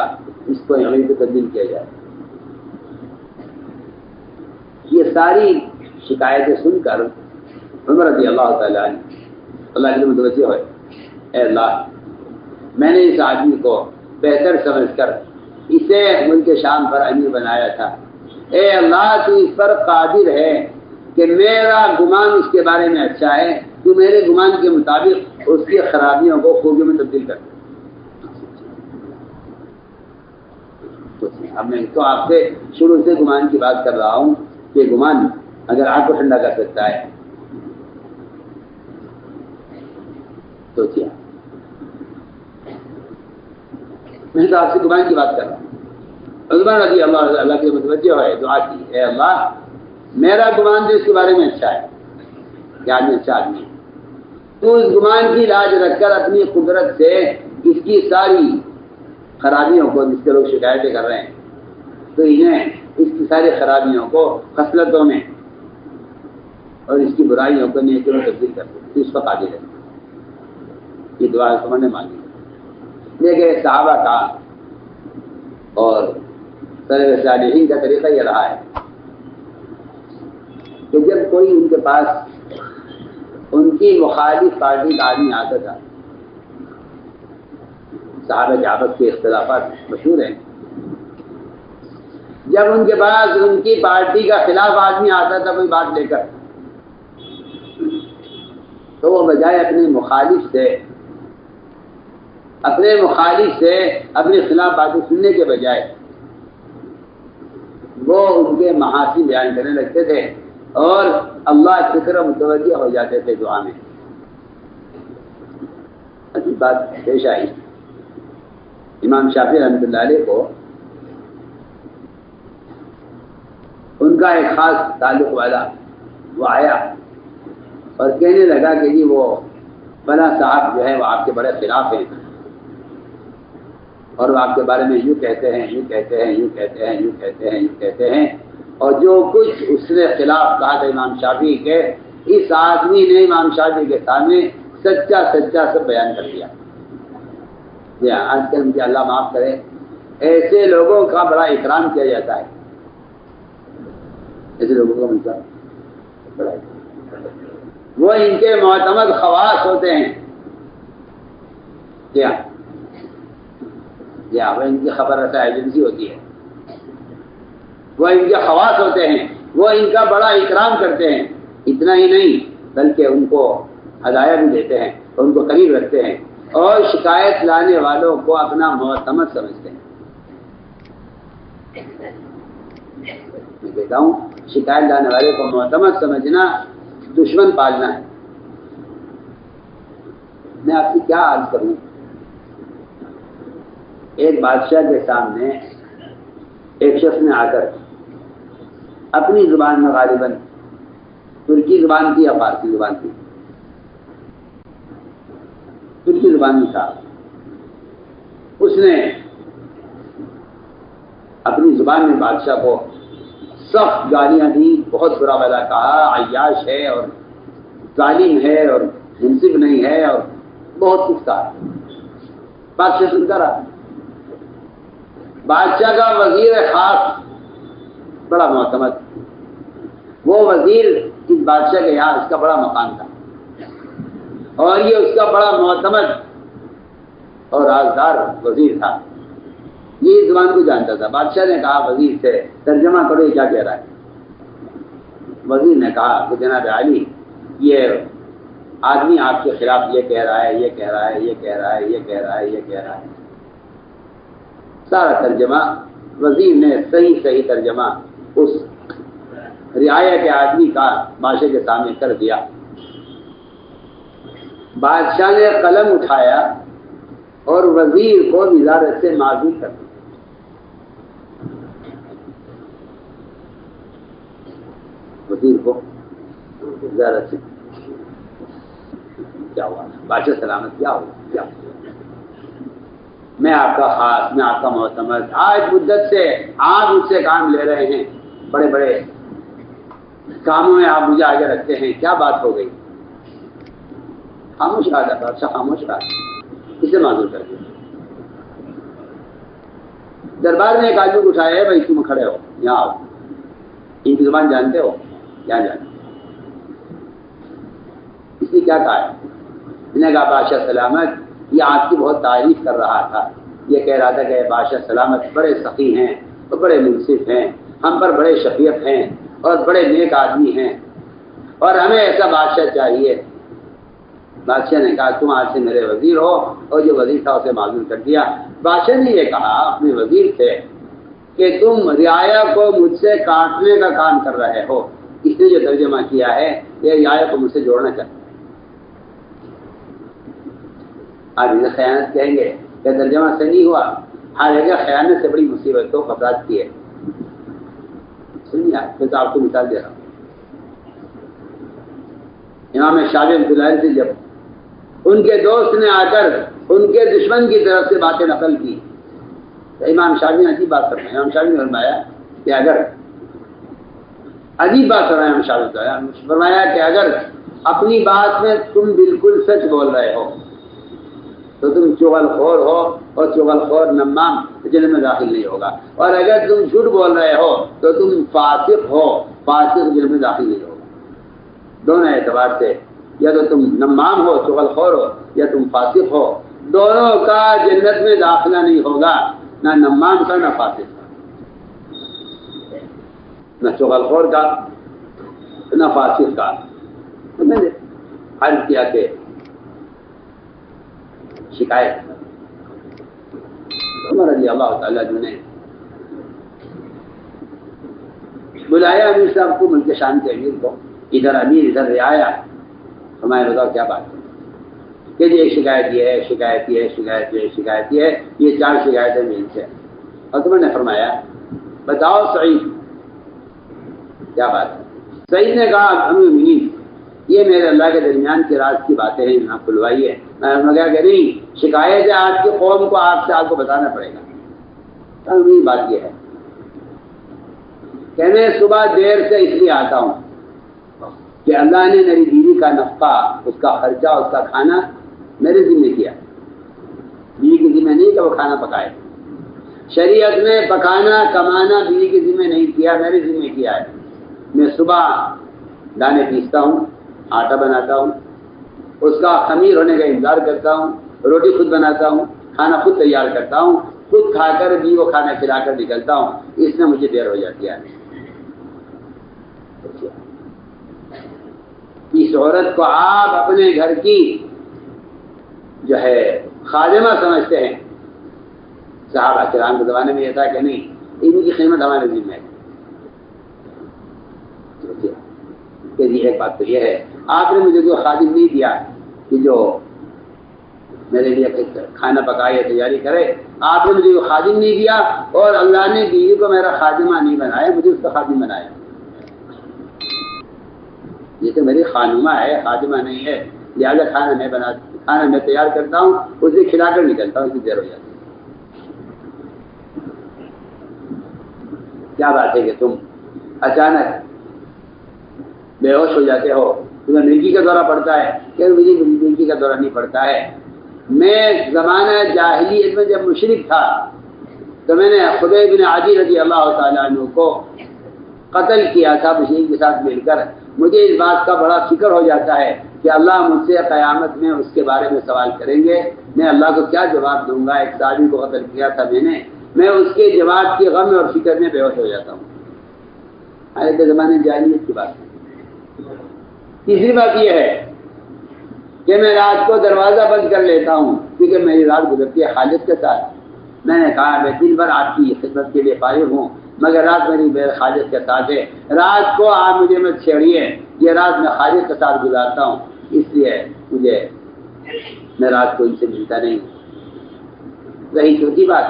اس کو یہیں پہ تبدیل کیا جائے۔ یہ ساری شکایتیں سن کر عمر رضی اللہ تعالیٰ عنہ اللہ کے لیے متوجہ ہوئے، اے اللہ میں نے اس آدمی کو بہتر سمجھ کر اسے ملک شام پر امیر بنایا تھا، اے اللہ تو اس پر قادر ہے کہ میرا گمان اس کے بارے میں اچھا ہے، تو میرے گمان کے مطابق اس کی خرابیوں کو خوبیوں میں تبدیل کر۔ اب میں تو آپ سے شروع سے گمان کی بات کر رہا ہوں کہ گمان اگر آپ کو ٹھنڈا کر سکتا ہے تو کیا، میں تو آپ سے گمان کی بات کر رہا ہوں۔ عثمان رضی اللہ کے متوجہ ہوئے، دعا کی، اے اللہ میرا گمان تو اس کے بارے میں اچھا ہے کہ آدمی اچھا آدمی ہے، تو اس گمان کی لاج رکھ کر اپنی قدرت سے اس کی ساری خرابیوں کو، جس کے لوگ شکایتیں کر رہے ہیں، تو انہیں اس کی ساری خرابیوں کو خصلتوں میں اور اس کی برائیوں کو نیکیوں میں تبدیل کر دے، تو اس پر قادر ہے۔ یہ دعا عثمان نے مانگی۔ دیکھیں صحابہ کا اور سلف صالحین کا طریقہ یہ رہا ہے کہ جب کوئی ان کے پاس ان کی مخالف پارٹی کا آدمی آتا تھا، صحابہ کے آپس کے اختلافات مشہور ہیں، جب ان کے پاس ان کی پارٹی کا خلاف آدمی آتا تھا کوئی بات لے کر، تو وہ بجائے اپنے مخالف سے اپنے خلاف باتیں سننے کے بجائے وہ ان کے محاسن بیان کرنے لگتے تھے اور اللہ کی طرف متوجہ ہو جاتے تھے دعا میں۔ عجیب بات پیش آئی، امام شافعی رحمۃ اللہ علیہ کو ان کا ایک خاص تعلق والا وہ آیا اور کہنے لگا کہ جی وہ فلاں صاحب جو ہے وہ آپ کے بڑے خلاف ہیں اور وہ آپ کے بارے میں یوں کہتے ہیں، یوں کہتے ہیں، یوں کہتے ہیں، یوں کہتے ہیں، یوں کہتے ہیں، اور جو کچھ اس نے خلاف کہا تھا امام شافعی کے، اس آدمی نے امام شافعی کے سامنے سچا سب بیان کر دیا۔ آج کل ان کے اللہ معاف کرے، ایسے لوگوں کا بڑا اکرام کیا جاتا ہے، ایسے لوگوں کا مطلب بڑا اکرام، وہ ان کے معتمد خواص ہوتے ہیں، وہ ان کی خبر رساں ایجنسی ہوتی ہے، وہ ان کے خواص ہوتے ہیں، وہ ان کا بڑا اکرام کرتے ہیں، اتنا ہی نہیں بلکہ ان کو ہدایہ بھی دیتے ہیں، ان کو قریب رکھتے ہیں اور شکایت لانے والوں کو اپنا معتمد سمجھتے ہیں۔ میں کہتا ہوں شکایت لانے والے کو معتمد سمجھنا دشمن پالنا ہے. میں آپ سے کیا عرض کروں، ایک بادشاہ کے سامنے ایک شخص نے آ کر اپنی زبان میں غالباً ترکی زبان کی یا فارسی زبان کی، ترکی زبان میں تھا، اس نے اپنی زبان میں بادشاہ کو سخت گالیاں دی، بہت برا بھلا کہا، عیاش ہے اور ظالم ہے اور منصف نہیں ہے اور بہت کچھ کہا. بادشاہ سنتا رہا. بادشاہ کا وزیر خاص بڑا معتمد، وہ وزیر اس بادشاہ کے یہاں اس کا بڑا مقام تھا اور یہ اس کا بڑا معتمد اور رازدار وزیر تھا. یہ اس زبان کو جانتا تھا. بادشاہ نے کہا وزیر سے ترجمہ کرو یہ کیا کہہ رہا ہے. وزیر نے کہا کہ جناب عالی یہ آدمی آپ کے خلاف یہ کہہ رہا ہے، یہ کہہ رہا ہے، یہ کہہ رہا ہے، یہ کہہ رہا ہے، یہ کہہ رہا ہے. سارا ترجمہ وزیر نے صحیح ترجمہ اس رعایا کے آدمی کا بادشاہ کے سامنے کر دیا. بادشاہ نے قلم اٹھایا اور وزیر کو وزارت سے معزول کر دیا. وزیر کو وزارت سے کیا ہوا؟ بادشاہ سلامت کیا ہوا؟ کیا ہوا؟ میں آپ کا خاص، میں آپ کا معتمد، آج مدت سے آپ مجھ سے کام لے رہے ہیں، بڑے بڑے کاموں میں آپ مجھے آگے رکھتے ہیں، کیا بات ہو گئی؟ خاموش رہا تھا بادشاہ، خاموش رہا. اسے معذور کر دیا. دربار میں ایک آدمی کو اٹھایا ہے، بھائی تم کھڑے ہو یہاں آؤ، ان کی زبان جانتے ہو؟ کیا جانتے؟ اس نے کیا کہا ہے؟ انہیں کہا بادشاہ سلامت یہ آپ کی بہت تعریف کر رہا تھا، یہ کہہ رہا تھا کہ بادشاہ سلامت بڑے سخی ہیں اور بڑے منصف ہیں، ہم پر بڑے شفیق ہیں اور بڑے نیک آدمی ہیں اور ہمیں ایسا بادشاہ چاہیے. بادشاہ نے کہا تم آج سے میرے وزیر ہو، اور جو وزیر تھا اسے معزول کر دیا. بادشاہ نے یہ کہا اپنے وزیر سے کہ تم رعایا کو مجھ سے کاٹنے کا کام کر رہے ہو. اس نے جو ترجمہ کیا ہے یہ رعایا کو مجھ سے جوڑنا چاہتا ہے. آج اسے خیانت کہیں گے کہ ترجمہ سے نہیں ہوا، حالانکہ خیانت سے بڑی مصیبت تو خطرات کی ہے. سنیے پھر تو آپ کو مثال دے رہا ہوں. امام شافعی رحمۃ اللہ سے جب ان کے دوست نے آ کر ان کے دشمن کی طرف سے باتیں نقل کی تو امام شافعی نے عجیب بات فرمایا. امام شافعی نے فرمایا کہ اگر عجیب بات فرمایا کہ اگر اپنی بات میں تم بالکل سچ بول رہے ہو تو تم چغل خور ہو اور چغل خور نمام جنت میں داخل نہیں ہوگا، اور اگر تم جھوٹ بول رہے ہو تو تم فاسق ہو، فاسق جنت میں داخل نہیں ہوگا. دونوں اعتبار سے یا تو تم نمام ہو، چغل خور ہو، یا تم فاسق ہو، دونوں کا جنت میں داخلہ نہیں ہوگا، نہ نمام کا نہ فاسق کا، نہ چغل خور کا نہ فاسق کا. تو میں نے عرض کیا کہ شکایت عمر رضی اللہ تعالیٰ نے بلایا امیر صاحب کو، ملک شام کے امیر کو، ادھر امیر ادھر رعایا. ہمارے بتاؤ کیا بات ہے کہ یہ شکایت یہ ہے، شکایت یہ ہے، شکایت یہ ہے، شکایت یہ ہے، یہ 4 شکایتیں میرے سے. اور تمہیں نے فرمایا بتاؤ سعید کیا بات ہے. سعید نے کہا امیر المؤمنین یہ میرے اللہ کے درمیان کے راز کی باتیں ہیں، آپ کھلوائیے. میں نے کہا کہ نہیں، شکایت ہے آپ کی قوم کو، آپ سے آپ کو بتانا پڑے گا. امیر بات یہ ہے کہ میں صبح دیر سے اس لیے آتا ہوں کہ اللہ نے میری بیوی کا نفقہ، اس کا خرچہ، اس کا کھانا میرے ذمہ کیا. بیوی کے ذمہ نہیں کہ وہ کھانا پکائے. شریعت میں پکانا کمانا بیوی کے ذمہ نہیں کیا، میرے ذمہ کیا ہے. میں صبح دانے پیستا ہوں، آٹا بناتا ہوں، اس کا خمیر ہونے کا انتظار کرتا ہوں، روٹی خود بناتا ہوں، کھانا خود تیار کرتا ہوں، خود کھا کر بیوی کو کھانا کھلا کر نکلتا ہوں. اس میں مجھے دیر ہو جاتی ہے. اس عورت کو آپ اپنے گھر کی خادمہ سمجھتے ہیں. صحابہ کرام کے زمانے میں یہ تھا کہ نہیں، ان کی قیمت ہمارے ذمہ ہے. کہ ایک بات تو یہ ہے، آپ نے مجھے جو خادم نہیں دیا کہ جو میرے لیے کھانا پکائے تیاری کرے، آپ نے مجھے جو خادم نہیں دیا، اور اللہ نے بیوی کو میرا خادمہ نہیں بنایا، مجھے اس کا خادم بنایا. یہ تو میری خانمہ ہے، خادمہ نہیں ہے. لہٰذا کھانا میں تیار کرتا ہوں، اسے کھلا کر نکلتا ہوں، دیر ہو جاتی. کیا بات ہے کہ تم اچانک بے ہوش ہو جاتے ہو، تمہیں مرگی کا دورہ پڑتا ہے؟ کہ مجھے مرگی کا دورہ نہیں پڑتا ہے. میں زمانہ جاہلیت میں جب مشرک تھا تو میں نے خبیب بن عدی رضی اللہ تعالیٰ عنہ کو قتل کیا تھا مشرک کے ساتھ مل کر. مجھے اس بات کا بڑا فکر ہو جاتا ہے کہ اللہ مجھ سے قیامت میں اس کے بارے میں سوال کریں گے، میں اللہ کو کیا جواب دوں گا. ایک صحابی کو قتل کیا تھا میں اس کے جواب کی غم اور فکر میں بے ہوش ہو جاتا ہوں. حالت زمانے جاہلیت کی بات ہے. تیسری بات یہ ہے کہ میں رات کو دروازہ بند کر لیتا ہوں کیونکہ میری رات گزرتی ہے خالد کے ساتھ. میں نے کہا میں دن بھر آپ کی خدمت کے لیے فارغ ہوں، مگر رات میری خالد کے ساتھ ہے. رات کو آپ مجھے مت چھیڑیے، یہ رات میں خالد کے ساتھ گزارتا ہوں، اس لیے میں رات کو ان سے ملتا نہیں. رہی چوتھی بات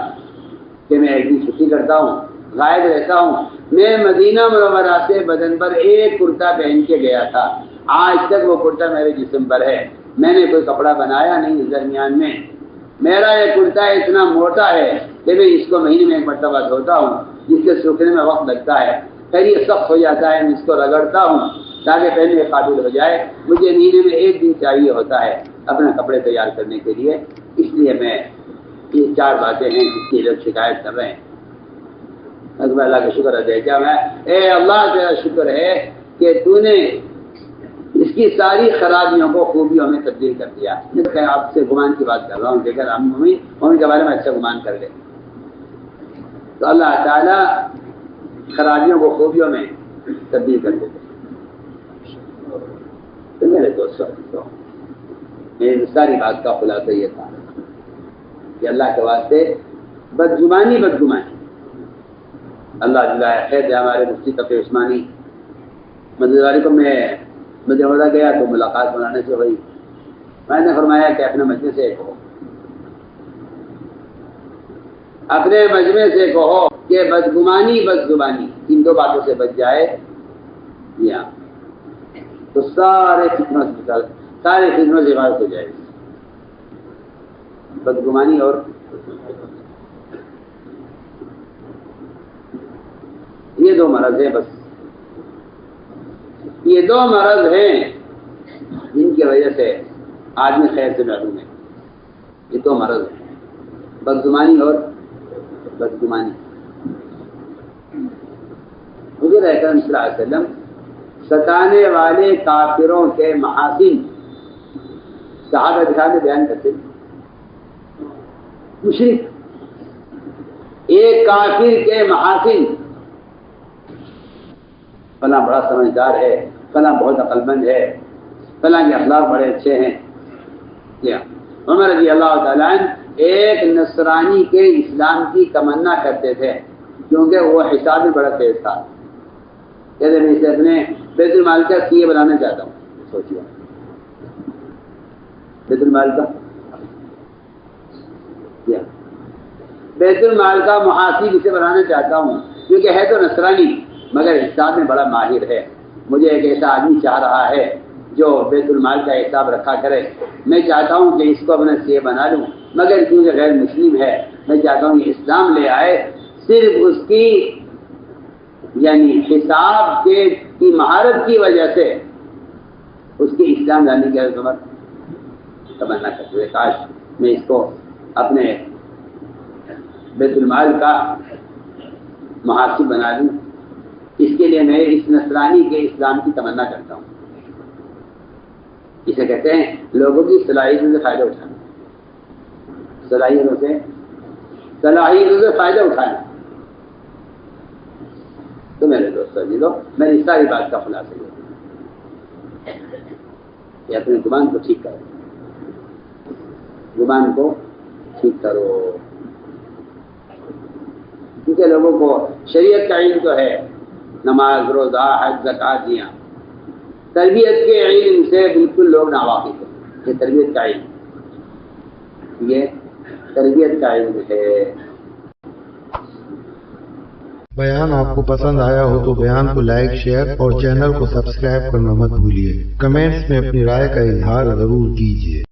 کہ میں ایک دن چھٹی کرتا ہوں، غائب رہتا ہوں. میں مدینہ منورہ سے بدن پر ایک کرتا پہن کے گیا تھا، آج تک وہ کرتا میرے جسم پر ہے. میں نے کوئی کپڑا بنایا نہیں اس درمیان میں. میرا یہ کرتا اتنا موٹا ہے کہ میں اس کو مہینے میں ایک مرتبہ دھوتا ہوں، جس کے سوکھنے میں وقت لگتا ہے. پھر یہ سخت ہو جاتا ہے، میں اس کو رگڑتا ہوں تاکہ پہننے کے قابل ہو جائے. مجھے مہینے میں ایک دن چاہیے ہوتا ہے اپنے کپڑے تیار کرنے کے لیے. اس لیے میں یہ 4 باتیں ہیں جس کی لوگ شکایت کر رہے ہیں. اللہ کا شکر ادا کیا میں، اے اللہ تیرا شکر ہے کہ تو نے اس کی ساری خرابیوں کو خوبیوں میں تبدیل کر دیا. میں آپ سے گمان کی بات کر رہا ہوں، دیکھ کر ہم ان کے بارے میں اچھا گمان کر لیں تو اللہ تعالیٰ خرابیوں کو خوبیوں میں تبدیل کر دیتے. تو میرے دوستوں، میری ساری بات کا خلاصہ یہ تھا کہ اللہ کے واسطے بدگمانی اللہ جزائے خیر دے. ہمارے مفتی تقی عثمانی مددگاری کو میں مدینہ گیا تو ملاقات بنانے سے ہوئی. میں نے فرمایا کہ اپنے مجمع سے کہو کہ بدگمانی بدزبانی ان 2 باتوں سے بچ جائے تو سارے فتنوں سے حفاظت ہو جائے. بدگمانی اور یہ 2 مرض ہیں، بس یہ 2 مرض ہیں جن کی وجہ سے آدمی خیر سے محروم ہے. یہ 2 مرض ہیں، بدگمانی اور بدگمانی. حضور اکرم صلی اللہ علیہ وسلم ستانے والے کافروں کے محاسن صحابہ کرام میں بیان کرتے ہیں. مشرک ایک کافر کے محاسن، فلاں بڑا سمجھدار ہے، فلاں بہت عقل مند ہے، فلاں کے اخلاق بڑے اچھے ہیں. عمر رضی اللہ تعالیٰ عنہ ایک نصرانی کے اسلام کی تمنا کرتے تھے کیونکہ وہ حساب میں بڑا تیز تھا. کہتے میں اسے اپنے بیت المال کا سیے بنانا چاہتا ہوں. سوچیے بیت المال کا محاسب اسے بنانا چاہتا ہوں کیونکہ ہے تو نصرانی مگر حساب میں بڑا ماہر ہے. مجھے ایک ایسا آدمی چاہ رہا ہے جو بیت المال کا حساب رکھا کرے. میں چاہتا ہوں کہ اس کو اپنا سی اے بنا لوں مگر کیونکہ غیر مسلم ہے میں چاہتا ہوں کہ اسلام لے آئے. صرف اس کی یعنی حساب کی مہارت کی وجہ سے اس کی اسلام لانے کی تمنا کرتے ہوئے کاش میں اس کو اپنے بیت المال کا محاسب بنا لوں. اس کے لیے میں اس نصرانی کے اسلام کی تمنا کرتا ہوں. اسے کہتے ہیں لوگوں کی صلاحیتوں سے فائدہ اٹھانا. صلاحیتوں سے فائدہ اٹھانا. تو میرے دوستوں میری ساری بات کا خلاصہ یہ اپنے زبان کو ٹھیک کرو. زبان کو ٹھیک کرو. کیونکہ لوگوں کو شریعت کا علم تو ہے، نماز، روزہ، حج، زکوٰۃ دیا، تربیت کے علم سے بالکل لوگ ناواقف ہیں۔ یہ تربیت کا علم، یہ تربیت کا علم ہے۔ بیان آپ کو پسند آیا ہو تو بیان کو لائک، شیئر اور چینل کو سبسکرائب کرنا مت بھولیے۔ کمنٹس میں اپنی رائے کا اظہار ضرور کیجیے۔